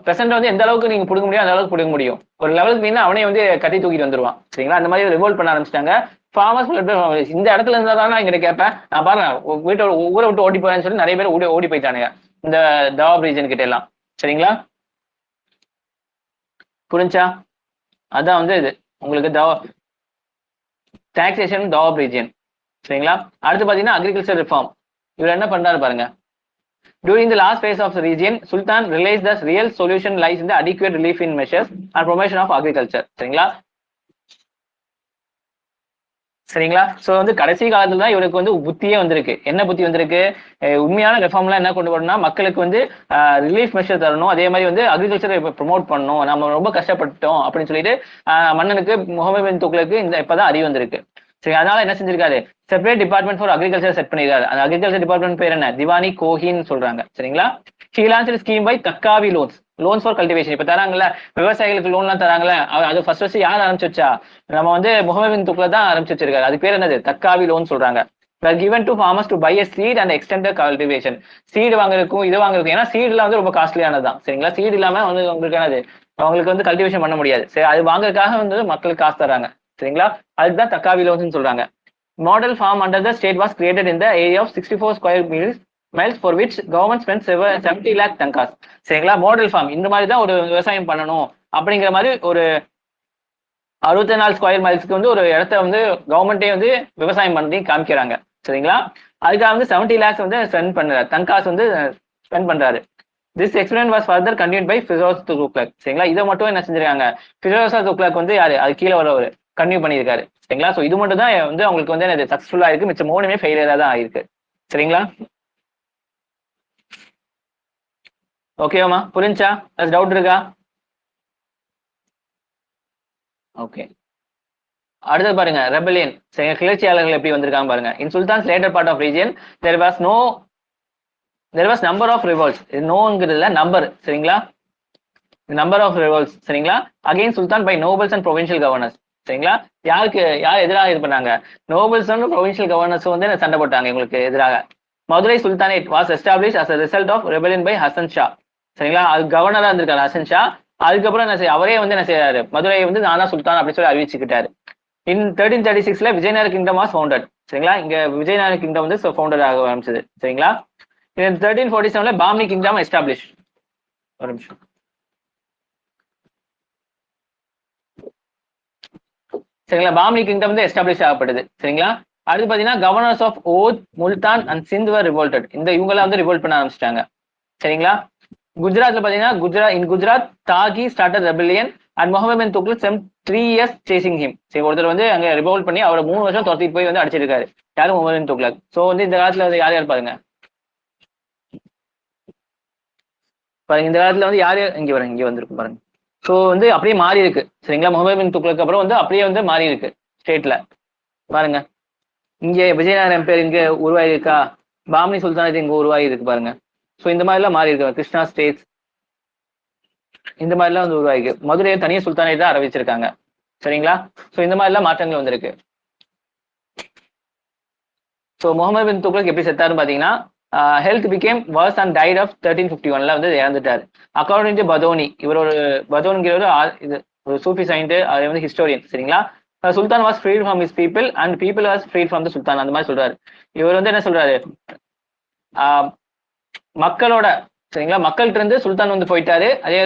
Speaker 1: Besant வந்து எந்த அளவுக்கு நீங்க பிடிக்க முடியும் அந்த அளவுக்கு பிடிக்க முடியும், ஒரு லெவலுக்கு மீனா அவனே வந்து கட்டி தூக்கிட்டு வந்துருவான். சரிங்களா, அந்த மாதிரி ரிவோல்ட் பண்ண ஆரம்பிச்சிட்டாங்க. ஃபார்மர்ஸ் இந்த இடத்துல இருந்தா தான் நான் இங்க கேட்பேன், நான் பாருங்க ஊரை விட்டு ஓடி போறேன்னு சொல்லி நிறைய பேர் ஓடி போயிட்டானுங்க இந்த தவாப் ரீஜன் கிட்ட எல்லாம். சரிங்களா, புரிஞ்சா? அதான் வந்து இது உங்களுக்கு டாக்ஸேஷன் தவாப் ரீஜன். சரிங்களா, அடுத்து பாத்தீங்கன்னா அக்ரிகல்ச்சர் ரிஃபார்ம். இவர் என்ன பண்றாரு பாருங்க. During the last phase of the region, Sultan realized the real solution lies in the adequate relief in measures and promotion of agriculture. சரிங்களா, சரிங்களா. ஸோ வந்து கடைசி காலத்துல தான் இவருக்கு வந்து புத்தியே வந்திருக்கு. என்ன புத்தி வந்திருக்கு, உண்மையான ரெஃபார்ம்லாம் என்ன கொண்டு வரணும்னா மக்களுக்கு வந்து ரிலீஃப் மெஷர் தரணும், அதே மாதிரி வந்து அக்ரிகல்ச்சரை ப்ரொமோட் பண்ணணும், நம்ம ரொம்ப கஷ்டப்பட்டோம் அப்படின்னு சொல்லிட்டு மன்னனுக்கு முகமது பின் துக்ளக்கு இப்பதான் அறிவு வந்திருக்கு. சரி, அதனால என்ன செஞ்சிருக்காரு, separate department for agriculture set பண்ணிருக்காரு. அந்த அக்ரிகல்ச்சர் டிபார்ட்மெண்ட் பேர் என்ன, திவானி கோஹின்னு சொல்றாங்க. சரிங்களா, she launched scheme by takavi loans for cultivation. இப்ப தராங்கல்ல விவசாயிகளுக்கு லோன்லாம் தராங்கல்ல, அது ஃபர்ஸ்ட் யார் ஆரம்பிச்சு வச்சா, நம்ம வந்து முகமது பின் துக்ளக் தான் ஆரம்பிச்சு வச்சிருக்காரு. அது பேர் என்னது, தக்காவி லோன் சொல்றாங்க. given to farmers to buy a seed and extend the cultivation. Seed வாங்குறதுக்கும் இது வாங்குறதுக்கும், ஏன்னா சீடுலாம் வந்து ரொம்ப காஸ்ட்லியானது தான். சரிங்களா, சீடு இல்லாம வந்து உங்களுக்கு என்னது, அவங்களுக்கு வந்து கல்டிவேஷன் பண்ண முடியாது. சரி, அது வாங்குறதுக்காக வந்து மக்களுக்கு காசு தராங்க. சரிங்களா, அதுதான் தக்காவி லோன்ஸ் சொல்றாங்க. Model farm under the state was created in the area of 64 square miles for which government spend 70 lakh tankas. சரிங்களா, மாடல் ஃபார்ம் இந்த மாதிரி தான் ஒரு விவசாயம் பண்ணணும் அப்படிங்கிற மாதிரி ஒரு 64 ஸ்கொயர் மைல்ஸ்க்கு வந்து ஒரு இடத்த வந்து கவர்மெண்டே வந்து விவசாயம் பண்ணி காமிக்கிறாங்க. சரிங்களா, அதுக்காக வந்து 70 lakhs வந்து ஸ்பெண்ட் பண்றாரு, தங்காஸ் வந்து ஸ்பெண்ட் பண்றாரு. This experiment was further continued by Firoz Tughlaq. சரிங்களா, இதை மட்டும் என்ன செஞ்சிருக்காங்க, ஃபிரோஸ் துக்ளக் வந்து யாரு, அது கீழே வரவர் கண்டினியூ பண்ணியிருக்காரு. சரிங்களா, ஸோ இது மட்டும் தான் வந்து அவங்களுக்கு வந்து சக்சஸ்ஃபுல்லா இருக்கு, மிச்சம் 3மே ஃபெயிலியரா தான் ஆயிருக்கு. சரிங்களா, ஓகேவாமா, புரிஞ்சா? டவுட் இருக்கா? ஓகே, அடுத்தது பாருங்க ரெபலியன். சரிங்க, கிளர்ச்சியாளர்கள் எப்படி வந்திருக்காங்க பாருங்க. In sultans later part of region there was number of revolts. நோங்கிறதுல நம்பர். சரிங்களா, நம்பர் ஆஃப் revolts. சரிங்களா, again sultan by nobles and provincial governors. சரிங்களா, யார் எதிராக இது பண்ணாங்க, நோபல்ஸ் அண்ட் ப்ரொவின்ஷியல் கவர்னர்ஸ் வந்து சண்டை போட்டாங்க இவங்களுக்கு எதிராக. Madurai sultanate was establish as a result of rebellion by Hasan Shah. சரிங்களா, அது கவர்னரா இருந்திருக்காரு ஹசன் ஷா. அதுக்கப்புறம் என்ன அவரே வந்து என்ன செய்யறாரு, மதுரையை வந்து நானா சுல்தான் அப்படின்னு சொல்லி அறிவிச்சுக்கிட்டாரு. இன் 1336 விஜயநகர கிங்டம் வாஸ் ஃபவுண்டட். சரிங்களா, இங்க விஜயநகர கிங்டம் வந்து ஃபவுண்டர் ஆக ஆரம்பிச்சது. சரிங்களா, 1347 பாம்னி கிங்டம் எஸ்டாப்ளிஷ். ஒரு நிமிஷம். சரிங்களா, பாம்னி கிங்டம் வந்து எஸ்டாப்ளிஷ் ஆகப்பட்டது. சரிங்களா, அடுத்து பாத்தீங்கன்னா governors of Oudh, Multan and Sindh were revolted. இந்த இவங்கெல்லாம் வந்து ரிவோல்ட் பண்ண ஆரம்பிச்சிட்டாங்க. சரிங்களா, குஜராத்ல பாத்தீங்கன்னா Gujarat Taghi started rebellion and Muhammad bin Tughlaq spent 3 years chasing him. சரி, ஒருத்தர் வந்து அங்க ரிவோல்ட் பண்ணி அவரை 3 வருஷம் துரத்திட்டு போய் வந்து அடிச்சிருக்காரு. யாரும் முகமது பின் துக்ளக். சோ வந்து இந்த காலத்துல வந்து யார் பாருங்க, இந்த காலத்துல வந்து யார் இங்க வந்திருக்கு பாருங்க. ஸோ வந்து அப்படியே மாறி இருக்கு. சரிங்களா, முகமது பின் துக்ளக் அப்புறம் வந்து அப்படியே வந்து மாறி இருக்கு ஸ்டேட்ல பாருங்க. இங்க விஜயநகர எம்பையர் இங்க உருவாகி இருக்கா, பாம்னி சுல்தானேட் இங்க உருவாகி இருக்கு பாருங்க. ஸோ இந்த மாதிரி எல்லாம் மாறி இருக்கு. கிருஷ்ணா ஸ்டேட்ஸ் இந்த மாதிரிலாம் வந்து உருவாகி மதுரையை தனியாக சுல்தானேட் தான் அறிவிச்சிருக்காங்க. சரிங்களா? ஸோ இந்த மாதிரிலாம் மாற்றங்கள் வந்திருக்கு. ஸோ முகமது பின் துக்ளக் எப்படி செத்தாருன்னு பார்த்தீங்கன்னா, health became worse and died of 1351 வந்து இறந்துட்டார். அக்கார்டிங் டு பதோனி, இவர் ஒரு பதோனிங்கிறவர் இது ஒரு சூஃபி சைண்ட், அது வந்து ஹிஸ்டோரியன். சரிங்களா? Sultan was freed from his people and people was freed from the sultan, அந்த மாதிரி சொல்றாரு. இவர் வந்து என்ன சொல்றாரு, மக்களோட, சரிங்களா, மக்கள்கிட்ட இருந்து சுல்தான் வந்து போயிட்டாரு, அதே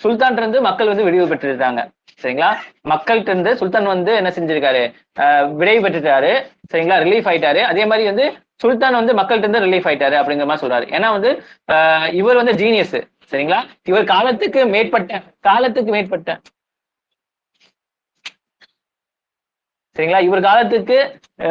Speaker 1: சுல்தான் இருந்து மக்கள் வந்து விடுவி பெற்றிருக்காங்க. சரிங்களா? மக்கள்கிட்ட இருந்து சுல்தான் வந்து என்ன செஞ்சிருக்காரு, விடுவி பெற்றுட்டாரு. சரிங்களா? ரிலீஃப் ஆயிட்டாரு. அதே மாதிரி வந்து சுல்தான் வந்து மக்கள்கிட்ட இருந்து ரிலீஃப் ஆயிட்டாரு அப்படிங்கிற மாதிரி சொல்றாரு. ஏன்னா வந்து இவர் வந்து ஜீனியஸ். சரிங்களா? இவர் காலத்துக்கு மேற்பட்ட சரிங்களா, இவர் காலத்துக்கு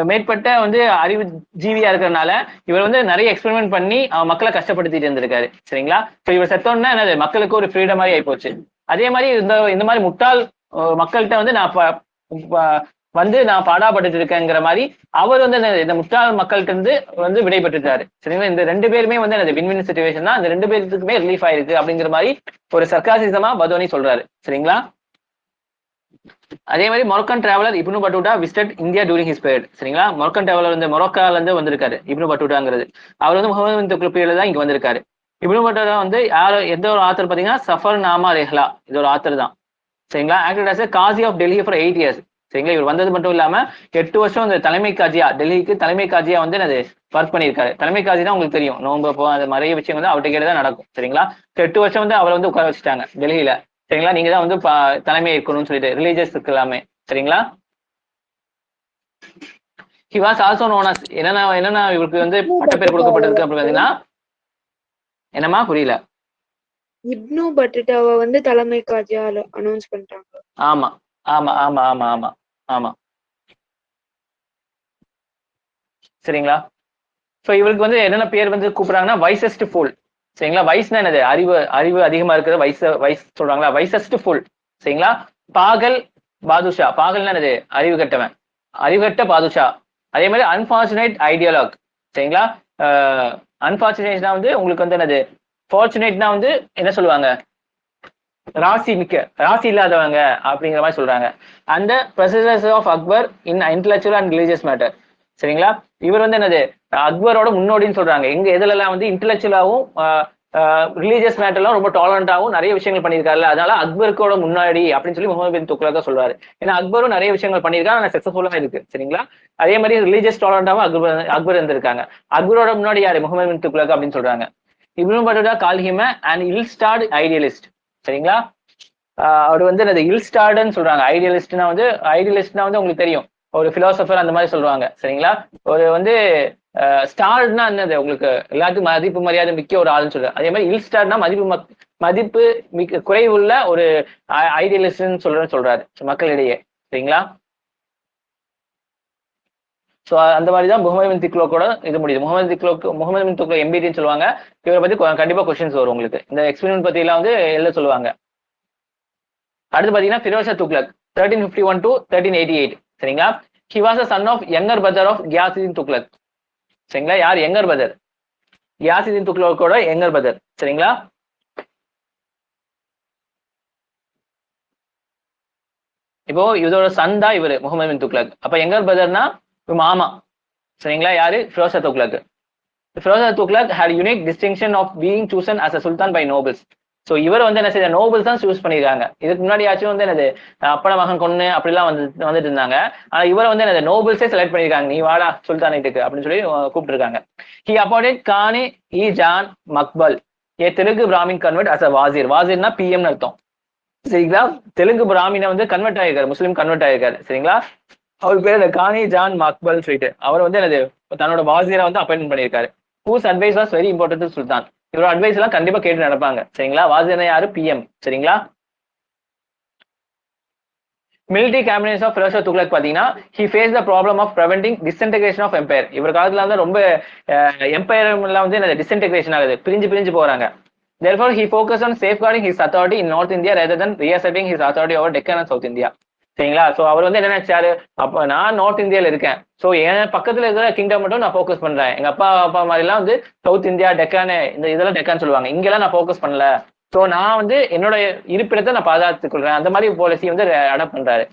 Speaker 1: மேற்பட்ட வந்து அறிவு ஜீவியா இருக்கிறதுனால இவர் வந்து நிறைய எக்ஸ்பெரிமெண்ட் பண்ணி மக்களை கஷ்டப்படுத்திட்டு இருந்திருக்காரு. சரிங்களா? ஸோ இவர் செத்தோன்னா என்னது, மக்களுக்கு ஒரு ஃப்ரீடம் மாதிரி ஆயிப்போச்சு. அதே மாதிரி இந்த மாதிரி முட்டாள் மக்கள்கிட்ட வந்து நான் பாடாப்பட்டு இருக்கேங்கிற மாதிரி அவர் வந்து இந்த முட்டாள் மக்கள்கிட்ட இருந்து வந்து விடைபெற்றுட்டாரு. சரிங்களா? இந்த 2 பேருமே வந்து என்னது வின் சிச்சுவேஷன் தான், இந்த 2 பேருக்குமே ரிலீஃப் ஆயிருக்கு அப்படிங்கிற மாதிரி ஒரு சர்க்காசிசமா பதோனி சொல்றாரு. சரிங்களா? அதே மாதிரி Moroccan traveller Ibn Battuta visited India during his period. சரிங்களா? மொரோக்கன் டிராவலர் வந்து மொரோக்கால இருந்து வந்திருக்காரு இப்னு பட்டூட்டாங்கிறது. அவர் வந்து முகமது பின் துக்ளக் பீரியட்ல தான் இங்க வந்திருக்காரு. இப்னு பட்டூட்டா வந்து எந்த ஒரு ஆத்தர் பாத்தீங்கன்னா சஃபர் நாமா ரெஹ்லா, இது ஒரு ஆத்தர் தான். சரிங்களா? Acted as Qazi of Delhi for 8 years. சரிங்களா? இவர் வந்தது மட்டும் இல்லாம 8 வருஷம் இந்த தலைமை காஜியா, டெல்லிக்கு தலைமை காஜியா வந்து அது ஒர்க் பண்ணியிருக்காரு. தலைமை காஜி தான் உங்களுக்கு தெரியும், நோன்பு போ அது நிறைய விஷயம் வந்து அவர்கிட்ட கேட்டு தான் நடக்கும். சரிங்களா? 8 வருஷம் வந்து அவரை வந்து உட்கார வச்சுட்டாங்க டெல்லியில. சரிங்களா? நீங்க தான் வந்து தலைமை இருக்கணும்னு சொல்லிட்டு ரிலீஜியஸ் எல்லாமே. சரிங்களா? He was also known as, என்னன்னா இவருக்கு வந்து பட்டப்பேர் கொடுக்கப்பட்டிருக்கு அப்படி பாத்தீங்கன்னா, என்னமா புரியல?
Speaker 3: இப்னு பட்டுட்டாவை வந்து தலைமை காஜியா அனௌன்ஸ் பண்ணிட்டாங்க.
Speaker 1: ஆமா ஆமா ஆமா ஆமா ஆமா ஆமா. சரிங்களா? ஸோ இவருக்கு வந்து என்னென்ன பேர் வந்து கூப்பிடுறாங்கன்னா வைசஸ்ட் ஃபுல். சரிங்களா? வயசுனா என்னது, அறிவு அதிகமா இருக்கிற வயசு சொல்றாங்களா, வைசஸ்ட் ஃபுல். சரிங்களா? பாகல் பாதுஷா, பாகல்னா என்னது, அறிவு கட்ட பாதுஷா. அதே மாதிரி அன்பார்ச்சுனேட் ஐடியாலாக். சரிங்களா? அன்பார்ச்சுனேட்னா வந்து உங்களுக்கு வந்து என்னது, ஃபார்ச்சுனேட்னா வந்து என்ன சொல்லுவாங்க, ராசி இல்லாதவங்க அப்படிங்கிற மாதிரி சொல்றாங்க. அந்த processors of Akbar in intellectual and religious matter. சரிங்களா? இவர் வந்து என்னது, அக்பரோட முன்னோடின்னு சொல்றாங்க. எதுலலாம் வந்து இன்டெலெக்சுவலாகவும் ரிலீஜியஸ் மேட்டர்லாம் ரொம்ப டாலரண்டாகவும் நிறைய விஷயங்கள் பண்ணியிருக்காருல்ல, அதனால அக்பருக்கோட முன்னாடி அப்படின்னு சொல்லி முகமது பின் துக்ளக் தான் சொல்றாரு. ஏன்னா அக்பரும் நிறைய விஷயங்கள் பண்ணியிருக்காங்க, ஆனால் சக்சஸ்ஃபுல்லா இருக்கு. சரிங்களா? அதே மாதிரி ரிலீஜியஸ் டாலரண்டாகவும் அக்பர் இருந்திருக்காங்க. அக்பரோட முன்னாடி யாரு, முகமது பின் துக்ளக் அப்படின்னு சொல்றாங்க. Ibn Battuta call him and ill start idealist. சரிங்களா? அவர் வந்து அந்த இல் ஸ்டார்டுன்னு சொல்றாங்க. ஐடியலிஸ்ட்னா வந்து உங்களுக்கு தெரியும், ஒரு பிலாசபர் அந்த மாதிரி சொல்லுவாங்க. சரிங்களா? ஒரு வந்து ஸ்டார்ட்னா என்னது, உங்களுக்கு எல்லாத்துக்கும் மதிப்பு மரியாதை மிக்க ஒரு ஆளுன்னு சொல்றாரு. அதே மாதிரி இல் ஸ்டார்ட்னா மதிப்பு மிக்க குறைவுள்ள ஒரு ஐடியலிஸ்ட்னு சொல்றாரு மக்களிடையே. சரிங்களா? ஸோ அந்த மாதிரி தான் முகமது பின் துக்ளக்கோட இது முடியுது. முகமது பின் துக்ளக் எம்பிடின்னு சொல்லுவாங்க. இவரை பத்தி கண்டிப்பா கொஸ்டின்ஸ் வரும் உங்களுக்கு. இந்த எக்ஸ்பெரிமெண்ட் பத்தி எல்லாம் வந்து எழுத சொல்லுவாங்க. அடுத்து பாத்தீங்கன்னா ஃபிரோஸ் ஷா துக்ளக் 1351 to 1388. சரிங்களா? He was a son of younger brother of Ghiyasuddin Tughlaq. சரிங்களா? யார் யங்கர் பிரதர், கியாசுதீன் துக்ளக்கோட யங்கர் பிரதர். சரிங்களா? இப்போ இதோட சன் தான் இவரு முகமது பின் துக்ளக். அப்ப யங்கர் பிரதர்னா மாமா. சரிங்களா? யாரு, Firoz Shah Tughlaq. Firoz Shah Tughlaq had unique distinction of being chosen as a sultan by nobles. So இவர் வந்து என்ன செய்ய, நோபல்ஸ் தான் சூஸ் பண்ணியிருக்காங்க. இதுக்கு முன்னாடியாச்சும் வந்து என்னது அப்பட மகன் கொண்டு அப்படிலாம் வந்துட்டு இருந்தாங்க. ஆனா இவரை வந்து என்னது நோபல்ஸே செலக்ட் பண்ணியிருக்காங்க, நீ வாடா சுல்தானேட்டுக்கு அப்படின்னு சொல்லி கூப்பிட்டுருக்காங்க. He appointed Khani i Jahan Maqbul a Telugu Brahmin convert as a wazir. வாசிர்னா பிஎம்னு அர்த்தம். சரிங்களா? தெலுங்கு பிராமினை வந்து கன்வெர்ட் ஆகிருக்காரு, முஸ்லீம் கன்வெர்ட் ஆகிருக்காரு. சரிங்களா? அவர் பேர் கானி ஜான் மக்பல் சொல்லிட்டு அவர் வந்து என்னது தன்னோட வாசியரை வந்து அப்பாயின்மெண்ட் பண்ணியிருக்காரு. Whose advice was very important sultan. இவரோட அட்வைஸ் எல்லாம் கண்டிப்பா கேட்டு நடப்பாங்க. சரிங்களா? வாசியர் யாரு, பிஎம். சரிங்களா? Military cabinets of Firoz Shah Tughlaq பாத்தீங்கன்னா he faced the problem of preventing disintegration of empire. இவர் காலத்துல வந்து ரொம்ப எம்பையர் எல்லாம் வந்து டிஸ்இன்டெகிரேஷன் ஆகுது, பிரிஞ்சு போறாங்க. Therefore he focused on safeguarding his authority in North India rather than reasserting his authority over Deccan and South India. சரிங்களா? சோ அவர் வந்து என்ன நினைச்சாரு, அப்ப நான் நார்த் இந்தியால இருக்கேன், சோ என் பக்கத்துல இருக்கிற கிங்டம் மட்டும் நான் ஃபோக்கஸ் பண்றேன். எங்க அப்பா மாதிரி எல்லாம் வந்து சவுத் இந்தியா டெக்கானு, இதெல்லாம் டெக்கான்னு சொல்லுவாங்க, இங்கெல்லாம் நான் ஃபோக்கஸ் பண்ணல. ஸோ நான் வந்து என்னோட இருப்பிடத்தை நான் பாதுகாத்துக் கொள்றேன், அந்த மாதிரி பாலிசி வந்து அடாப்ட் பண்றாரு.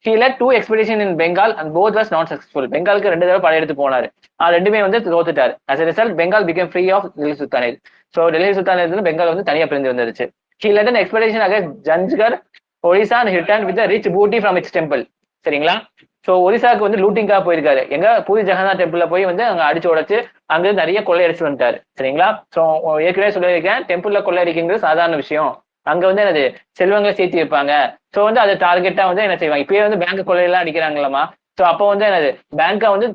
Speaker 1: He led 2 expeditions in Bengal and both was not successful. பெங்காலுக்கு 2 தடவை படையெடுத்து போனாரு, ரெண்டுமே வந்து தோத்துட்டாரு. As a result, Bengal became free of Delhi Sultanate. So Delhi சுல்தானேட்ல இருந்து பெங்கால் வந்து தனியா பிரிந்து வந்துருச்சு. He led an expedition against Janjgar, Odisha and returned with a rich booty from its temple. சரிங்களா? ஸோ ஒரிசாவுக்கு வந்து லூட்டிங்காக போயிருக்காரு. எங்க பூரி ஜெகநாத் டெம்பிள்ல போய் வந்து அங்க அடிச்சு உடைச்சு அங்க நிறைய கொள்ளையடிச்சு வந்துட்டாரு. சரிங்களா? ஸோ ஏற்கனவே சொல்லியிருக்கேன், டெம்பிள்ல கொள்ளையடிக்கிறது சாதாரண விஷயம். அங்க வந்து என்னது செல்வங்களை சேர்த்து வைப்பாங்க. ஸோ வந்து அது டார்கெட்டா வந்து என்ன செய்வாங்க, இப்பயே வந்து பேங்க் கொள்ளையெல்லாம் அடிக்கிறாங்களாமா. ஸோ அப்போ வந்து என்னது பேங்கா வந்து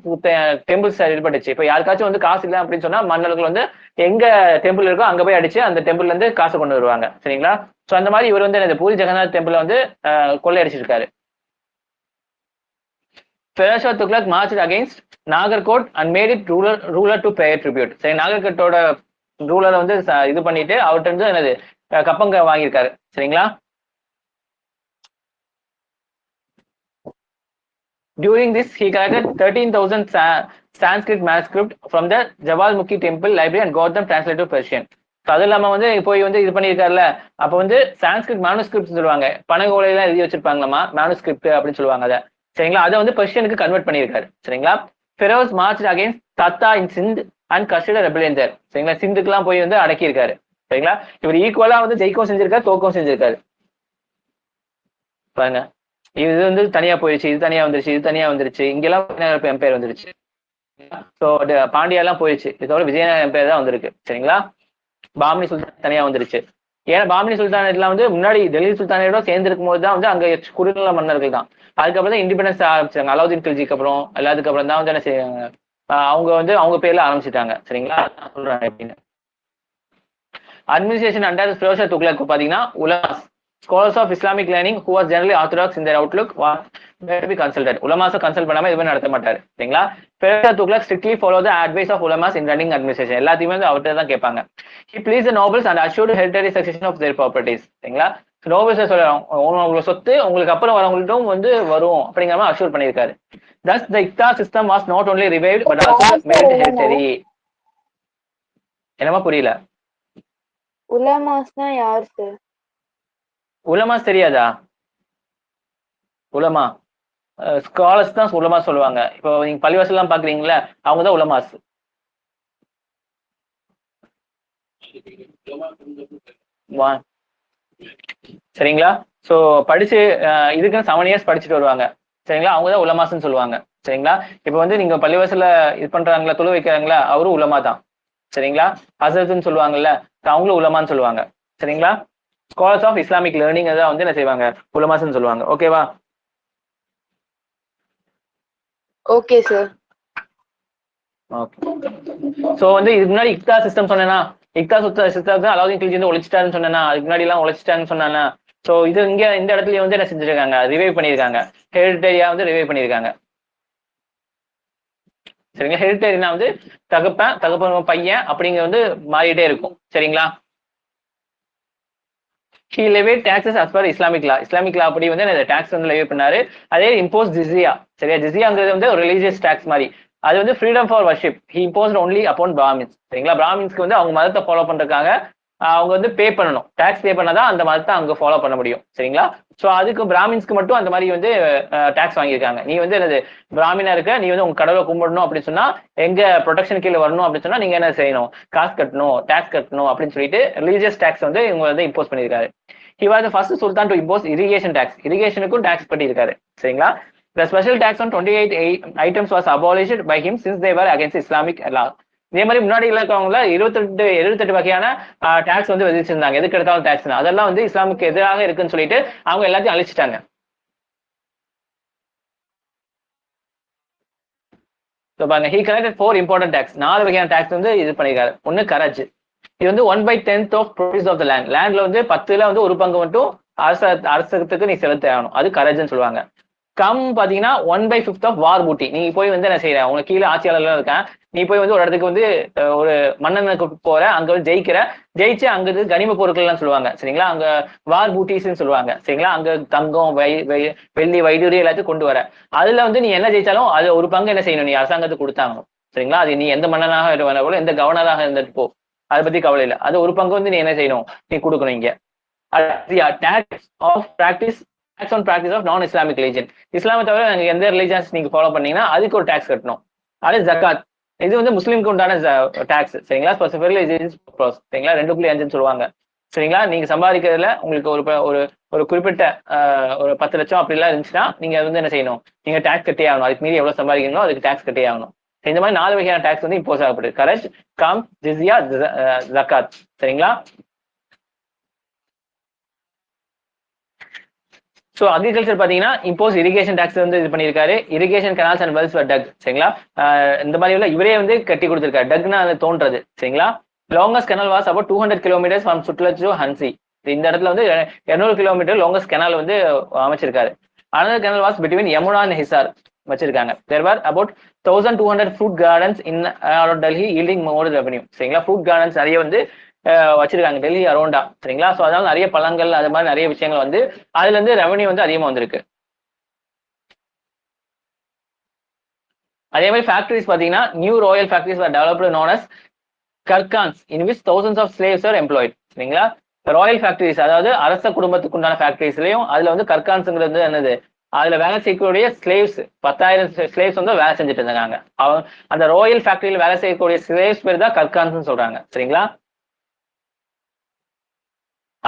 Speaker 1: டெம்பிள்ஸ் ஈடுபட்டுச்சு. இப்போ யாருக்காச்சும் வந்து காசு இல்லை அப்படின்னு சொன்னா மன்னர்கள் வந்து எங்க டெம்பிள் இருக்கோ அங்க போய் அடிச்சு அந்த டெம்பிள்ல இருந்து காசு கொண்டு வருவாங்க. சரிங்களா? ஸோ அந்த மாதிரி இவர் வந்து என்னது பூரி ஜெகநாத் டெம்பிள வந்து கொள்ளையடிச்சிருக்காரு. Firoz Shah Tughlaq marched against Nagarkot and made it ruler to pay tribute. சரி, நாகர்கோட்டோட ரூலரை வந்து இது பண்ணிட்டு அவர்கிட்ட இருந்து என்னது கப்பங்க வாங்கியிருக்காரு. சரிங்களா? During this, he collected 13,000 Sanskrit manuscript from the Jawalamukhi temple library and got them translated to Persian. அது இல்லாம வந்து போய் வந்து இது பண்ணியிருக்காருல்ல, அப்ப வந்து சான்ஸ்கிரிட் மேனுஸ்கிரிப்ட் சொல்லுவாங்க, பனகோலையெல்லாம் எழுதி வச்சிருப்பாங்களாமா, மேனுஸ்கிரிப்ட் அப்படின்னு சொல்லுவாங்க அதை. சரிங்களா? அதை வந்து பெர்ஷியனுக்கு கன்வெர்ட் பண்ணியிருக்காரு. சரிங்களா? Feroz march against Thatta in Sindh and கஸ்டர்ட் ரெபெலியன் தேர். சரிங்களா? சிந்துக்குலாம் போய் வந்து அடக்கியிருக்காரு. சரிங்களா? இவர் ஈக்குவலா வந்து ஜெயிக்கவும் செஞ்சிருக்காரு, தோக்கவும் செஞ்சிருக்காரு. பாருங்க, இது வந்து தனியா போயிடுச்சு, இது தனியா வந்துருச்சு, இது தனியா வந்துருச்சு, இங்கெல்லாம் எம்பையர் வந்துருச்சு. ஸோ பாண்டியா எல்லாம் போயிடுச்சு, இதோட விஜயநகர எம்பையர் தான் வந்திருக்கு. சரிங்களா? பாமினி சுல்தான் தனியா வந்துருச்சு. ஏன்னா பாமினி சுல்தானேட்லாம் வந்து முன்னாடி டெல்லி சுல்தானேட்டோட சேர்ந்திருக்கும் போது தான் வந்து அங்க குறுநில மன்னர்கள் தான். அதுக்கப்புறம் தான் இண்டிபெண்டன்ஸ் ஆரம்பிச்சாங்க. அலாவுதீன் கில்ஜிக்கு அப்புறம் எல்லாத்துக்கு அப்புறம் தான் வந்து என்ன செய்வாங்க, அவங்க வந்து அவங்க பேர்ல ஆரம்பிச்சுட்டாங்க. சரிங்களா? சொல்றாங்க அப்படின்னு. அட்மினிஸ்ட்ரேஷன் அண்டர் ஃபிரோஸ் ஷா துக்ளக் பாத்தீங்கன்னா உலமாஸ், scholars of Islamic learning who was generally orthodox in their outlook were to be consulted. உலமாஸை கன்சல்ட் பண்ணாம எதுவுமே நடத்த மாட்டாரு. சரிங்களா? Firoz Shah Tughlaq strictly follow the advice of ulamas in running administration. எல்லாத்தையுமே வந்து அவர்கிட்ட தான் கேட்பாங்க. He pleased the nobles and assured hereditary succession of their properties. சரிங்களா? நோபல்ஸ் சொல்றாங்க, உங்களோட சொத்து உங்களுக்கு அப்புறம் வரவங்கள்ட்டும் வந்து வரும் அப்படிங்கிற மாதிரி அஷ்யூர் பண்ணியிருக்காரு. Thus the Iqta system was not only revived but also made hereditary. என்னமா புரியல?
Speaker 3: உலமாஸ்னா யார் சார்?
Speaker 1: உலமாஸ் தெரியாதா? உலமா ஸ்காலர்ஸ் தான் உலமா சொல்லுவாங்க. இப்போ நீங்க பள்ளிவாசல் எல்லாம் பாக்குறீங்களா, அவங்க தான் உலமாஸ். சரிங்களா? சோ படிச்சு இதுக்குன்னு 7 இயர்ஸ் படிச்சுட்டு வருவாங்க. சரிங்களா? அவங்க தான் உலமாஸ்ன்னு சொல்லுவாங்க. சரிங்களா? இப்போ வந்து நீங்க பள்ளிவாசல்ல இது பண்றாங்களா, தொழு வைக்கிறாங்களா, அவரும் உலமா தான். சரிங்களா? ஹசரத்னு சொல்லுவாங்கல்ல, அவங்களும் உலமான்னு சொல்லுவாங்க. சரிங்களா? ஸ்காலர்ஸ் ஆஃப் இஸ்லாமிக் லேர்னிங் தான் வந்து என்ன செய்வாங்க, உலமாஸ்ன்னு சொல்லுவாங்க. ஓகேவா?
Speaker 3: Okay sir.
Speaker 1: ஓகே. சோ வந்து இதுக்கு முன்னாடி இக்தா சிஸ்டம் சொன்னேன்னா, இக்தா சிஸ்டம் அலாவுதீன் கில்ஜி வந்து ஒழிச்சிட்டாருன்னு சொன்னா, அதுக்கு முன்னாடி எல்லாம் ஒழிச்சிட்டாருன்னு சொன்னானா. சோ இது இங்க இந்த இடத்துல வந்து என்ன செஞ்சிருக்காங்க, ரிவைவ் பண்ணியிருக்காங்க. ஹெரிடரியா வந்து ரிவைவ் பண்ணியிருக்காங்க. சரிங்களா? ஹெரிடரினா வந்து தகப்பன் பையன் அப்படிங்கிற வந்து மாறிட்டே இருக்கும். சரிங்களா? He levied taxes as per Islamic law. Islamic லா அப்படி வந்து டாக்ஸ் வந்து லெவி பண்ணாரு. அதே இம்போஸ் ஜிஸியா. சரியா? ஜிஸியாங்கிறது வந்து ஒரு ரிலீஜியஸ் டாக்ஸ் மாதிரி. அது வந்து freedom for worship. He imposed only upon Brahmins. சரிங்களா? பிராமின்ஸ்க்கு வந்து அவங்க மதத்தை ஃபாலோ பண்றதுக்காக அவங்க வந்து பே பண்ணணும். டாக்ஸ் பே பண்ணாதான் அந்த மதத்தை அங்க ஃபாலோ பண்ண முடியும். சரிங்களா? ஸோ அதுக்கு பிராமின்ஸ்க்கு மட்டும் அந்த மாதிரி வந்து டாக்ஸ் வாங்கியிருக்காங்க. நீ வந்து என்னது பிராமினா இருக்க, நீ வந்து உங்க கடவுளை கும்பிடணும் அப்படின்னு சொன்னா, எங்க ப்ரொடெக்ஷன் கீழே வரணும் அப்படின்னு சொன்னா நீங்க என்ன செய்யணும், காசு கட்டணும், டாக்ஸ் கட்டணும் அப்படின்னு சொல்லிட்டு ரிலீஜியஸ் டாக்ஸ் வந்து இவங்க வந்து இம்போஸ் பண்ணியிருக்காரு. He was the first sultan to impose irrigation tax. irrigationக்கும் டாக்ஸ் பண்ணியிருக்காரு. சரிங்களா? The special tax on 28 items was abolished by him since they were against Islamic law. இதே மாதிரி முன்னாடி இருக்கவங்கள 78 வகையான டாக்ஸ் வந்து விதிச்சிருந்தாங்க. எதுக்கு எடுத்தாலும் டாக்ஸ், அதெல்லாம் வந்து இஸ்லாமுக்கு எதிராக இருக்குன்னு சொல்லிட்டு அவங்க எல்லாத்தையும் அழிச்சிட்டாங்க. பாருங்க, he collected 4 important tax. 4 வகையான டாக்ஸ் வந்து இது பண்ணிருக்காரு. ஒன்னு கரஜ். இது வந்து 1/10 of produce of the land. லேண்ட்ல வந்து 10ல வந்து ஒரு பங்கு மட்டும் அரசுக்கு நீ செலுத்த ஆகணும். அது கரஜ்னு சொல்லுவாங்க. கம் பாத்தீங்கன்னா 1/5 of war booty. நீ போய் வந்து என்ன செய்யற, உங்க கீழே ஆட்சியாளர்லாம் இருக்கேன், நீ போய் வந்து ஒரு இடத்துக்கு வந்து ஒரு மன்னனுக்கு போற, அங்க வந்து ஜெயிச்சு அங்க இருந்து கனிம பொருட்கள்லாம் சொல்லுவாங்க. சரிங்களா? அங்க வார் பூட்டிஸ்ன்னு சொல்லுவாங்க. சரிங்களா? அங்க தங்கம், வெள்ளி, வைடூரியம் எல்லாத்தையும் கொண்டு வர, அதுல வந்து நீ என்ன ஜெயிச்சாலும் அது ஒரு பங்கு என்ன செய்யணும், நீ அரசாங்கத்துக்கு கொடுத்தாங்க. சரிங்களா? அது நீ எந்த மன்னனாக இருந்தாலும், எந்த கவர்னராக இருந்துட்டு போ. அதை பத்தி கவலை இல்லை. அது ஒரு பங்கு வந்து நீ என்ன செய்யணும், நீ கொடுக்கணும் இங்க. Tax of practice tax on practice of non Islamic religion. இஸ்லாமை தவிர எந்த ரிலிஜன்ஸ் நீங்க ஃபாலோ பண்ணீங்கன்னா அதுக்கு ஒரு டாக்ஸ் கட்டணும். அது ஜக்காத். இது வந்து முஸ்லீமுக்கு உண்டான டாக்ஸ் சரிங்களா. சரிங்களா 2.5 சொல்லுவாங்க சரிங்களா. நீங்க சம்பாதிக்கிறதுல உங்களுக்கு ஒரு குறிப்பிட்ட ஒரு 10 லட்சம் அப்படிலாம் இருந்துச்சுன்னா நீங்க வந்து என்ன செய்யணும், நீங்க டாக்ஸ் கட்டே ஆகணும். அதுக்கு மீறி எவ்வளவு சம்பாதிக்கணும் அதுக்கு டாக்ஸ் கட்டே ஆகணும். இந்த மாதிரி 4 வகையான டாக்ஸ் வந்து இம்போஸ் ஆகப்படுது. கரஜ், கம், ஜிஸ்யா, ஜக்காத் சரிங்களா. ஸோ அக்ரிகல்ச்சர் பார்த்தீங்கன்னா இம்போஸ் இரிகேஷன் டாக்ஸ் வந்து இது பண்ணியிருக்காரு. Irrigation canals and wells for dug சரிங்களா. இந்த மாதிரி உள்ள இவரே வந்து கட்டி கொடுத்துருக்காரு. டக்னா அது தோன்றது சரிங்களா. Longest canal was about 200 kilometers from Sutlej to Hansi. இந்த இடத்துல வந்து 200 கிலோமீட்டர் லாங்கஸ்ட் கெனால் வந்து அமைச்சிருக்காரு. another canal was between Yamuna and Hisar வச்சிருக்காங்க. there were about 1200 fruit gardens in around Delhi yielding more revenue சரிங்களா. ஃப்ரூட் கார்டன்ஸ் நிறைய வந்து வச்சிருக்காங்க டெல்லி அரௌண்டா சரிங்களா. ஸோ அதனால நிறைய பழங்கள் அது மாதிரி நிறைய விஷயங்கள் வந்து அதுல இருந்து ரெவன்யூ வந்து அதிகமா வந்திருக்கு. அதே மாதிரி ஃபேக்டரிஸ் பாத்தீங்கன்னா new Royal factories were developed known as கர்கான்ஸ் in which thousands of slaves are employed சரிங்களா. ராயல் ஃபேக்டரிஸ் அதாவது அரச குடும்பத்துக்கு உண்டான ஃபேக்டரிஸ்லயும் அதுல வந்து கர்கான்ஸ்ங்கிறது என்னது, அதுல வேலை செய்யக்கூடிய ஸ்லேவ்ஸ் 10,000 ஸ்லேவ்ஸ் வந்து வேலை செஞ்சுட்டு இருந்தாங்க. அந்த ராயல் ஃபேக்டரியில வேலை செய்யக்கூடிய ஸ்லேவ்ஸ் பேர் தான் கர்கான்ஸ் சொல்றாங்க சரிங்களா.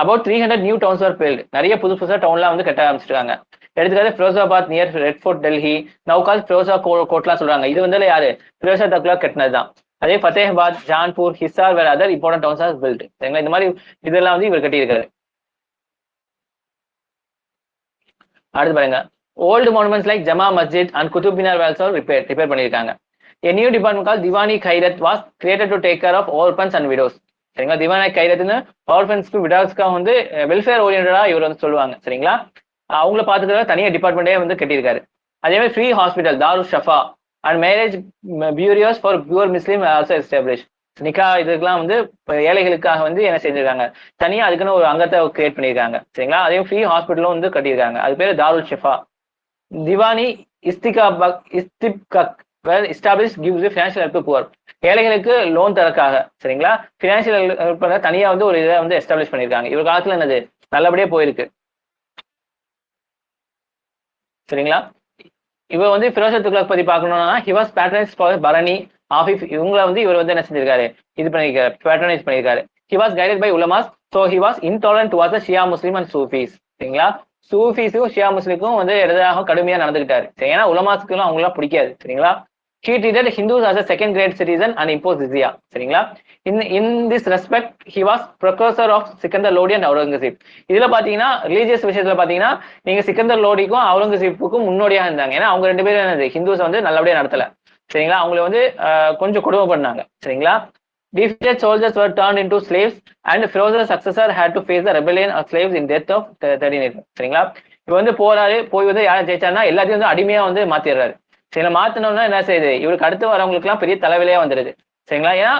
Speaker 1: about 300 new towns are built. நிறைய புதுசா டவுன்லாம் வந்து கட்ட ஆரம்பிச்சிருக்காங்க. எடுத்துக்காது Firozabad near Red Fort Delhi, நவுகால் ஃபிரோசா கோட்லாம் சொல்றாங்க. இது வந்து யாரு, ஃபிரோசா தக்லாக் கட்டினதுதான். அதே ஃபத்தேஹாபாத், ஜான்பூர், ஹிசார் வேற other important towns are built சரிங்களா. இந்த மாதிரி இதெல்லாம் வந்து இவர் கட்டியிருக்காரு. அடுத்து பாருங்க, old monuments like Jama Masjid and Qutub Minar also repair பண்ணியிருக்காங்க. A new department called Diwani Khairat was created to take care of orphans and widows சரிங்களா. திவானி கைரத்னு ஆர்ஃபன்ஸ்க்கு விடாஸ்க்காக வந்து வெல்ஃபேர் ஓரியன்டா இவர் வந்து சொல்லுவாங்க சரிங்களா. அவங்கள பார்த்துக்கிறத தனியாக டிபார்ட்மெண்டே வந்து கட்டியிருக்காரு. அதே மாதிரி free hospital Daru Shafa and marriage bureaus for poor Muslim also establish. நிக்கா இதுக்கெல்லாம் வந்து ஏழைகளுக்காக வந்து என்ன செஞ்சிருக்காங்க, தனியா அதுக்குன்னு ஒரு அங்கத்தை கிரியேட் பண்ணியிருக்காங்க சரிங்களா. அதே ஃப்ரீ ஹாஸ்பிட்டலும் வந்து கட்டியிருக்காங்க. அது பேர் Darul Shafa. Diwani Istihqaq establish gives financial help to poor. ஏழைகளுக்கு லோன் தரக்காக சரிங்களா பினான்சியல் ஹெல்ப் தனியா வந்து ஒரு இதை வந்து எஸ்டாப்ளிஷ் பண்ணியிருக்காங்க. இவர் காலத்துல என்னது நல்லபடியா போயிருக்கு சரிங்களா. இவர் வந்து ஃபிரோசா துக்ளக் பத்தி பார்க்கணும்னா he was patronise for Barani Afif. இவங்களை வந்து இவர் வந்து என்ன செஞ்சிருக்காரு, இது பண்ணிருக்காரு, பேட்ரனைஸ் பண்ணியிருக்காரு. He was guided by ulamas. So he was intolerant towards Shia Muslim and Sufis சரிங்களா. சூஃபீஸுக்கும் ஷியா முஸ்லிமுக்கும் வந்து எதிராக கடுமையா நடந்துகிட்டாரு. ஏன்னா உலமாஸ்க்குலாம் அவங்களாம் பிடிக்காது சரிங்களா. He treated Hindus as a second-grade citizen and imposed jizya. சரிங்களா. In this respect, he was precursor of Sikandar Lodi and Aurangzeb. இதுல பாத்தீங்கன்னா ரிலீஜியஸ் விஷயத்துல பாத்தீங்கன்னா நீங்க சிக்கந்தர் லோடிக்கும் அவுரங்கசீப்புக்கும் முன்னோடியா இருந்தாங்க. ஏன்னா அவங்க 2 பேரும் என்னது ஹிந்துஸ் வந்து நல்லபடியா நடத்தல சரிங்களா. அவங்களை வந்து கொஞ்சம் கொடுமை பண்ணாங்க சரிங்களா. Defeated soldiers were turned into slaves and Firoza's successor had to face the rebellion of slaves in death of 1380 சரிங்களா. இப்ப வந்து போய் வந்து யாரும் ஜெயிச்சாருன்னா எல்லாத்தையும் வந்து அடிமையா வந்து மாத்திடுறாரு. சில மாத்தினோம்னா என்ன செய்யுது, இவருக்கு அடுத்து வரவங்களுக்கு எல்லாம் பெரிய தலைவலியா வந்துருது சரிங்களா. ஏன்னா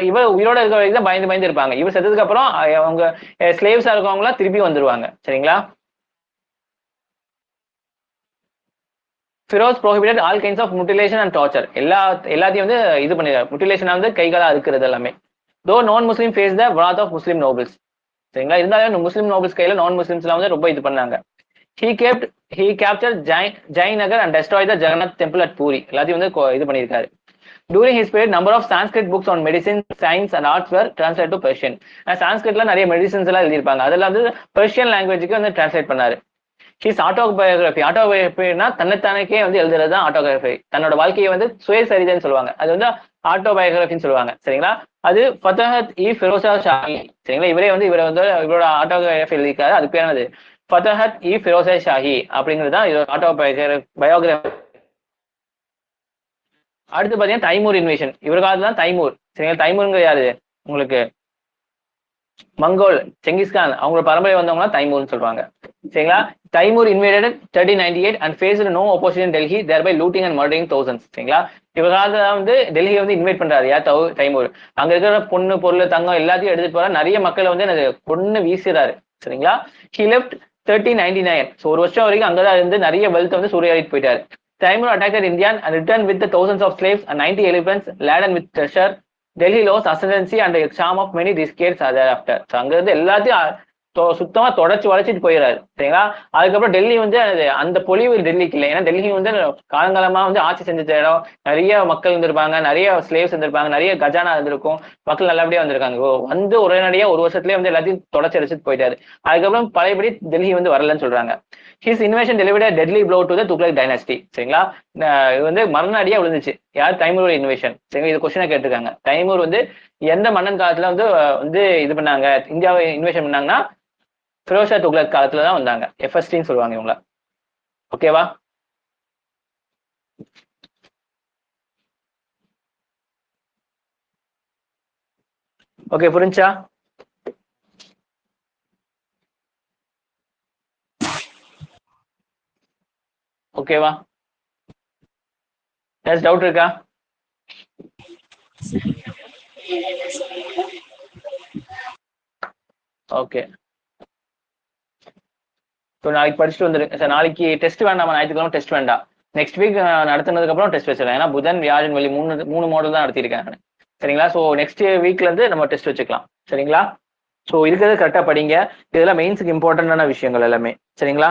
Speaker 1: இவர் உயிரோட இருக்கிற வரைக்கும் தான் பயந்து இருப்பாங்க. இவர் செத்ததுக்கு அப்புறம் அவங்க ஸ்லேவ்ஸா இருக்கவங்க எல்லாம் திருப்பி வந்துருவாங்க சரிங்களா. Firoz prohibited all kinds of mutilation and torture. எல்லாத்தையும் வந்து இது பண்ணிடுறாரு. முட்டிலேஷன் வந்து கைகளா இருக்கிறது எல்லாமே. Though non-Muslim faced the wrath of Muslim nobles சரிங்களா. இருந்தாலும் முஸ்லிம் நோபல்ஸ் கையில நான் முஸ்லிம்ஸ் எல்லாம் வந்து ரொம்ப இது பண்ணாங்க. He captured Jainagar and destroyed the Jagannath temple at Puri. எல்லாத்தையும் வந்து இது பண்ணியிருக்காரு. During his period, number of Sanskrit books on medicine, science and arts were translated to Persian. சான்ஸ்கிரிட்ல நிறைய மெடிசின்ஸ் எல்லாம் எழுதியிருப்பாங்க. அதெல்லாம் வந்து பெர்ஷியன் லாங்குவேஜுக்கு வந்து டிரான்ஸ்லேட் பண்ணாரு. ஹிஸ் ஆட்டோபயோகிராஃபினா தன்னைத்தானக்கே வந்து எழுதுறது தான் ஆட்டோகிராஃபி. தன்னோட வாழ்க்கையை வந்து சுயசரிதைன்னு சொல்லுவாங்க. அது வந்து ஆட்டோபயோகிராஃபின்னு சொல்லுவாங்க சரிங்களா. அது ஃபதஹத் இ ஃபிரோசா ஷாஹி சரிங்களா. இவரோட ஆட்டோகிராஃபி எழுதியிருக்காரு. அது பேர் என்னது, ஃபதஹத் இ ஃபிரோசா ஷாஹி அப்படிங்கிறது தான் இதோட ஆட்டோபயோகிராஃபி. அடுத்து பாத்தீங்கன்னா தைமூர் இன்வேஷன். இவர் காலத்துல தான் தைமூர் சரிங்களா. தைமூருங்கிற யாரு, உங்களுக்கு மங்கோல் செங்கிஸ்கான் அவங்களோட பரம்பரை வந்தவங்க தைமூர்னு சொல்றாங்க சரிங்களா. Timur invaded 1398 and faced no opposition in Delhi, thereby looting and murdering thousands சரிங்களா. இவரால வந்து டெல்லியை வந்து இன்வைட் பண்றாரு யார், தைமூர். அங்க இருக்கிற பொண்ணு பொருள் தங்கம் எல்லாத்தையும் எடுத்துட்டு போறாரு. நிறைய மக்களை வந்து எனக்கு பொண்ணு வீசுறாரு சரிங்களா. He left 1399. ஸோ ஒரு வருஷம் வரைக்கும் அங்கதான் இருந்து நிறைய வெல்த் வந்து சூறையாடிட்டு போயிட்டாரு. Timur attacked India and returned with the thousands of slaves and 90 elephants laden with treasure Delhi lose ascendancy and some of many districts other after. அங்க இருந்து எல்லாத்தையும் சுத்தமா தொடச்சு வளைச்சிட்டு போயிடாரு. சரிங்களா? அதுக்கப்புறம் டெல்லி வந்து அந்த பொலிவு டெல்லிக்கு இல்லை. ஏன்னா டெல்லி வந்து காலங்காலமா வந்து ஆட்சி செஞ்ச இடம், நிறைய மக்கள் இருந்திருப்பாங்க, நிறைய ஸ்லேவ்ஸ் இருந்திருப்பாங்க, நிறைய கஜானா இருந்திருக்கும், மக்கள் நல்லபடியா வந்திருக்காங்க. வந்து உடனடியா ஒரு வருஷத்துலயே வந்து எல்லாத்தையும் தொடச்சு அடிச்சுட்டு போயிட்டாரு. அதுக்கப்புறம் பழையபடி டெல்லி வந்து வரலன்னு சொல்றாங்க. His invasion delivered a deadly blow to the Tughlaq dynasty. சரிங்களா? இது வந்து மரண விழுந்துச்சு. யார்? தைமூரோட இன்வேஷன். சரிங்களா? இது கொஸ்டினா கேட்டிருக்காங்க. தைமூர் வந்து எந்த மன்னன் காலத்துல வந்து வந்து இது பண்ணாங்க, இந்தியாவை இன்வேஷன் பண்ணாங்கன்னா ஃபிரோஷா துக்ளக் காலத்துல தான் வந்தாங்க. எஃப்எஸ்டின்னு சொல்லுவாங்க இவங்கள. ஓகேவா? ஓகே, புரிஞ்சா? ஓகேவா? ஏதாச்சும் டவுட் இருக்கா? ஓகே. ஸோ நாளைக்கு படிச்சுட்டு வந்துருக்கு சார். நாளைக்கு டெஸ்ட் வேண்டாம், ஞாயிற்றுக்கிழமை டெஸ்ட் வேண்டாம். நெக்ஸ்ட் வீக் நடத்தினதுக்கு அப்புறம் டெஸ்ட் வச்சிடலாம். ஏன்னா புதன் வியாழன் வெள்ளி மூணு மாடல் தான் நடத்திருக்கேன் நான். சரிங்களா? ஸோ நெக்ஸ்ட் வீக்ல இருந்து நம்ம டெஸ்ட் வச்சுக்கலாம். சரிங்களா? ஸோ இருக்கிறது கரெக்டாக படிங்க. இதெல்லாம் மெயின்ஸுக்கு இம்பார்ட்டன்டான விஷயங்கள் எல்லாமே. சரிங்களா?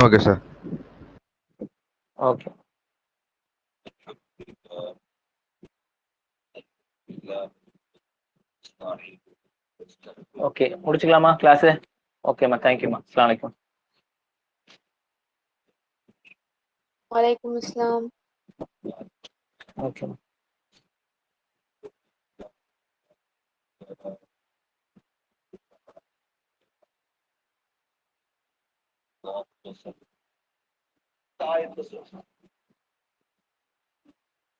Speaker 2: Okay sir.
Speaker 1: ஓகே. ஓகே, முடிச்சுக்கலாமா கிளாஸ்? ஓகேம்மா, தேங்க்யூம்மா. அஸ்ஸலாமு அலைக்கும்.
Speaker 3: வலைக்கும் அஸ்ஸலாம்.
Speaker 1: ஓகேம்மா.